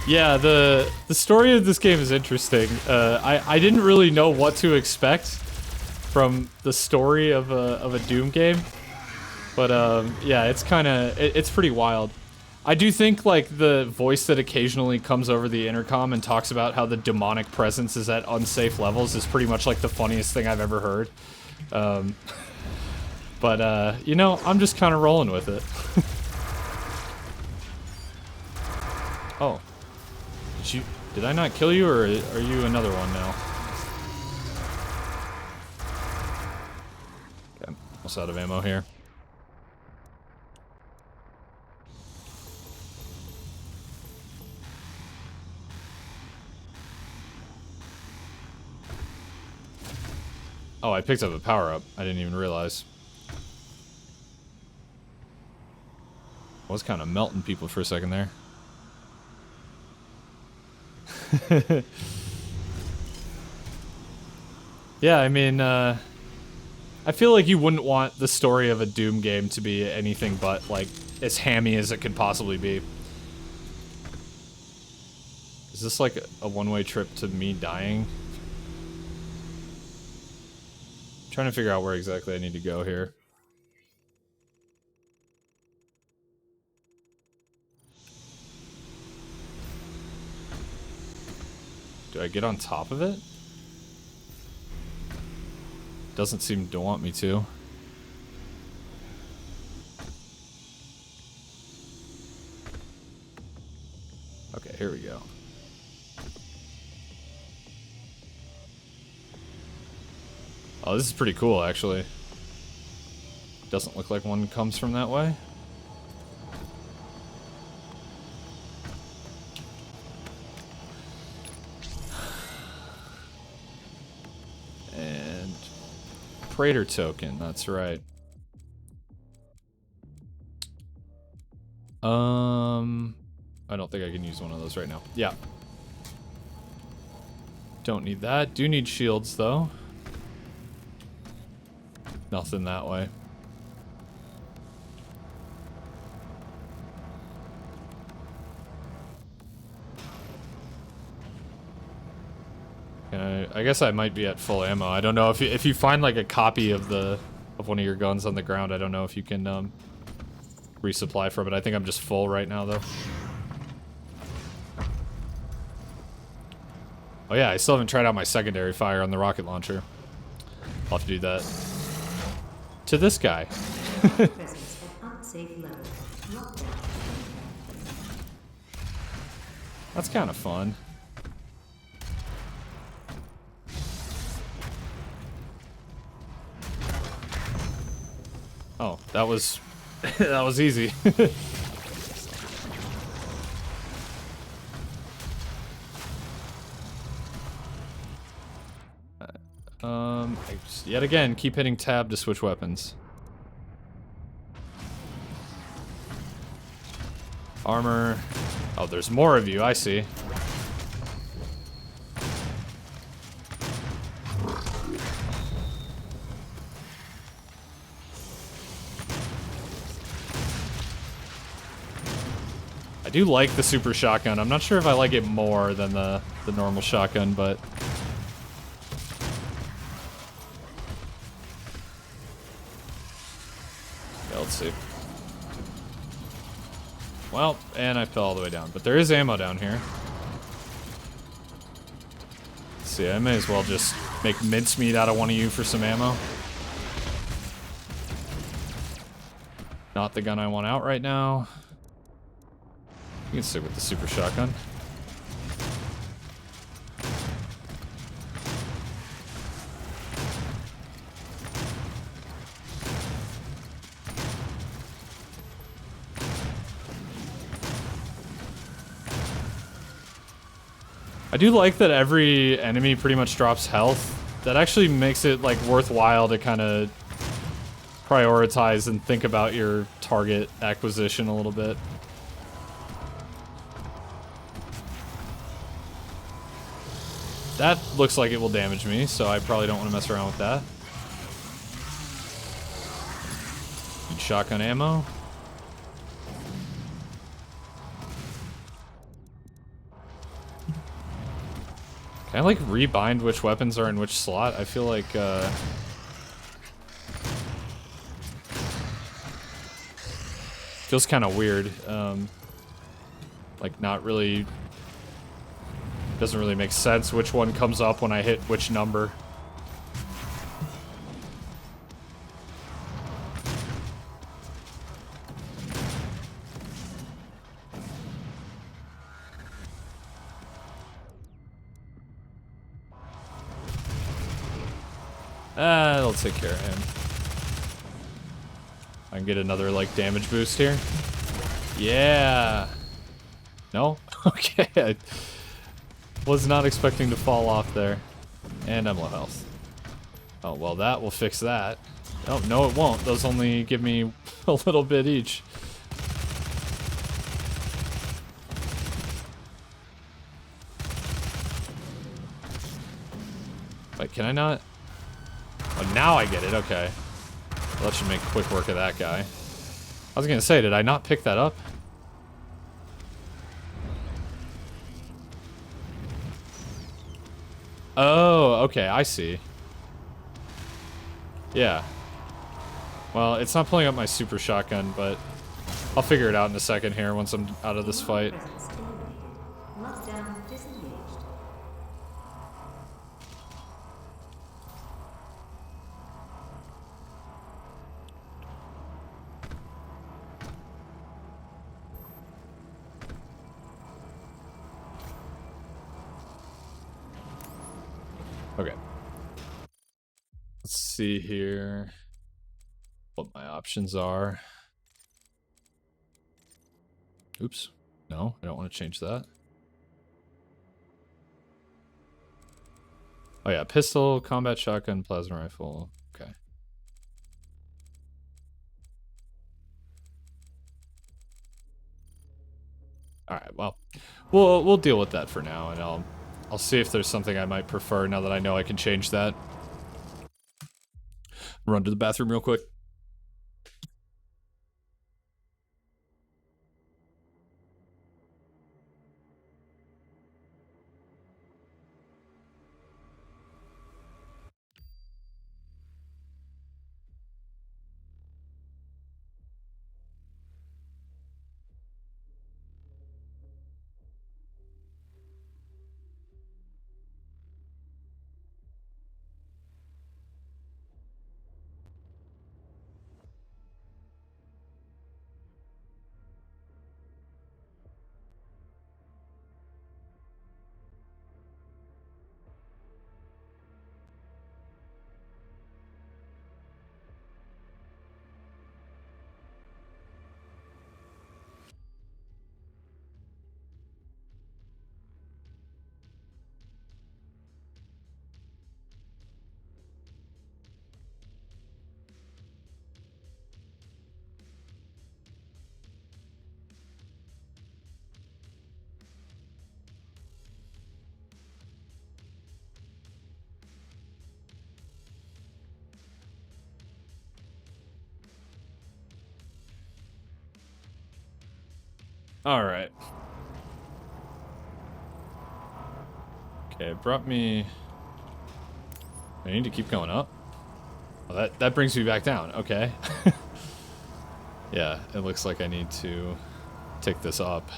Yeah, the story of this game is interesting. I didn't really know what to expect from the story of a Doom game, but yeah, it's it's pretty wild. I do think like the voice that occasionally comes over the intercom and talks about how the demonic presence is at unsafe levels is pretty much like the funniest thing I've ever heard. But you know, I'm just kind of rolling with it. Oh. Did I not kill you, or are you another one now? Okay, almost out of ammo here. Oh, I picked up a power-up. I didn't even realize. Was kind of melting people for a second there. Yeah, I mean, I feel like you wouldn't want the story of a Doom game to be anything but, like, as hammy as it could possibly be. Is this like a one-way trip to me dying? I'm trying to figure out where exactly I need to go here. Do I get on top of it? Doesn't seem to want me to. Okay, here we go. Oh, this is pretty cool, actually. Doesn't look like one comes from that way. And Praetor token, that's right. I don't think I can use one of those right now. Yeah. Don't need that. Do need shields, though. Nothing that way. I guess I might be at full ammo. I don't know if you find like a copy of one of your guns on the ground. I don't know if you can resupply from it. I think I'm just full right now though. Oh yeah, I still haven't tried out my secondary fire on the rocket launcher. I'll have to do that. To this guy. Presence at unsafe level. Lockdown. That's kind of fun. Oh, that was that was easy. Yet again, keep hitting tab to switch weapons. Armor. Oh, there's more of you, I see. I do like the super shotgun. I'm not sure if I like it more than the normal shotgun, but... yeah, let's see. Well, and I fell all the way down, but there is ammo down here. Let's see, I may as well just make mincemeat out of one of you for some ammo. Not the gun I want out right now. You can stick with the super shotgun. I do like that every enemy pretty much drops health. That actually makes it like worthwhile to kind of prioritize and think about your target acquisition a little bit. That looks like it will damage me, so I probably don't want to mess around with that. Need shotgun ammo. Can I like rebind which weapons are in which slot? I feel like feels kind of weird. Like not really. Doesn't really make sense which one comes up when I hit which number. That'll take care of him. I can get another like damage boost here. Yeah. No? Okay. I was not expecting to fall off there. And I'm low health. Oh, well that will fix that. Oh, no it won't. Those only give me a little bit each. Wait, can I not? Oh, now I get it. Okay. Well, that should make quick work of that guy. I was gonna say, did I not pick that up? Oh, okay, I see. Yeah. Well, it's not pulling up my super shotgun, but I'll figure it out in a second here once I'm out of this fight. Presence eliminated. Lockdown disengaged. Okay. Let's see here what my options are. Oops. No, I don't want to change that. Oh yeah, pistol, combat shotgun, plasma rifle. Okay. All right. Well, we'll deal with that for now, and I'll see if there's something I might prefer now that I know I can change that. Run to the bathroom real quick. All right. Okay, it brought me. I need to keep going up. Well, that brings me back down. Okay. Yeah, it looks like I need to take this up.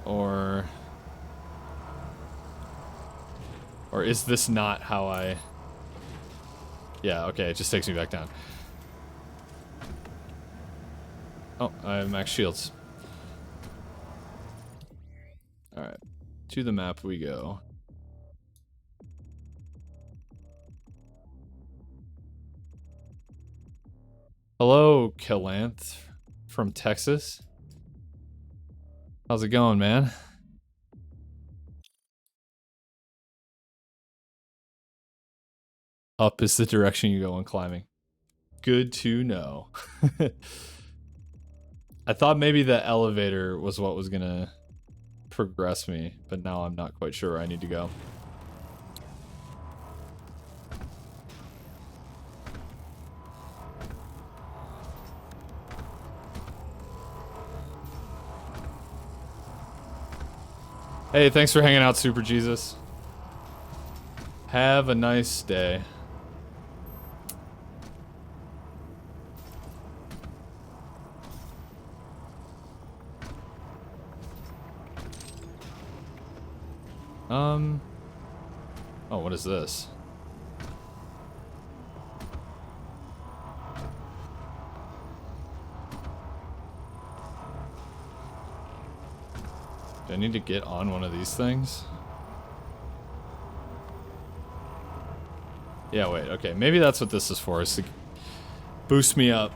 Or is this not how I... Yeah, okay, it just takes me back down. Oh, I have max shields. Alright, to the map we go. Hello, Killanth from Texas. How's it going, man? Up is the direction you go when climbing. Good to know. I thought maybe the elevator was what was gonna progress me, but now I'm not quite sure where I need to go. Hey, thanks for hanging out, Super Jesus. Have a nice day. Oh, what is this? Do I need to get on one of these things? Yeah, wait, okay. Maybe that's what this is for, is to boost me up.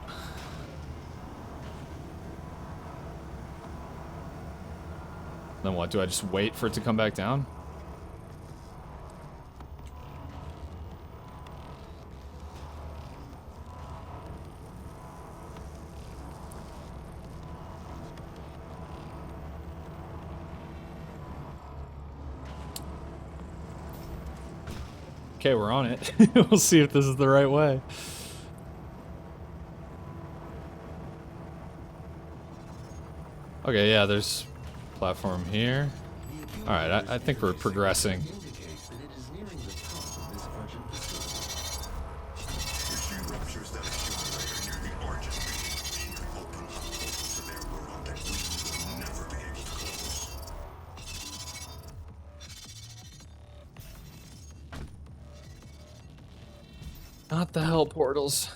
Then what, do I just wait for it to come back down? Okay, we're on it. We'll see if this is the right way. Okay, yeah, there's platform here. Alright, I think we're progressing. Indicates that it is nearing the top of this Argent facility. If she ruptures that accumulator near the Argent beam, she can open a portal to their world that we will never be able to close. Not the hell portals.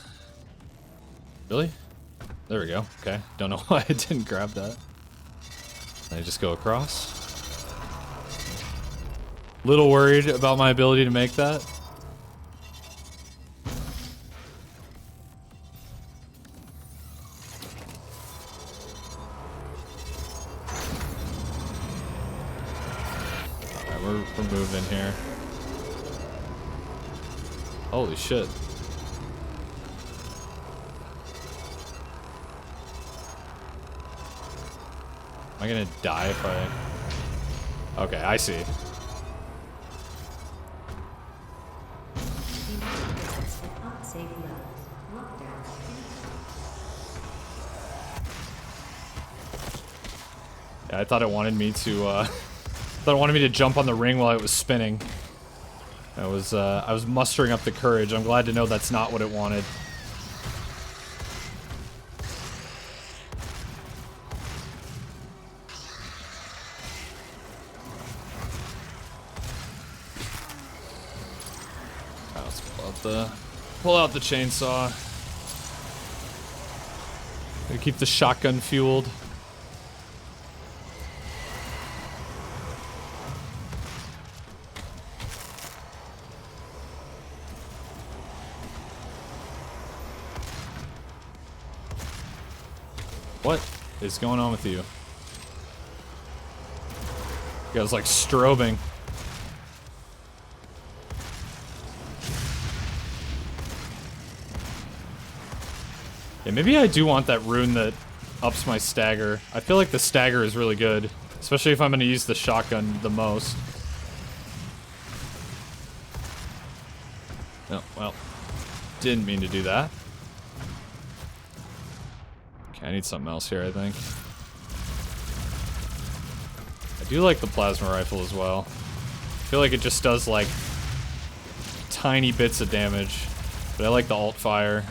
Really? There we go. Okay. Don't know why I didn't grab that. Can I just go across? Little worried about my ability to make that. Alright, we're moving here. Holy shit. Am I gonna die if I... Okay, I see. Presence at unsafe levels. Lockdown. Yeah, I thought it wanted me to, thought it wanted me to jump on the ring while it was spinning. I was mustering up the courage. I'm glad to know that's not what it wanted. Alright, let's pull out the chainsaw. Gotta keep the shotgun fueled. What is going on with you? You guys like strobing. Yeah, maybe I do want that rune that ups my stagger. I feel like the stagger is really good, especially if I'm going to use the shotgun the most. Oh, well, didn't mean to do that. Okay, I need something else here, I think. I do like the plasma rifle as well. I feel like it just does, like, tiny bits of damage. But I like the alt fire.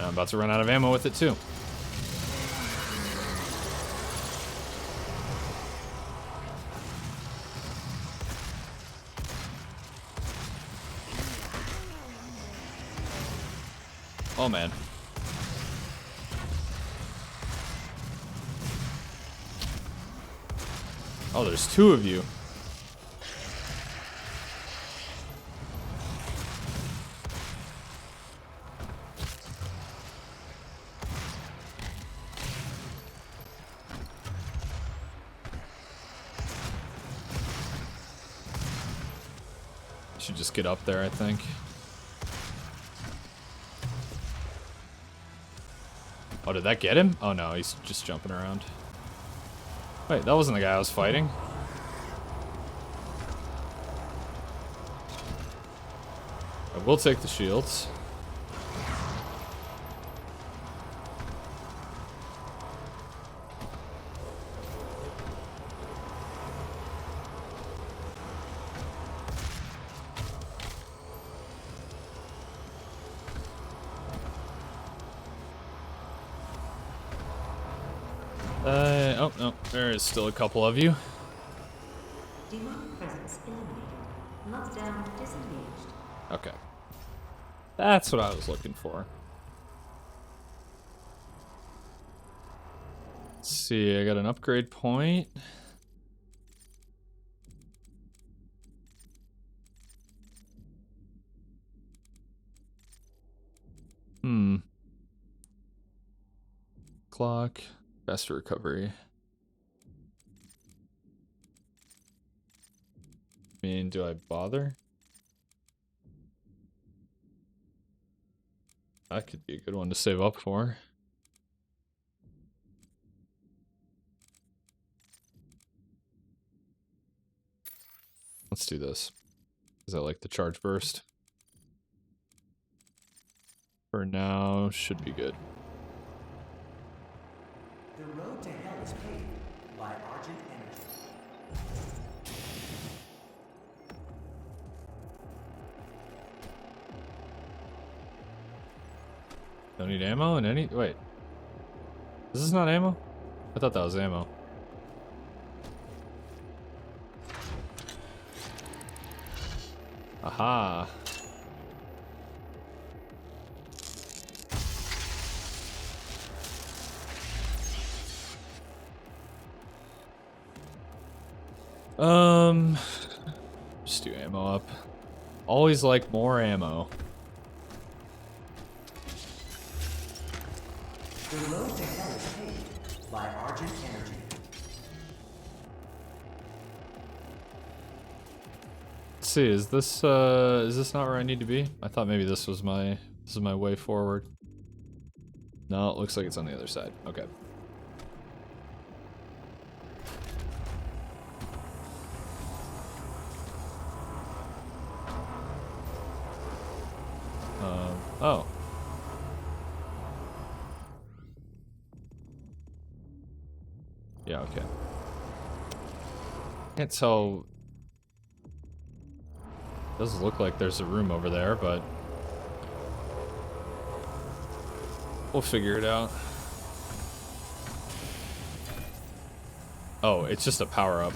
I'm about to run out of ammo with it, too. Oh, man. Oh, there's two of you. Should just get up there, I think. Oh, did that get him? Oh no, he's just jumping around. Wait, that wasn't the guy I was fighting. I will take the shields. Oh, no, there is still a couple of you. Demonic presence eliminated. Lockdown disengaged. Okay. That's what I was looking for. Let's see, I got an upgrade point. Clock. Faster recovery. I mean, do I bother? That could be a good one to save up for. Let's do this. Is that like the charge burst? For now, should be good. The road to hell is paved by Argent Energy. Don't need ammo in any... Wait. Is this not ammo? I thought that was ammo. Aha. Just do ammo up. Always like more ammo. The road to hell is paved by Argent Energy. Let's see, is this not where I need to be? I thought maybe this is my way forward. No, it looks like it's on the other side. Okay. Oh. Yeah, okay. Can't tell. Doesn't look like there's a room over there, but we'll figure it out. Oh, it's just a power-up.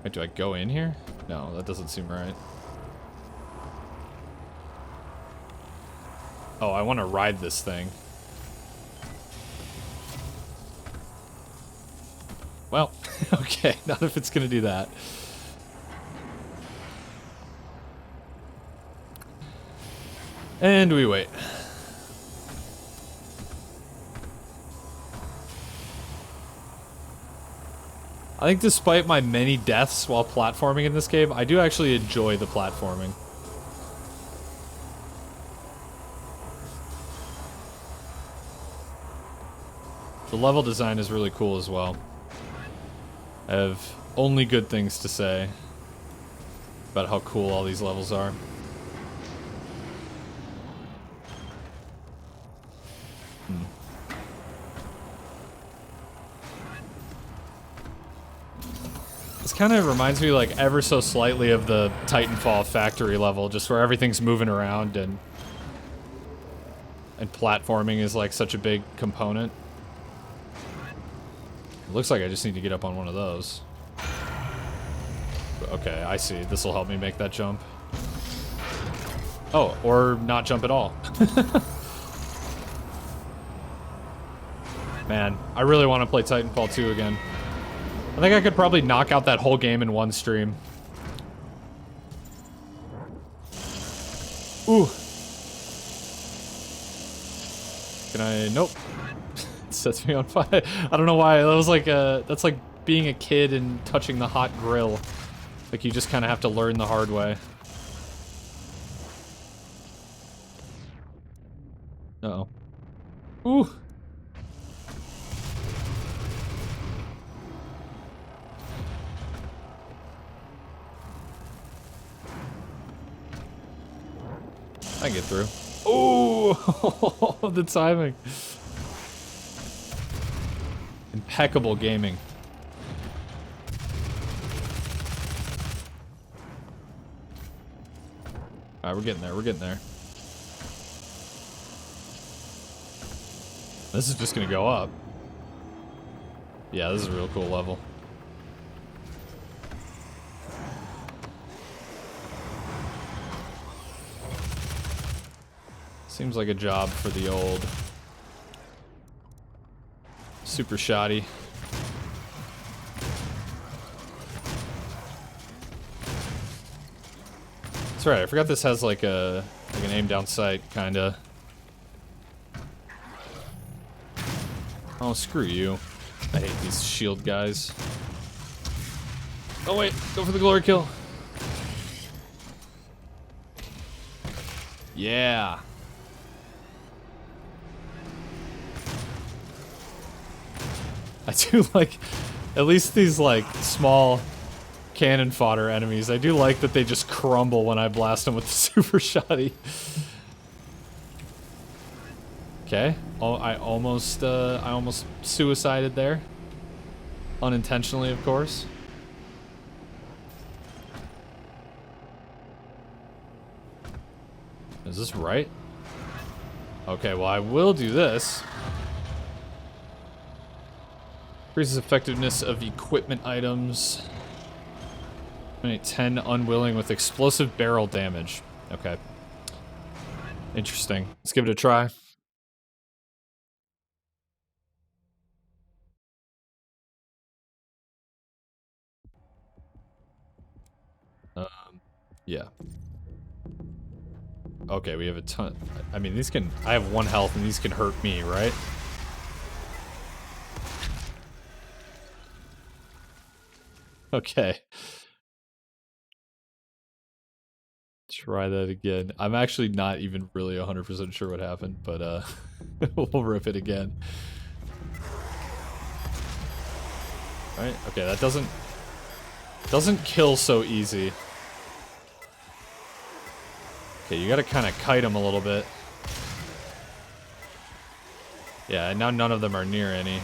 Wait, do I go in here? No, that doesn't seem right. Oh, I want to ride this thing. Well, okay, not if it's gonna do that. And we wait. I think despite my many deaths while platforming in this game, I do actually enjoy the platforming. The level design is really cool as well. I have only good things to say about how cool all these levels are. This kind of reminds me, like, ever so slightly of the Titanfall factory level, just where everything's moving around and platforming is like such a big component. It looks like I just need to get up on one of those. Okay, I see. This will help me make that jump. Oh, or not jump at all. Man, I really want to play Titanfall 2 again. I think I could probably knock out that whole game in one stream. Ooh. Can I? Nope. It sets me on fire. I don't know why. That was like that's like being a kid and touching the hot grill. Like you just kind of have to learn the hard way. Uh-oh. Ooh. I can get through. Oh, the timing. Impeccable gaming. Alright, we're getting there, we're getting there. This is just gonna go up. Yeah, this is a real cool level. Seems like a job for the old super shoddy. That's right, I forgot this has like an aim down sight kinda. Oh, screw you. I hate these shield guys. Oh wait, go for the glory kill. Yeah. I do like, at least these like small cannon fodder enemies. I do like that they just crumble when I blast them with the super shotty. Okay. Oh, I almost suicided there. Unintentionally, of course. Is this right? Okay, well, I will do this. Increases effectiveness of equipment items. Eliminate 10 unwilling with explosive barrel damage. Okay. Interesting. Let's give it a try. Yeah. Okay, we have a ton. I mean, these can... I have 1 health, and these can hurt me, right? Okay. Try that again. I'm actually not even really 100% sure what happened, but we'll rip it again. Alright, okay, that doesn't kill so easy. Okay, you gotta kind of kite them a little bit. Yeah, and now none of them are near any.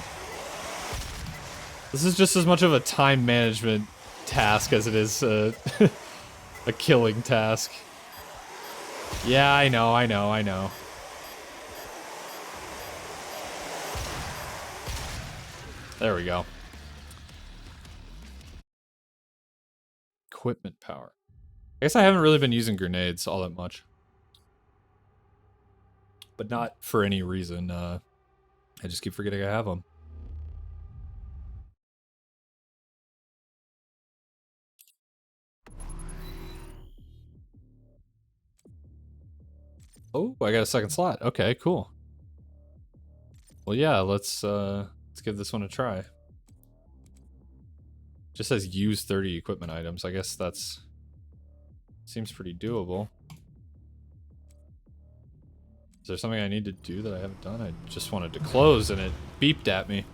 This is just as much of a time management task as it is a killing task. Yeah, I know. There we go. Equipment power. I guess I haven't really been using grenades all that much. But not for any reason. I just keep forgetting I have them. Oh, I got a second slot. Okay, cool. Well, yeah, let's give this one a try. Just says use 30 equipment items. I guess that's... seems pretty doable. Is there something I need to do that I haven't done? I just wanted to close and it beeped at me.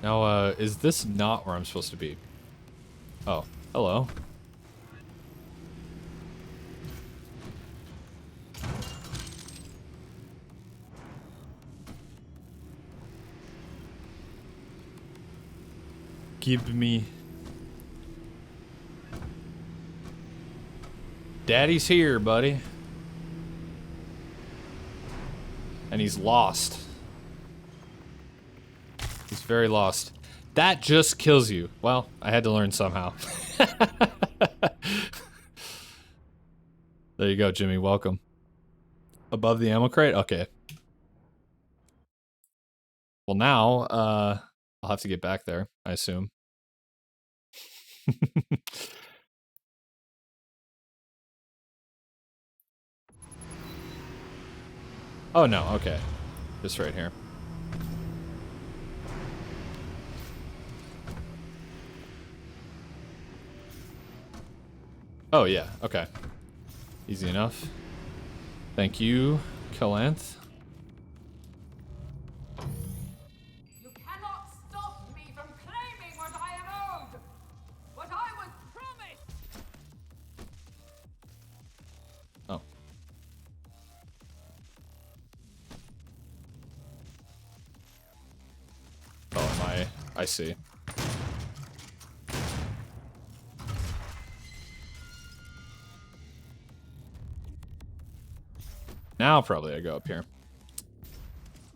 Now, is this not where I'm supposed to be? Oh, hello. Give me... Daddy's here, buddy. And he's lost. He's very lost. That just kills you. Well, I had to learn somehow. There you go, Jimmy. Welcome. Above the ammo crate? Okay. Well, now, I'll have to get back there, I assume. Oh, no. Okay. Just right here. Oh, yeah. Okay. Easy enough. Thank you, Kalanth. You cannot stop me from claiming what I am owed! What I was promised! Oh. Oh, am I see. Now probably I go up here.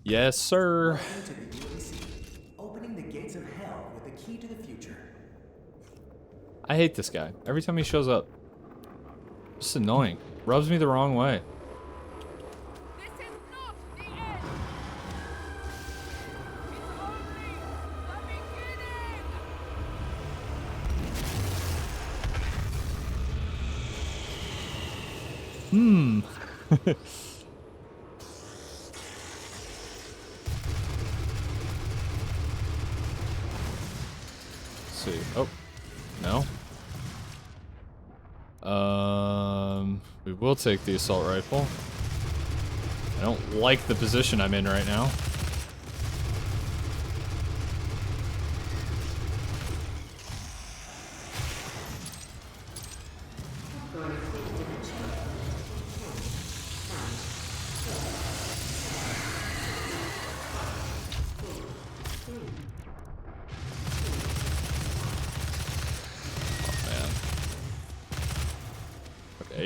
Yes, sir. Welcome to the UAC, opening the gates of hell with the key to the future. I hate this guy. Every time he shows up. Just annoying. Rubs me the wrong way. This is not the end! It's only the beginning! See. Oh. No. We will take the assault rifle. I don't like the position I'm in right now.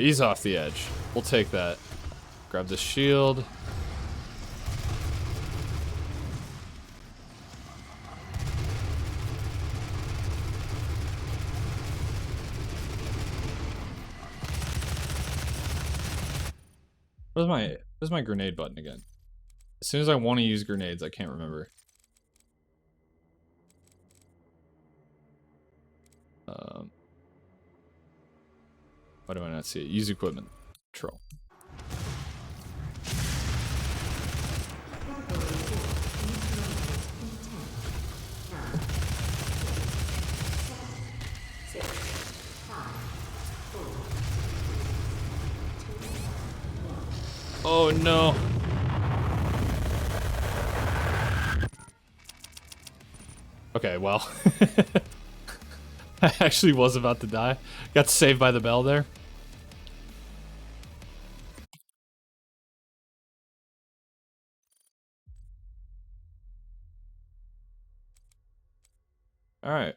he's off the edge. We'll take that. Grab the shield. Where's my grenade button again? As soon as I want to use grenades, I can't remember. Why do I not see it? Use equipment. Control. Oh no. Okay, well. I actually was about to die. Got saved by the bell there. Alright.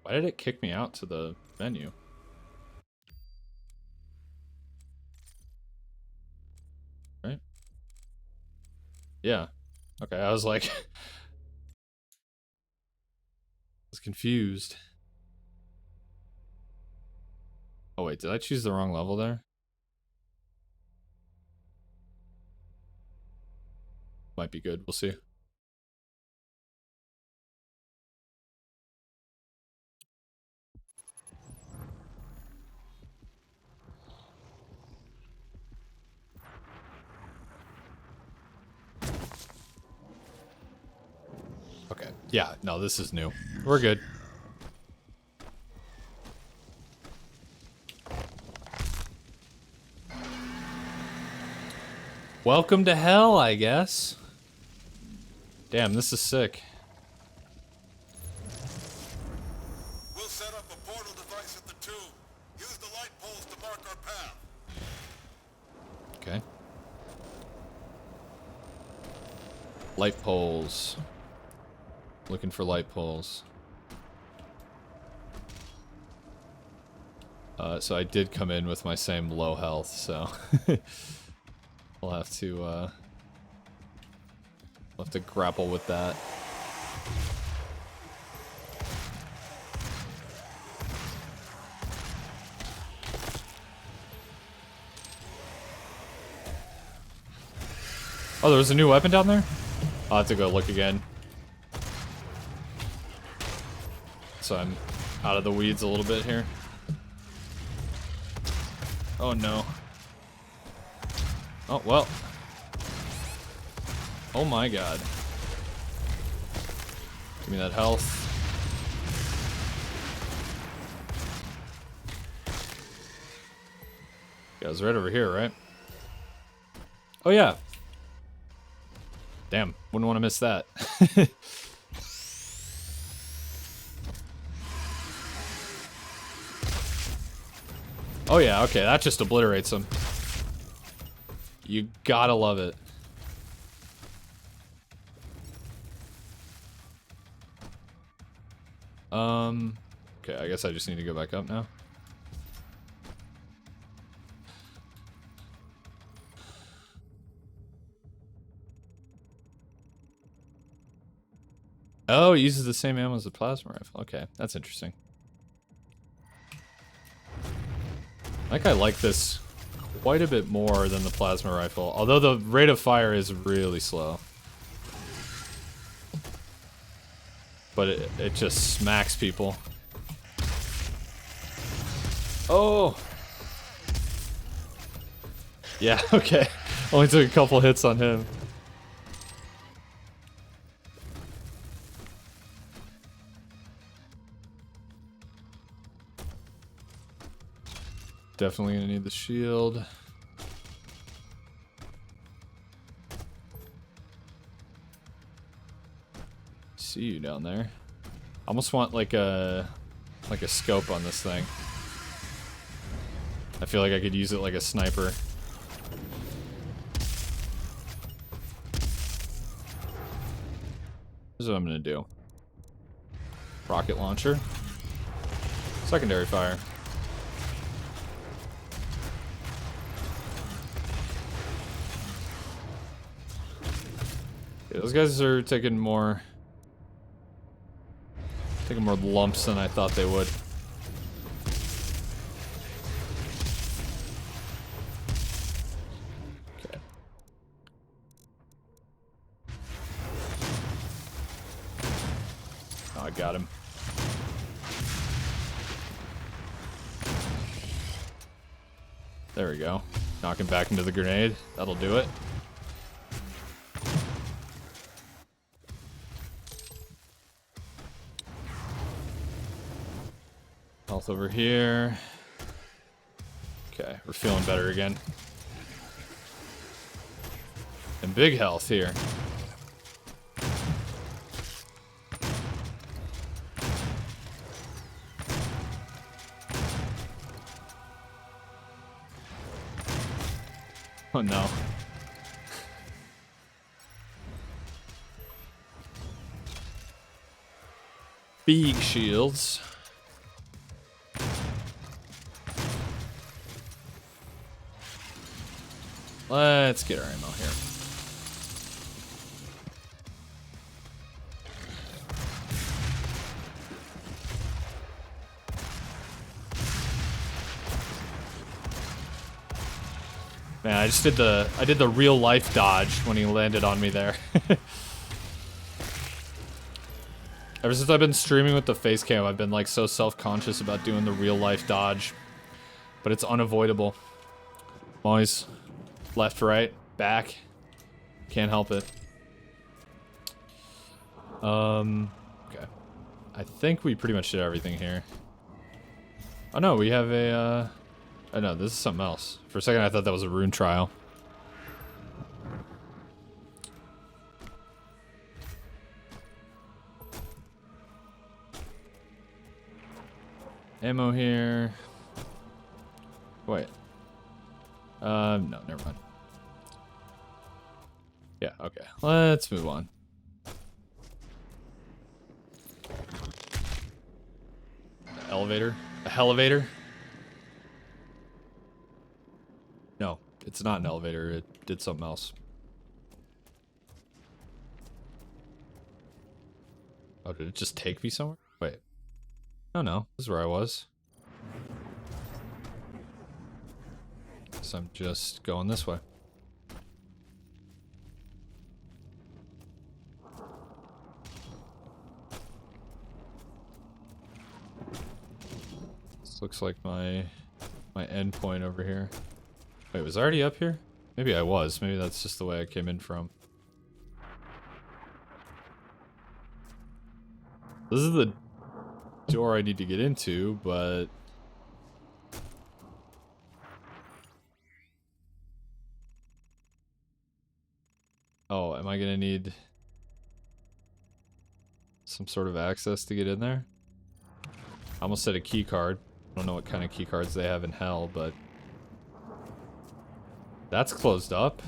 Why did it kick me out to the menu? Right? Yeah. Okay, I was like... I was confused. Oh wait, did I choose the wrong level there? Might be good, we'll see. Okay, yeah, no, this is new. We're good. Welcome to hell, I guess. Damn, this is sick. We'll set up a portal device at the tomb. Use the light poles to mark our path. Okay. Light poles. Looking for light poles. So I did come in with my same low health, so we'll have to grapple with that. Oh, there was a new weapon down there? I'll have to go look again. So I'm out of the weeds a little bit here. Oh no. Oh, well. Oh my god. Give me that health. Yeah, it's right over here, right? Oh yeah. Damn, wouldn't want to miss that. Oh yeah, okay, that just obliterates them. You gotta love it. Okay, I guess I just need to go back up now. Oh, it uses the same ammo as the plasma rifle. Okay, that's interesting. I think I like this quite a bit more than the plasma rifle, although the rate of fire is really slow. But it just smacks people. Oh! Yeah, okay. Only took a couple hits on him. Definitely gonna need the shield. See you down there. I almost want like a scope on this thing. I feel like I could use it like a sniper. Here's what I'm gonna do. Rocket launcher. Secondary fire. Okay, those guys are taking more lumps than I thought they would. Okay. Oh, I got him. There we go. Knock him back into the grenade. That'll do it. Health over here. Okay, we're feeling better again. And big health here. Oh no. Big shields. Let's get our ammo here. Man, I did the real life dodge when he landed on me there. Ever since I've been streaming with the face cam, I've been like so self-conscious about doing the real life dodge. But it's unavoidable. Always left, right, back. Can't help it. Okay. I think we pretty much did everything here. Oh no, we have a oh no, this is something else. For a second I thought that was a rune trial. Ammo here. Wait. No, never mind. Yeah, okay. Let's move on. Elevator? A elevator? No, it's not an elevator. It did something else. Oh, did it just take me somewhere? Wait. Oh no, this is where I was. So I'm just going this way. This looks like my end point over here. Wait, was I already up here? Maybe I was. Maybe that's just the way I came in from. This is the door I need to get into, but oh, am I gonna need some sort of access to get in there? I almost said a key card. I don't know what kind of key cards they have in hell, but that's closed up.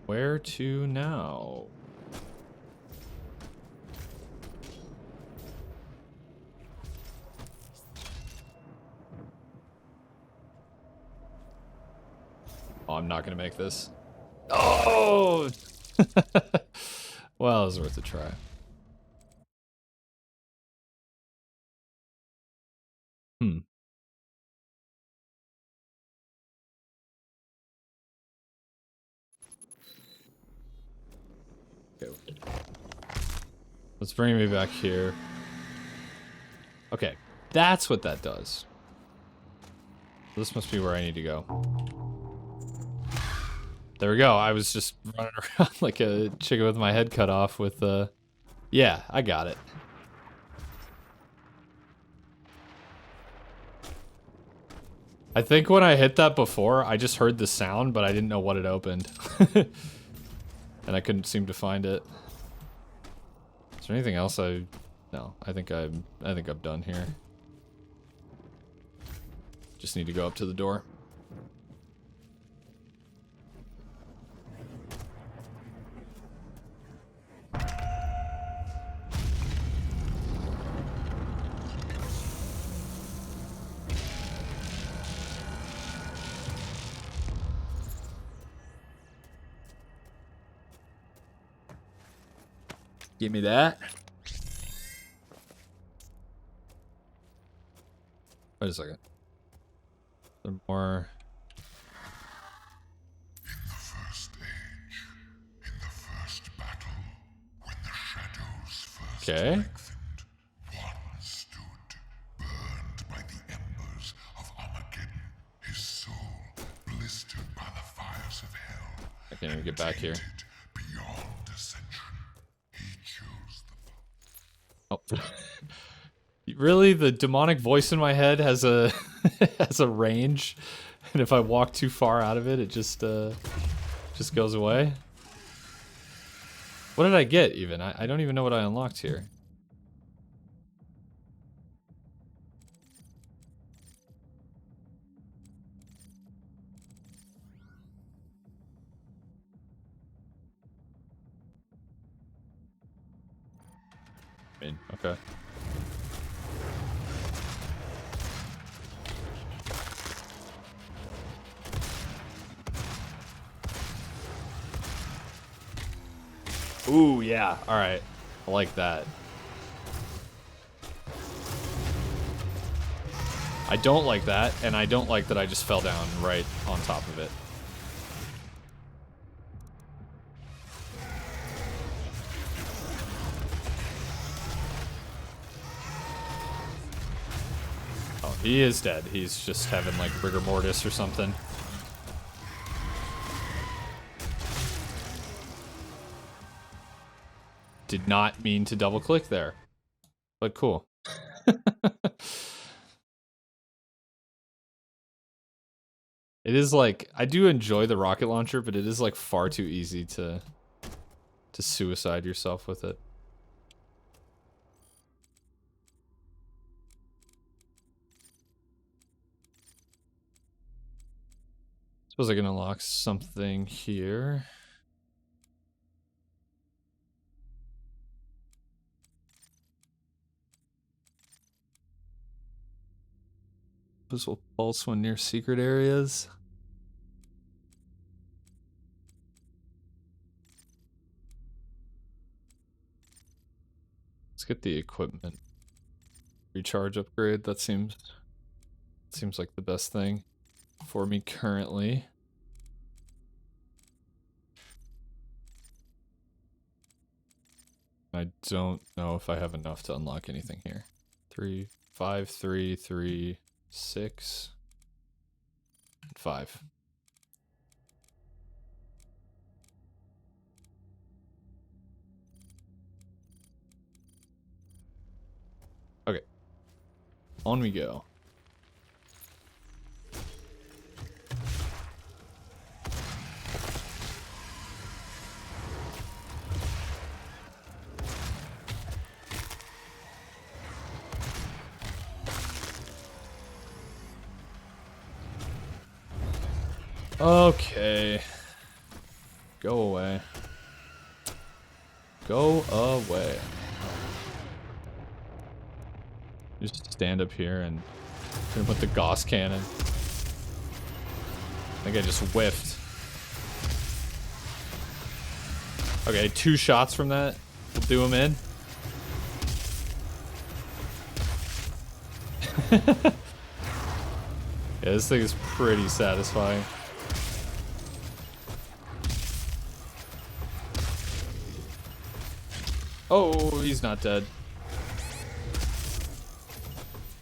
Where to now? Oh, I'm not gonna make this. Oh! Well, it was worth a try. Okay. Let's bring me back here. Okay, that's what that does. This must be where I need to go. There we go. I was just running around like a chicken with my head cut off with yeah, I got it. I think when I hit that before, I just heard the sound, but I didn't know what it opened. And I couldn't seem to find it. Is there anything else no, I think I'm done here. Just need to go up to the door. Give me that. Wait a second. Some more. In the first age, in the first battle, when the shadows first Okay. lengthened, one stood, burned by the embers of Armageddon, his soul blistered by the fires of hell. I can't even get back here. Tainted beyond ascension, he chose the Oh. Really? The demonic voice in my head has a has a range, and if I walk too far out of it, it just goes away. What did I get even? I don't even know what I unlocked here. I mean, okay. Ooh, yeah. All right. I like that. I don't like that, and I don't like that I just fell down right on top of it. Oh, he is dead. He's just having like rigor mortis or something. Did not mean to double click there, but cool. It is like, I do enjoy the rocket launcher, but it is like far too easy to suicide yourself with it. Suppose I can unlock something here. This will pulse when near secret areas. Let's get the equipment. Recharge upgrade, that seems like the best thing for me currently. I don't know if I have enough to unlock anything here. 3, 5, 3, 3, 6, 5. Okay. On we go. Okay. Go away. Go away. Just stand up here and hit him with the Gauss cannon. I think I just whiffed. Okay, 2 shots from that will do him in. Yeah, this thing is pretty satisfying. Oh, he's not dead.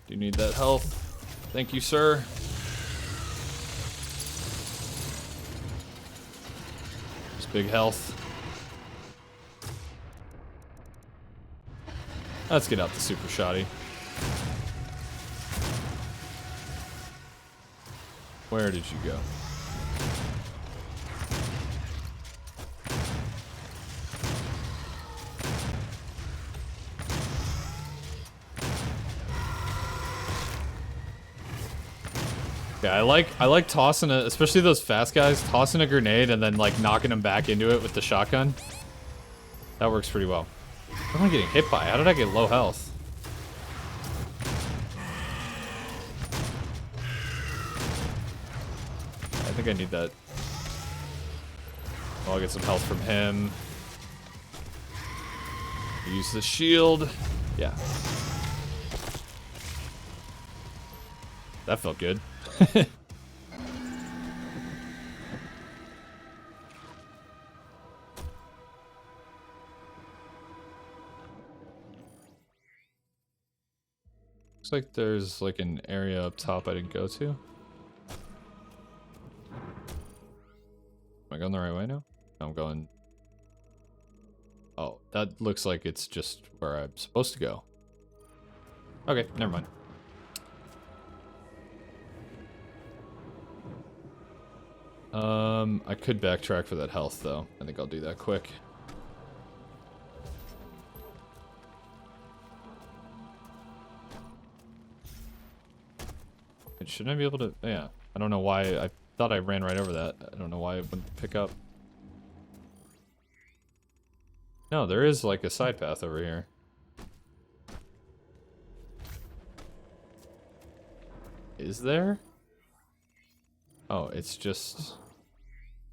Do you need that health? Thank you, sir. Just big health. Let's get out the super shotty. Where did you go? Yeah, I like tossing a, especially those fast guys, tossing a grenade and then like knocking them back into it with the shotgun. That works pretty well. What am I getting hit by? How did I get low health? I think I need that. Well, I'll get some health from him. Use the shield. Yeah. That felt good. Looks like there's like an area up top I didn't go to. Am I going the right way now? I'm going... Oh, that looks like it's just where I'm supposed to go. Okay, never mind. I could backtrack for that health though. I think I'll do that quick. Shouldn't I be able to? Yeah. I don't know why. I thought I ran right over that. I don't know why it wouldn't pick up. No, there is like a side path over here. Is there? Oh, it's just...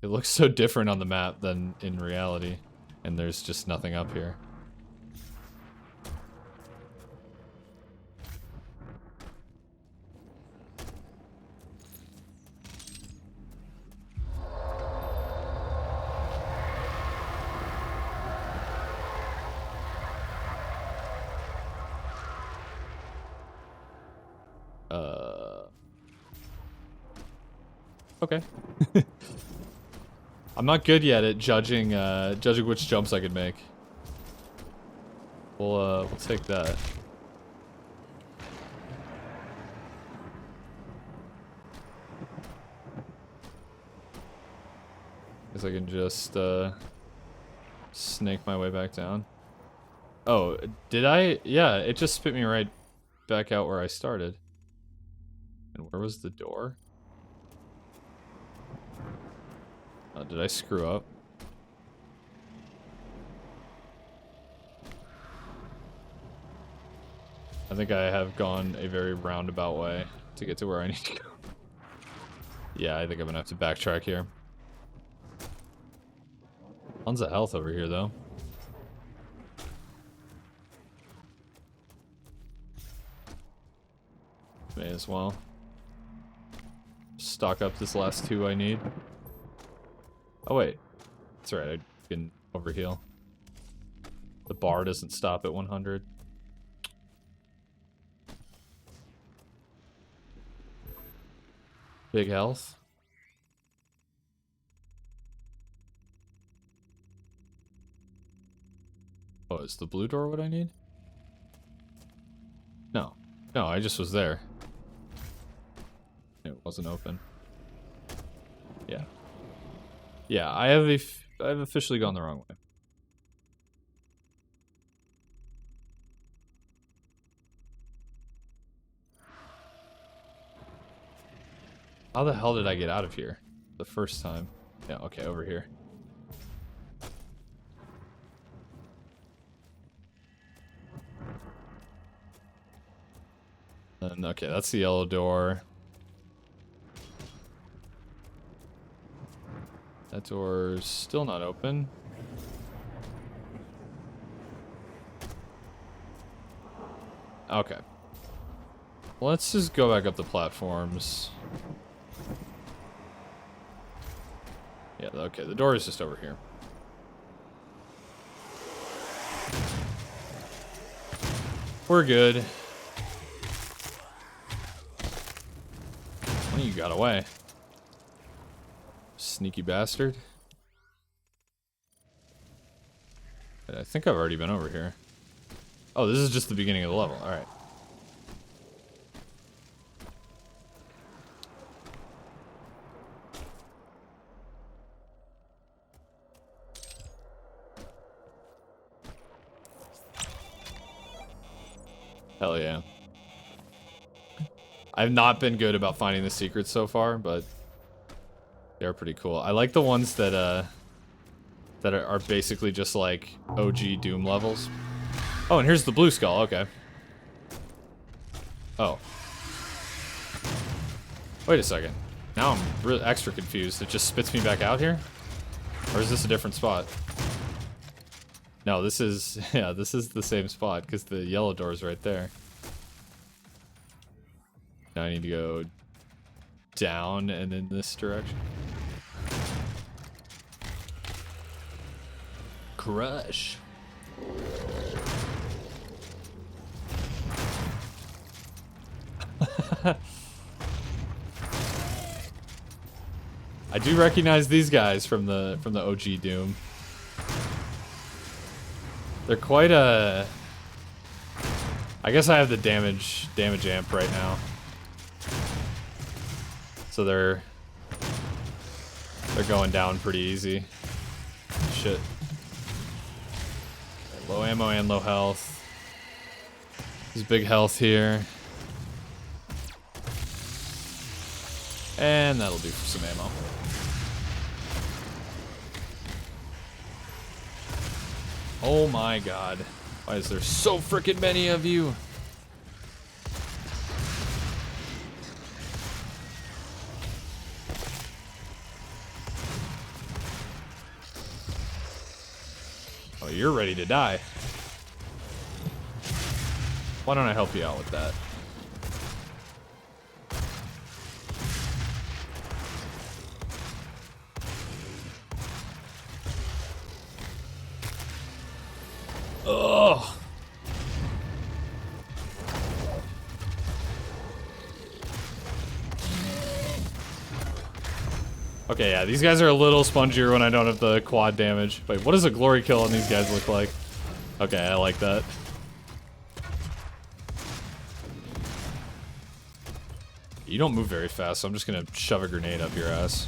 It looks so different on the map than in reality. And there's just nothing up here. Okay. I'm not good yet at judging judging which jumps I can make. We'll take that. Guess I can just snake my way back down. Oh, did I? Yeah, it just spit me right back out where I started. And where was the door? Did I screw up? I think I have gone a very roundabout way to get to where I need to go. Yeah, I think I'm gonna have to backtrack here. Tons of health over here, though. May as well. Stock up this last 2 I need. Oh wait, that's right, I can overheal. The bar doesn't stop at 100. Big health. Oh, is the blue door what I need? No. No, I just was there. It wasn't open. Yeah. Yeah, I've officially gone the wrong way. How the hell did I get out of here the first time? Yeah, okay, over here. And okay, that's the yellow door. That door's still not open. Okay. Let's just go back up the platforms. Yeah, okay, the door is just over here. We're good. Oh, you got away. Sneaky bastard. I think I've already been over here. Oh, this is just the beginning of the level. Alright. Hell yeah. I've not been good about finding the secrets so far, but they're pretty cool. I like the ones that are basically just like OG Doom levels. Oh, and here's the blue skull. Okay. Oh. Wait a second. Now I'm really extra confused. It just spits me back out here? Or is this a different spot? No, this is, yeah, this is the same spot because the yellow door's right there. Now I need to go down and in this direction. Crush. I do recognize these guys from the OG Doom. They're quite a... I guess I have the damage amp right now. So they're going down pretty easy. Shit. Low ammo and low health. There's big health here. And that'll do for some ammo. Oh my god. Why is there so freaking many of you? Oh, you're ready to die. Why don't I help you out with that? Ugh. Okay, yeah, these guys are a little spongier when I don't have the quad damage. Wait, what does a glory kill on these guys look like? Okay, I like that. You don't move very fast, so I'm just gonna shove a grenade up your ass.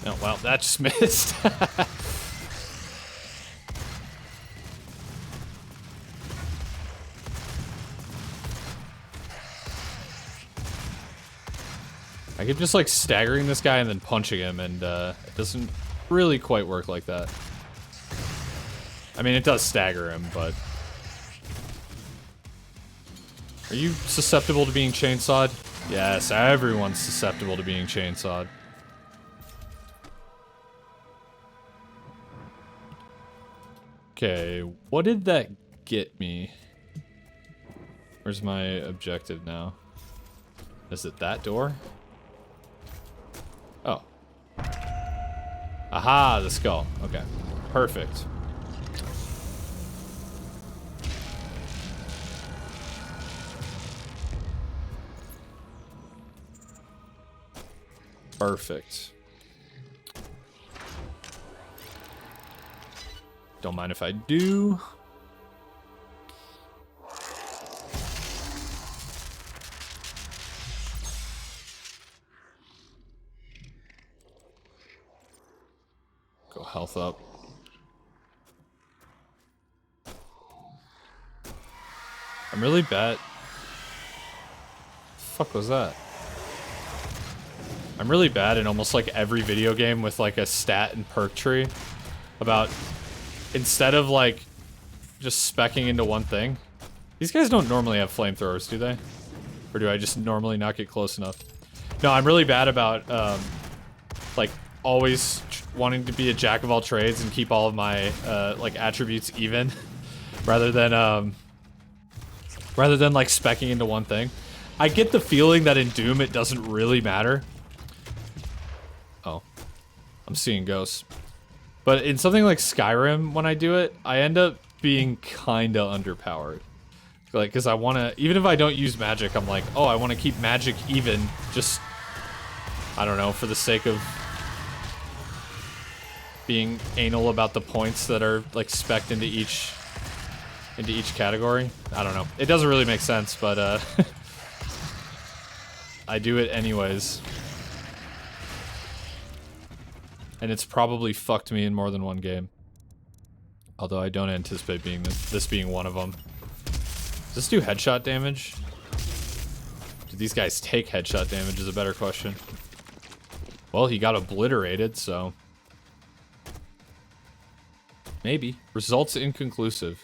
Oh, wow, that just missed. I keep just like staggering this guy and then punching him, and it doesn't really quite work like that. I mean, it does stagger him, but... Are you susceptible to being chainsawed? Yes, everyone's susceptible to being chainsawed. Okay, what did that get me? Where's my objective now? Is it that door? Oh. Aha, the skull. Okay, perfect. Perfect. Don't mind if I do. Go health up. I'm really bad. Fuck was that? I'm really bad in almost like every video game with like a stat and perk tree about instead of like just speccing into one thing. These guys don't normally have flamethrowers, do they? Or do I just normally not get close enough? No, I'm really bad about like always wanting to be a jack of all trades and keep all of my like attributes even rather than like speccing into one thing. I get the feeling that in Doom it doesn't really matter. Oh, I'm seeing ghosts. But in something like Skyrim, when I do it, I end up being kinda underpowered. Like, because I want to, even if I don't use magic, I'm like, oh, I want to keep magic even, just, I don't know, for the sake of being anal about the points that are, like, specced into each category. I don't know. It doesn't really make sense, but, I do it anyways. And it's probably fucked me in more than one game. Although I don't anticipate being this being one of them. Does this do headshot damage? Do these guys take headshot damage is a better question. Well, he got obliterated, so... Maybe. Results inconclusive.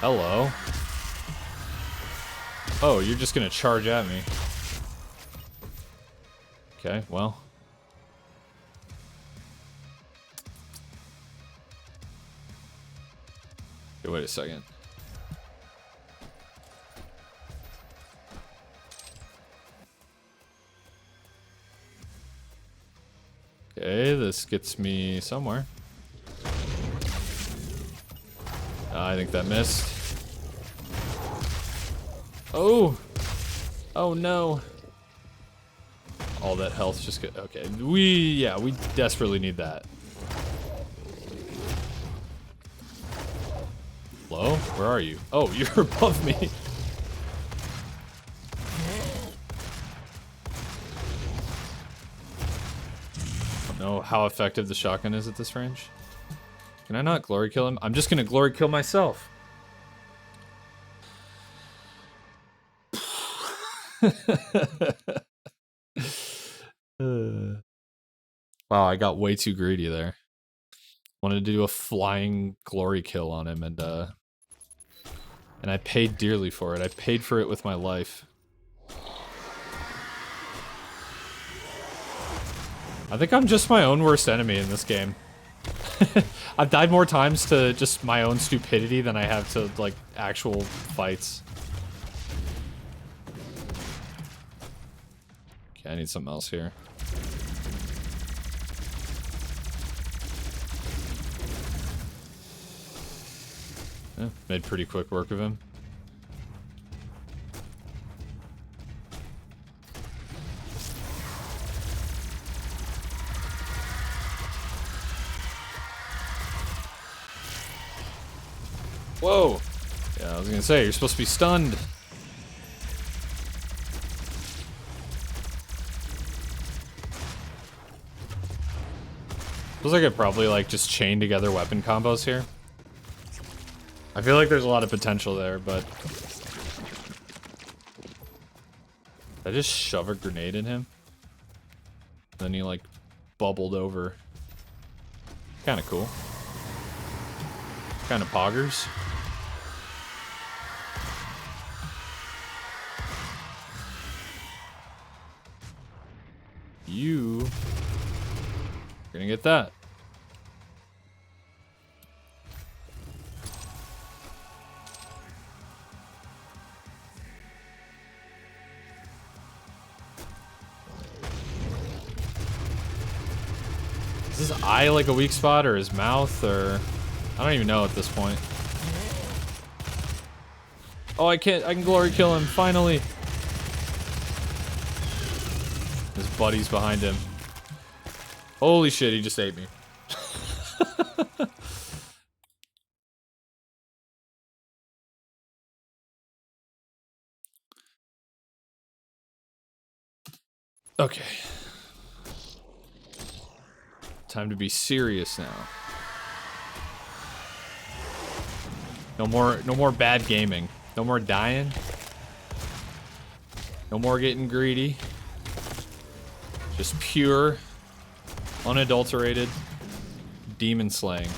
Hello. Oh, you're just gonna charge at me. Okay, well. Okay, wait a second. Okay, this gets me somewhere. I think that missed. Oh! Oh no! All that health just get... Okay, we desperately need that. Hello? Where are you? Oh, you're above me! I don't know how effective the shotgun is at this range. Can I not glory kill him? I'm just gonna glory kill myself. Wow, I got way too greedy there. Wanted to do a flying glory kill on him, and I paid dearly for it. I paid for it with my life. I think I'm just my own worst enemy in this game. I've died more times to just my own stupidity than I have to, like, actual fights. Okay, I need something else here. Yeah, made pretty quick work of him. Whoa! Yeah, I was gonna say, you're supposed to be stunned. Feels like I probably, like, just chain together weapon combos here. I feel like there's a lot of potential there, but... Did I just shove a grenade in him? Then he, like, bubbled over. Kinda cool. Kinda poggers. You... are gonna get that. Is his eye like a weak spot, or his mouth, or... I don't even know at this point. Oh, I can glory kill him, finally! His buddy's behind him. Holy shit, he just ate me. Okay. Time to be serious now. No more bad gaming. No more dying. No more getting greedy. Just pure, unadulterated demon slaying.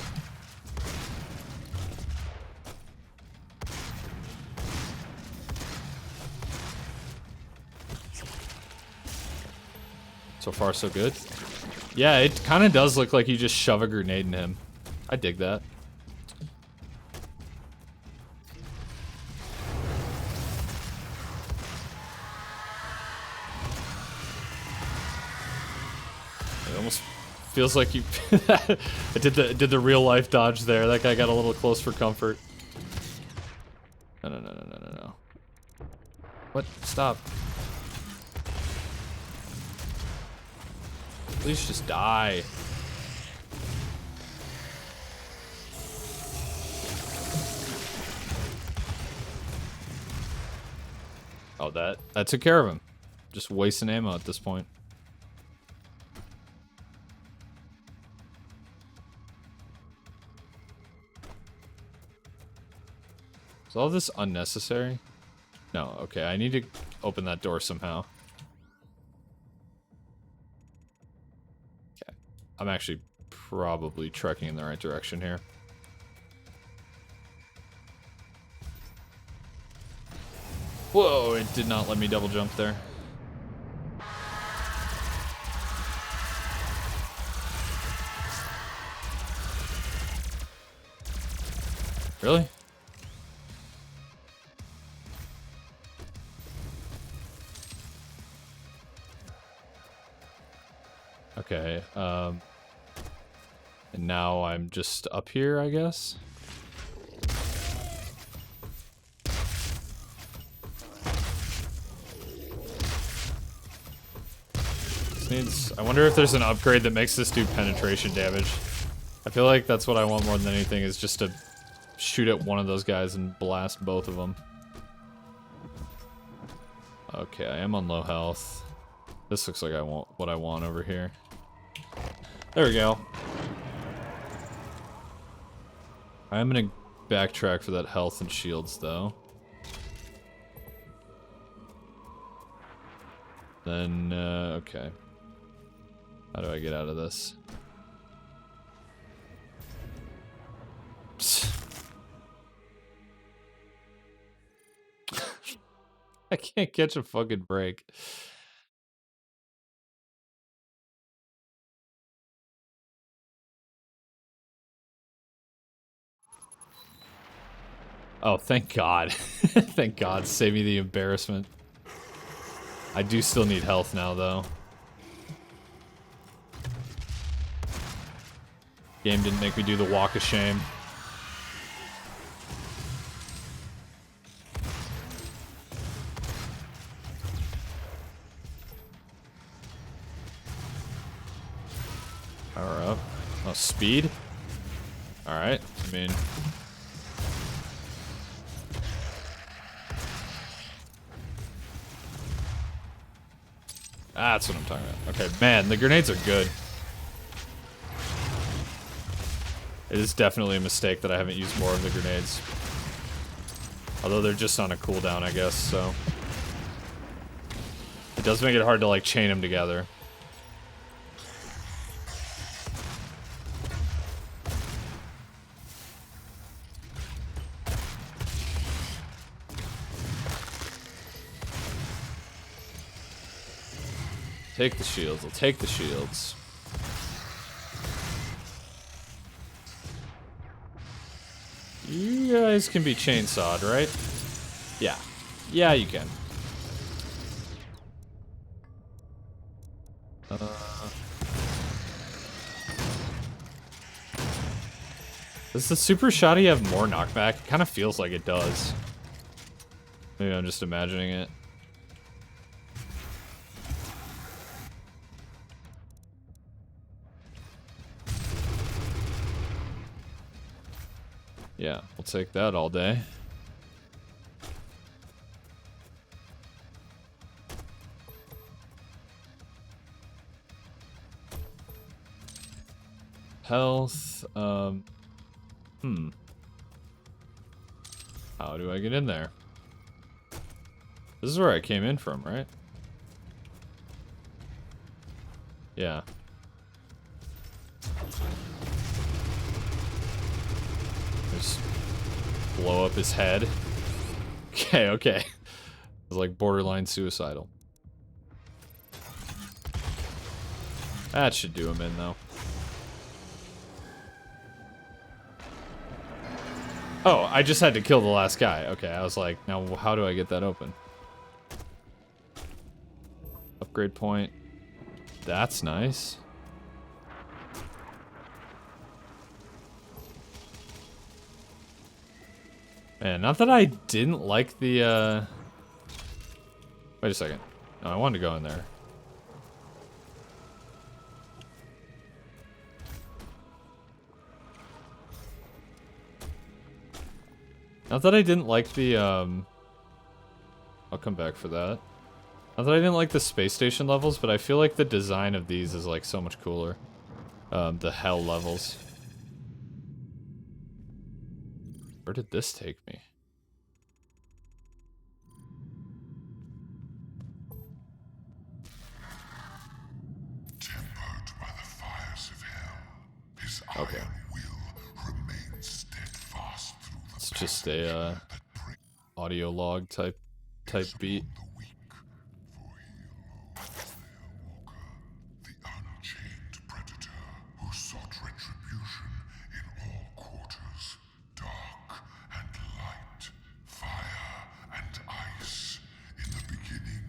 So far, so good. Yeah, it kind of does look like you just shove a grenade in him. I dig that. It almost feels like you I did the real life dodge there. That guy got a little close for comfort. No. What? Stop. Please just die. Oh, that took care of him. Just wasting ammo at this point. Is all this unnecessary? No, okay, I need to open that door somehow. Okay, I'm actually probably trekking in the right direction here. Whoa, it did not let me double jump there. Really? Okay, and now I'm just up here, I guess? This needs... I wonder if there's an upgrade that makes this do penetration damage. I feel like that's what I want more than anything, is just to shoot at one of those guys and blast both of them. Okay, I am on low health. This looks like I want what I want over here. There we go. I am gonna backtrack for that health and shields though. Then, okay. How do I get out of this? I can't catch a fucking break. Oh, thank God. Thank God. Save me the embarrassment. I do still need health now, though. Game didn't make me do the walk of shame. Power up. Oh, speed? Alright, I mean... That's what I'm talking about. Okay, man, the grenades are good. It is definitely a mistake that I haven't used more of the grenades. Although they're just on a cooldown, I guess, so... It does make it hard to, like, chain them together. Take the shields. I'll take the shields. You guys can be chainsawed, right? Yeah. Yeah, you can. Does the super shoddy have more knockback? It kind of feels like it does. Maybe I'm just imagining it. Yeah, we'll take that all day. Health, How do I get in there? This is where I came in from, right? Yeah. Just blow up his head. Okay, okay. It was like borderline suicidal. That should do him in, though. Oh, I just had to kill the last guy. Okay, I was like, now how do I get that open? Upgrade point. That's nice. Man, not that I didn't like the, Wait a second. No, I wanted to go in there. Not that I didn't like the, I'll come back for that. Not that I didn't like the space station levels, but I feel like the design of these is, like, so much cooler. The hell levels. Where did this take me? Tempered by the fires of hell, his Okay. iron will remains steadfast through the It's just a, audio log type type beat. The weak, for he alone is their walker, the unchained predator who sought retribution in all quarters, dark and light, fire and ice, in the beginning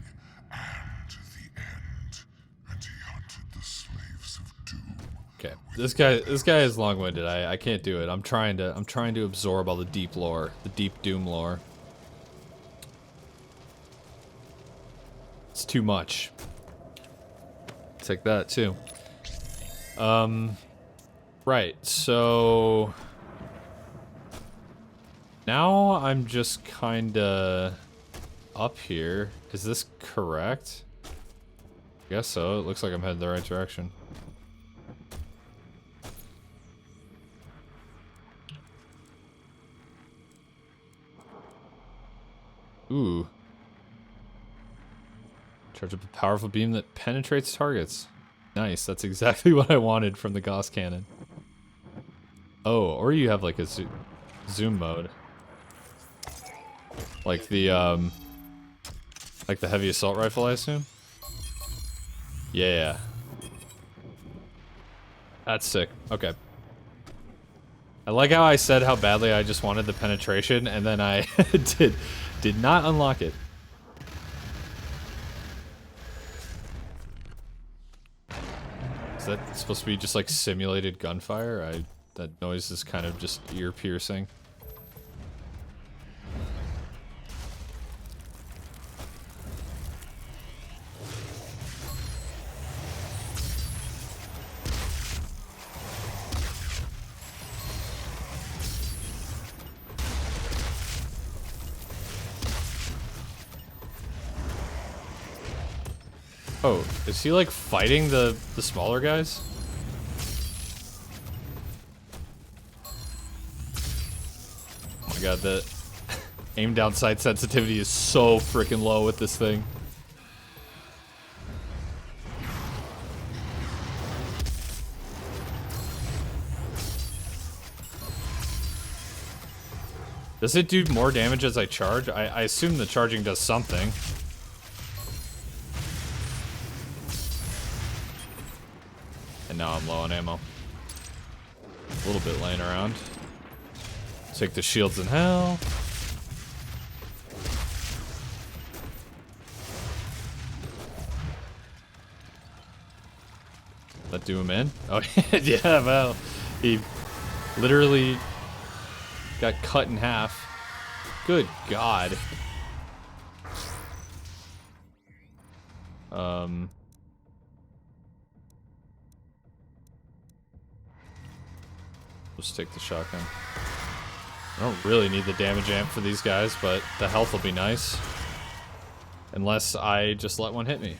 and the end, and he hunted the slaves of doom. Okay, this guy is long-winded. I can't do it. I'm trying to absorb all the deep lore, the deep Doom lore. It's too much. Take that too. Right. So now I'm just kinda up here. Is this correct? I guess so. It looks like I'm heading the right direction. Ooh. Charge up a powerful beam that penetrates targets. Nice, that's exactly what I wanted from the Gauss cannon. Oh, or you have like a zoom mode. Like the heavy assault rifle, I assume? Yeah. That's sick. Okay. I like how I said how badly I just wanted the penetration, and then I did not unlock it. Is that supposed to be just like simulated gunfire? That noise is kind of just ear piercing. Oh, is he like fighting the smaller guys? Oh my god, the aim down sight sensitivity is so freaking low with this thing. Does it do more damage as I charge? I assume the charging does something. And now I'm low on ammo. A little bit laying around. Take the shields in hell. That do him in? Oh, yeah, well, he literally got cut in half. Good God. Just take the shotgun. I don't really need the damage amp for these guys, but the health will be nice. Unless I just let one hit me.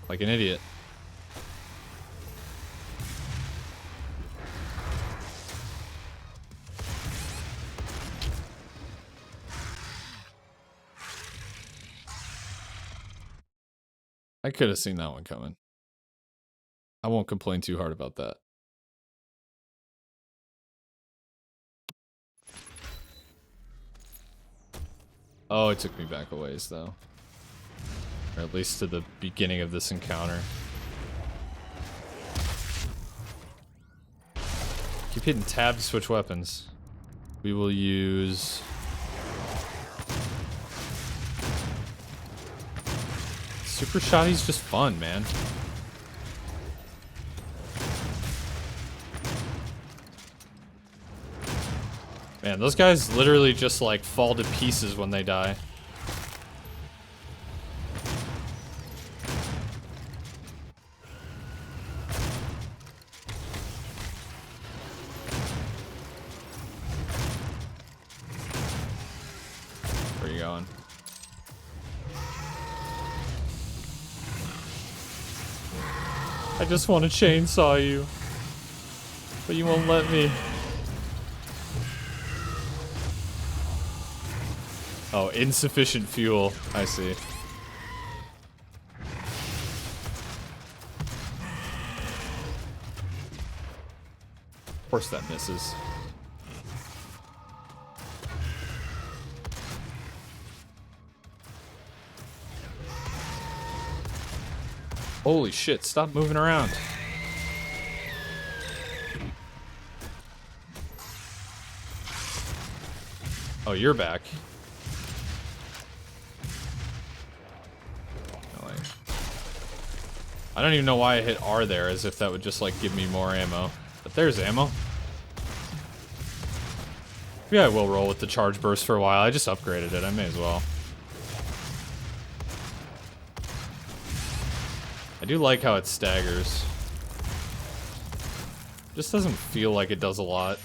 Like an idiot. I could have seen that one coming. I won't complain too hard about that. Oh, it took me back a ways, though. Or at least to the beginning of this encounter. Keep hitting tab to switch weapons. We will use... Super Shotty's just fun, man. Man, those guys literally just like fall to pieces when they die. Where are you going? I just want to chainsaw you, but you won't let me. Oh, insufficient fuel. I see. Of course that misses. Holy shit, stop moving around. Oh, you're back. No way. I don't even know why I hit R there, as if that would just, like, give me more ammo. But there's ammo. Yeah, I will roll with the charge burst for a while. I just upgraded it. I may as well. I do like how it staggers. Just doesn't feel like it does a lot.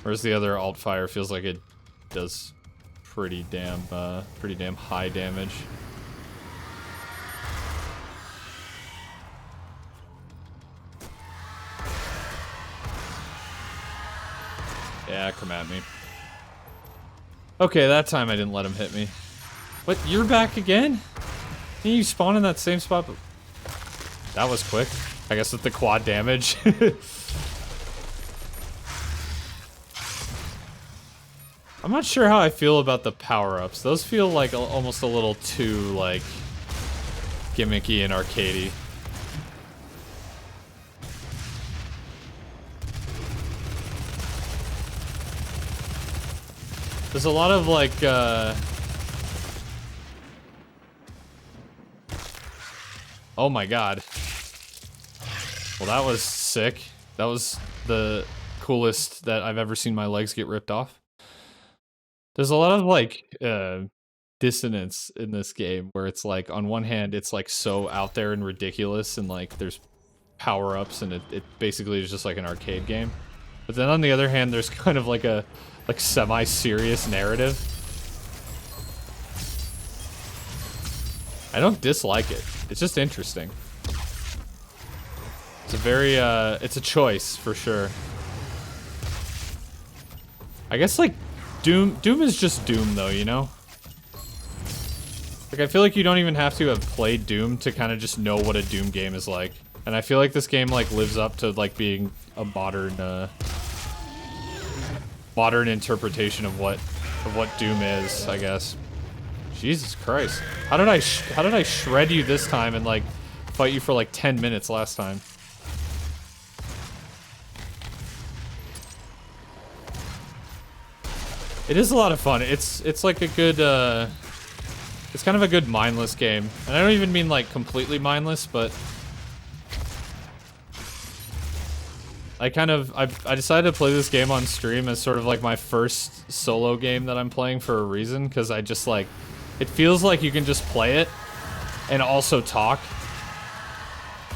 Whereas the other alt fire feels like it does pretty damn high damage. Yeah, come at me. Okay, that time I didn't let him hit me. What, you're back again? Can you spawn in that same spot? That was quick. I guess with the quad damage. I'm not sure how I feel about the power-ups. Those feel like almost a little too, like, gimmicky and arcadey. There's a lot of, like, oh my god. Well, that was sick. That was the coolest that I've ever seen my legs get ripped off. There's a lot of, like, dissonance in this game where it's like, on one hand, it's like so out there and ridiculous and like there's power-ups and it basically is just like an arcade game. But then on the other hand, there's kind of like a semi-serious narrative. I don't dislike it. It's just interesting. It's a very, it's a choice for sure. I guess like Doom is just Doom though, you know? Like I feel like you don't even have to have played Doom to kind of just know what a Doom game is like. And I feel like this game like lives up to like being a modern interpretation of what Doom is, I guess. Jesus Christ. How did I shred you this time and like fight you for like 10 minutes last time? It is a lot of fun. It's like a good it's kind of a good mindless game. And I don't even mean like completely mindless, but I decided to play this game on stream as sort of like my first solo game that I'm playing for a reason, because I just like, it feels like you can just play it and also talk.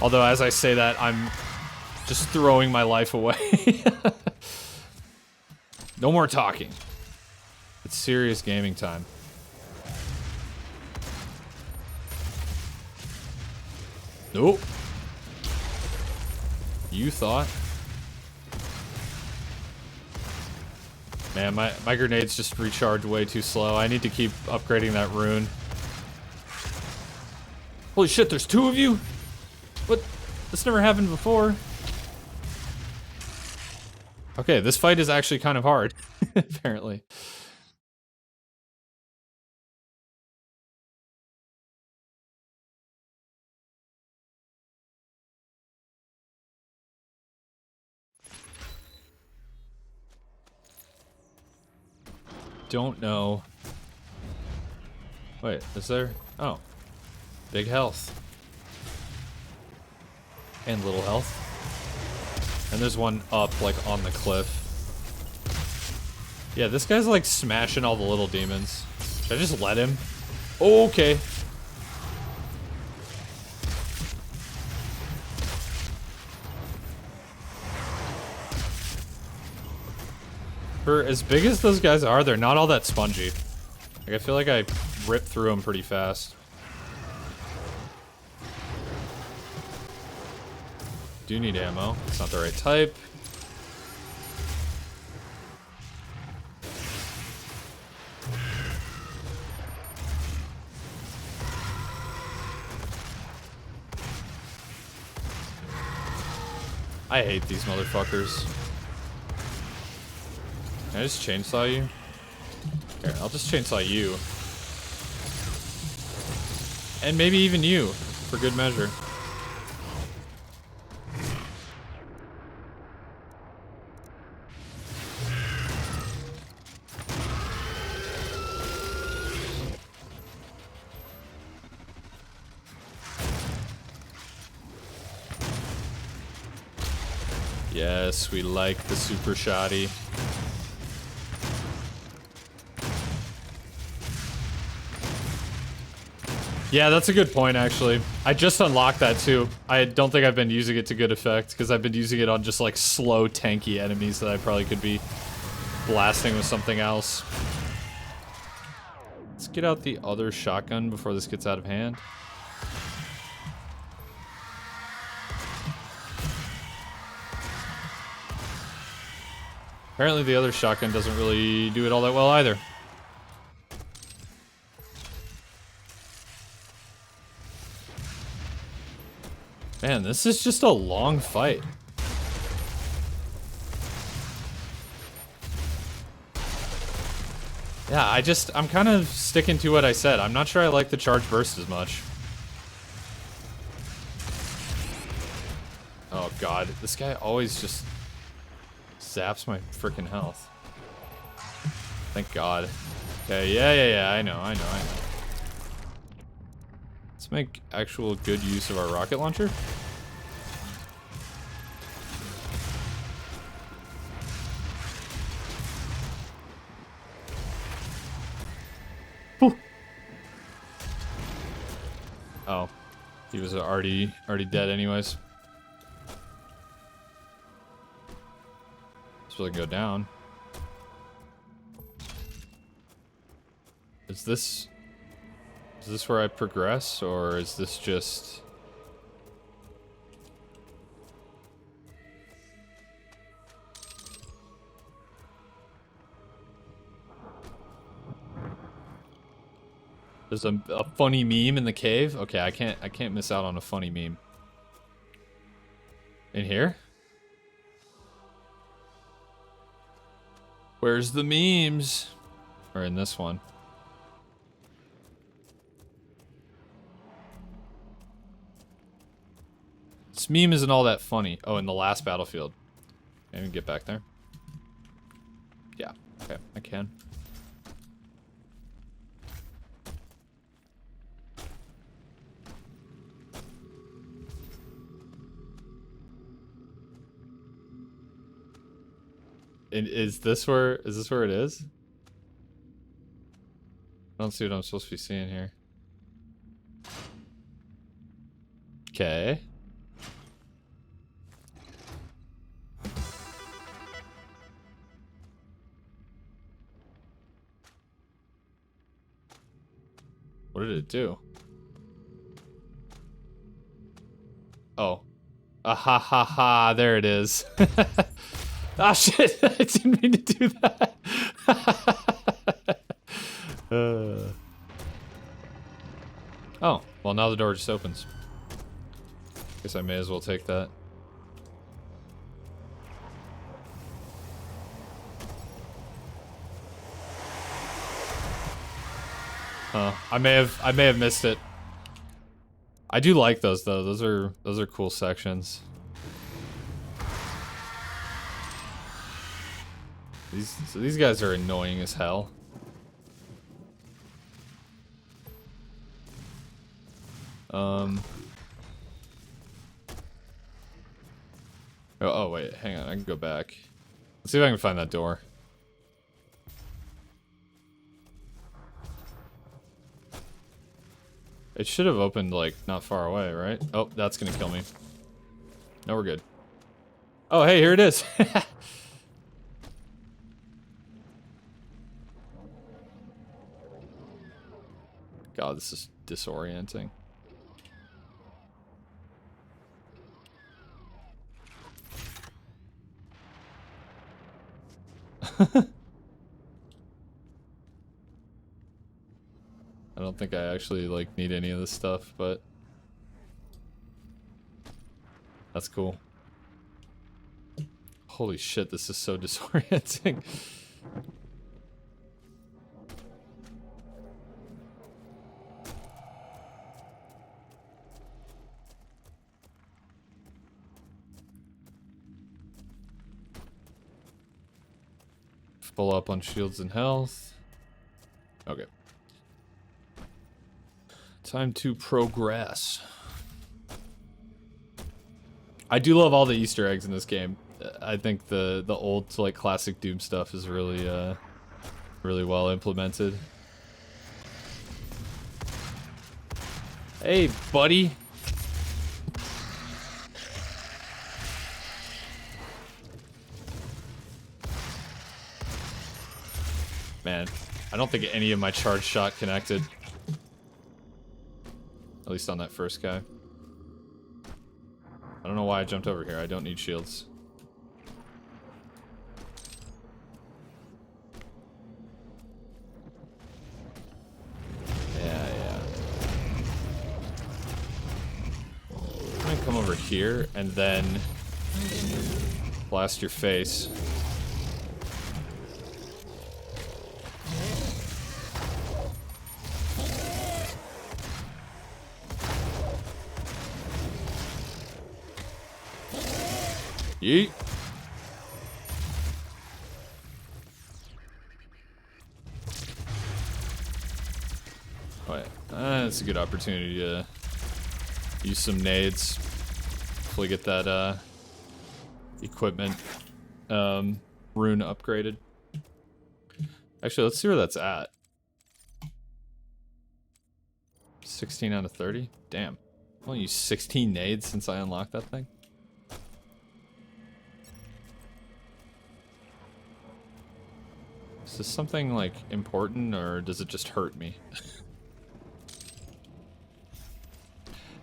Although as I say that, I'm just throwing my life away. No more talking. It's serious gaming time. Nope. You thought? Man, my grenades just recharge way too slow. I need to keep upgrading that rune. Holy shit, there's two of you? What? This never happened before. Okay, this fight is actually kind of hard, apparently. Don't know. Wait, is there? Oh. Big health. And little health. And there's one up, like, on the cliff. Yeah, this guy's, like, smashing all the little demons. Should I just let him? Oh, okay. For as big as those guys are, they're not all that spongy. Like, I feel like I ripped through them pretty fast. Do need ammo. It's not the right type. I hate these motherfuckers. Can I just chainsaw you? Here, I'll just chainsaw you. And maybe even you, for good measure. Yes, we like the super shoddy. Yeah, that's a good point, actually. I just unlocked that, too. I don't think I've been using it to good effect, because I've been using it on just, like, slow, tanky enemies that I probably could be blasting with something else. Let's get out the other shotgun before this gets out of hand. Apparently the other shotgun doesn't really do it all that well either. Man, this is just a long fight. Yeah, I'm kind of sticking to what I said. I'm not sure I like the charge burst as much. Oh god, this guy always just zaps my freaking health. Thank god. Okay, yeah, I know. Let's make actual good use of our rocket launcher. Whew. Oh, he was already dead anyways. Supposed to go down. Is this where I progress, or is this just... There's a funny meme in the cave? Okay, I can't miss out on a funny meme. In here? Where's the memes? Or in this one? This meme isn't all that funny. Oh, in the last battlefield. Can I even get back there? Yeah, okay, I can. And is this where it is? I don't see what I'm supposed to be seeing here. Okay. What did it do? Oh. Ah ha ha ha, there it is. Ah shit, I didn't mean to do that. Oh, well now the door just opens. Guess I may as well take that. Huh. I may have missed it. I do like those though. Those are cool sections. These guys are annoying as hell. Oh wait, hang on. I can go back. Let's see if I can find that door. It should have opened like not far away, right? Oh, that's gonna kill me. No, we're good. Oh, hey, here it is. God, this is disorienting. I don't think I actually like need any of this stuff, but that's cool. Holy shit, this is so disorienting. Full up on shields and health. Okay. Time to progress. I do love all the Easter eggs in this game. I think the old like classic Doom stuff is really really well implemented. Hey, buddy. Man, I don't think any of my charge shot connected. At least on that first guy. I don't know why I jumped over here. I don't need shields. Yeah. I'm gonna come over here and then blast your face. Yeet. Oh yeah, that's a good opportunity to use some nades. Hopefully get that equipment rune upgraded. Actually, let's see where that's at. 16 out of 30? Damn. I've only used 16 nades since I unlocked that thing. Is this something, like, important, or does it just hurt me?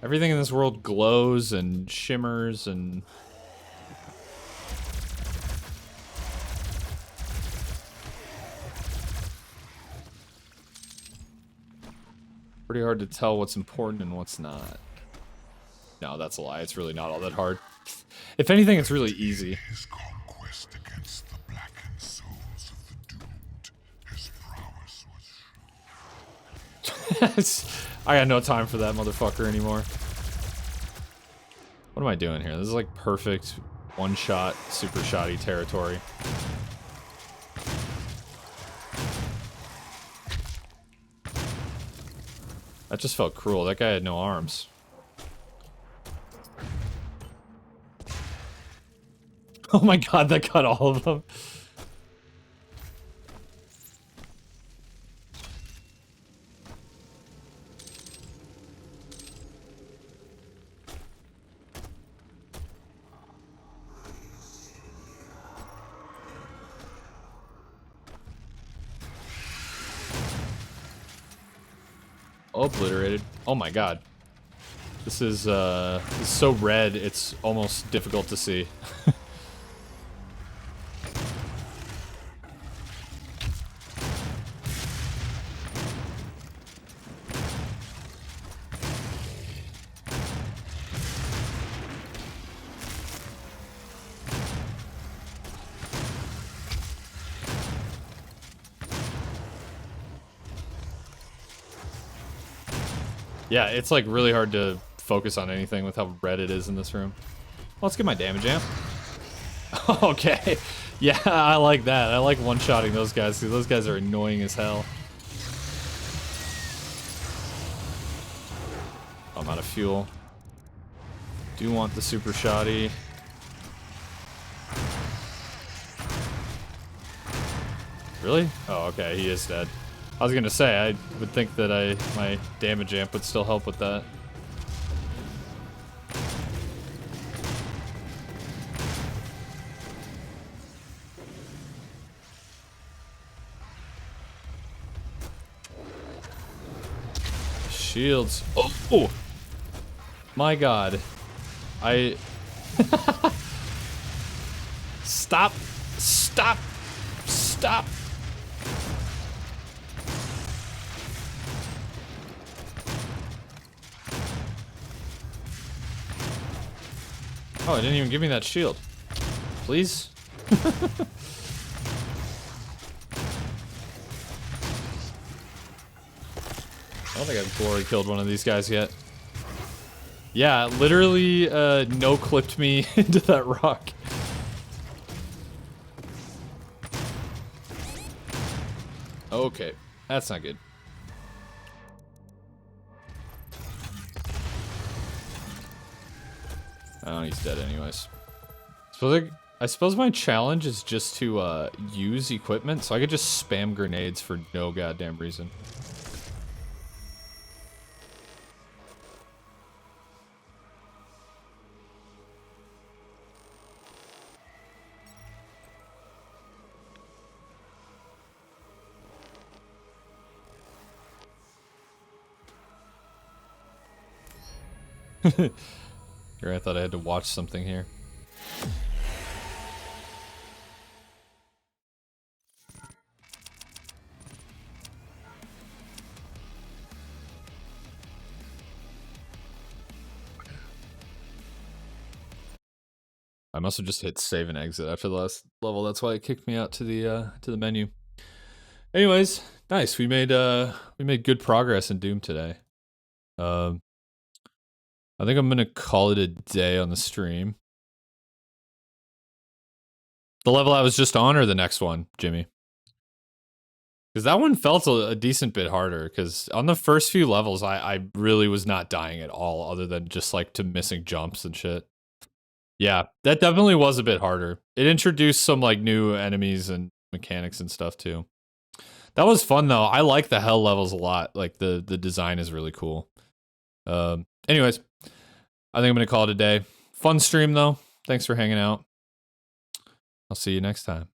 Everything in this world glows and shimmers and... Pretty hard to tell what's important and what's not. No, that's a lie. It's really not all that hard. If anything, it's really easy. His conquest against the blackened souls of the doomed, his prowess was shown. I got no time for that motherfucker anymore. What am I doing here? This is like perfect one-shot, super shotty territory. That just felt cruel. That guy had no arms. Oh my god, that got all of them. Obliterated. Oh my god. This is so red, it's almost difficult to see. Yeah, it's like really hard to focus on anything with how red it is in this room. Well, let's get my damage amp. Okay. Yeah, I like that. I like one-shotting those guys because those guys are annoying as hell. I'm out of fuel. Do want the super shotty. Really? Oh, okay. He is dead. I was gonna say, I would think that my damage amp would still help with that. Shields. Oh! My god. Stop! Stop! Stop! Oh, it didn't even give me that shield. Please? I don't think I've glory killed one of these guys yet. Yeah, literally no-clipped me into that rock. Okay, that's not good. Oh, he's dead anyways. I suppose my challenge is just to use equipment, so I could just spam grenades for no goddamn reason. Here, I thought I had to watch something here. I must have just hit save and exit after the last level. That's why it kicked me out to the menu. Anyways, nice. We made good progress in Doom today. I think I'm gonna call it a day on the stream. The level I was just on, or the next one, Jimmy? Because that one felt a decent bit harder. Because on the first few levels, I really was not dying at all, other than just like to missing jumps and shit. Yeah, that definitely was a bit harder. It introduced some like new enemies and mechanics and stuff too. That was fun though. I like the hell levels a lot. Like the design is really cool. Anyways, I think I'm gonna call it a day. Fun stream though. Thanks for hanging out. I'll see you next time.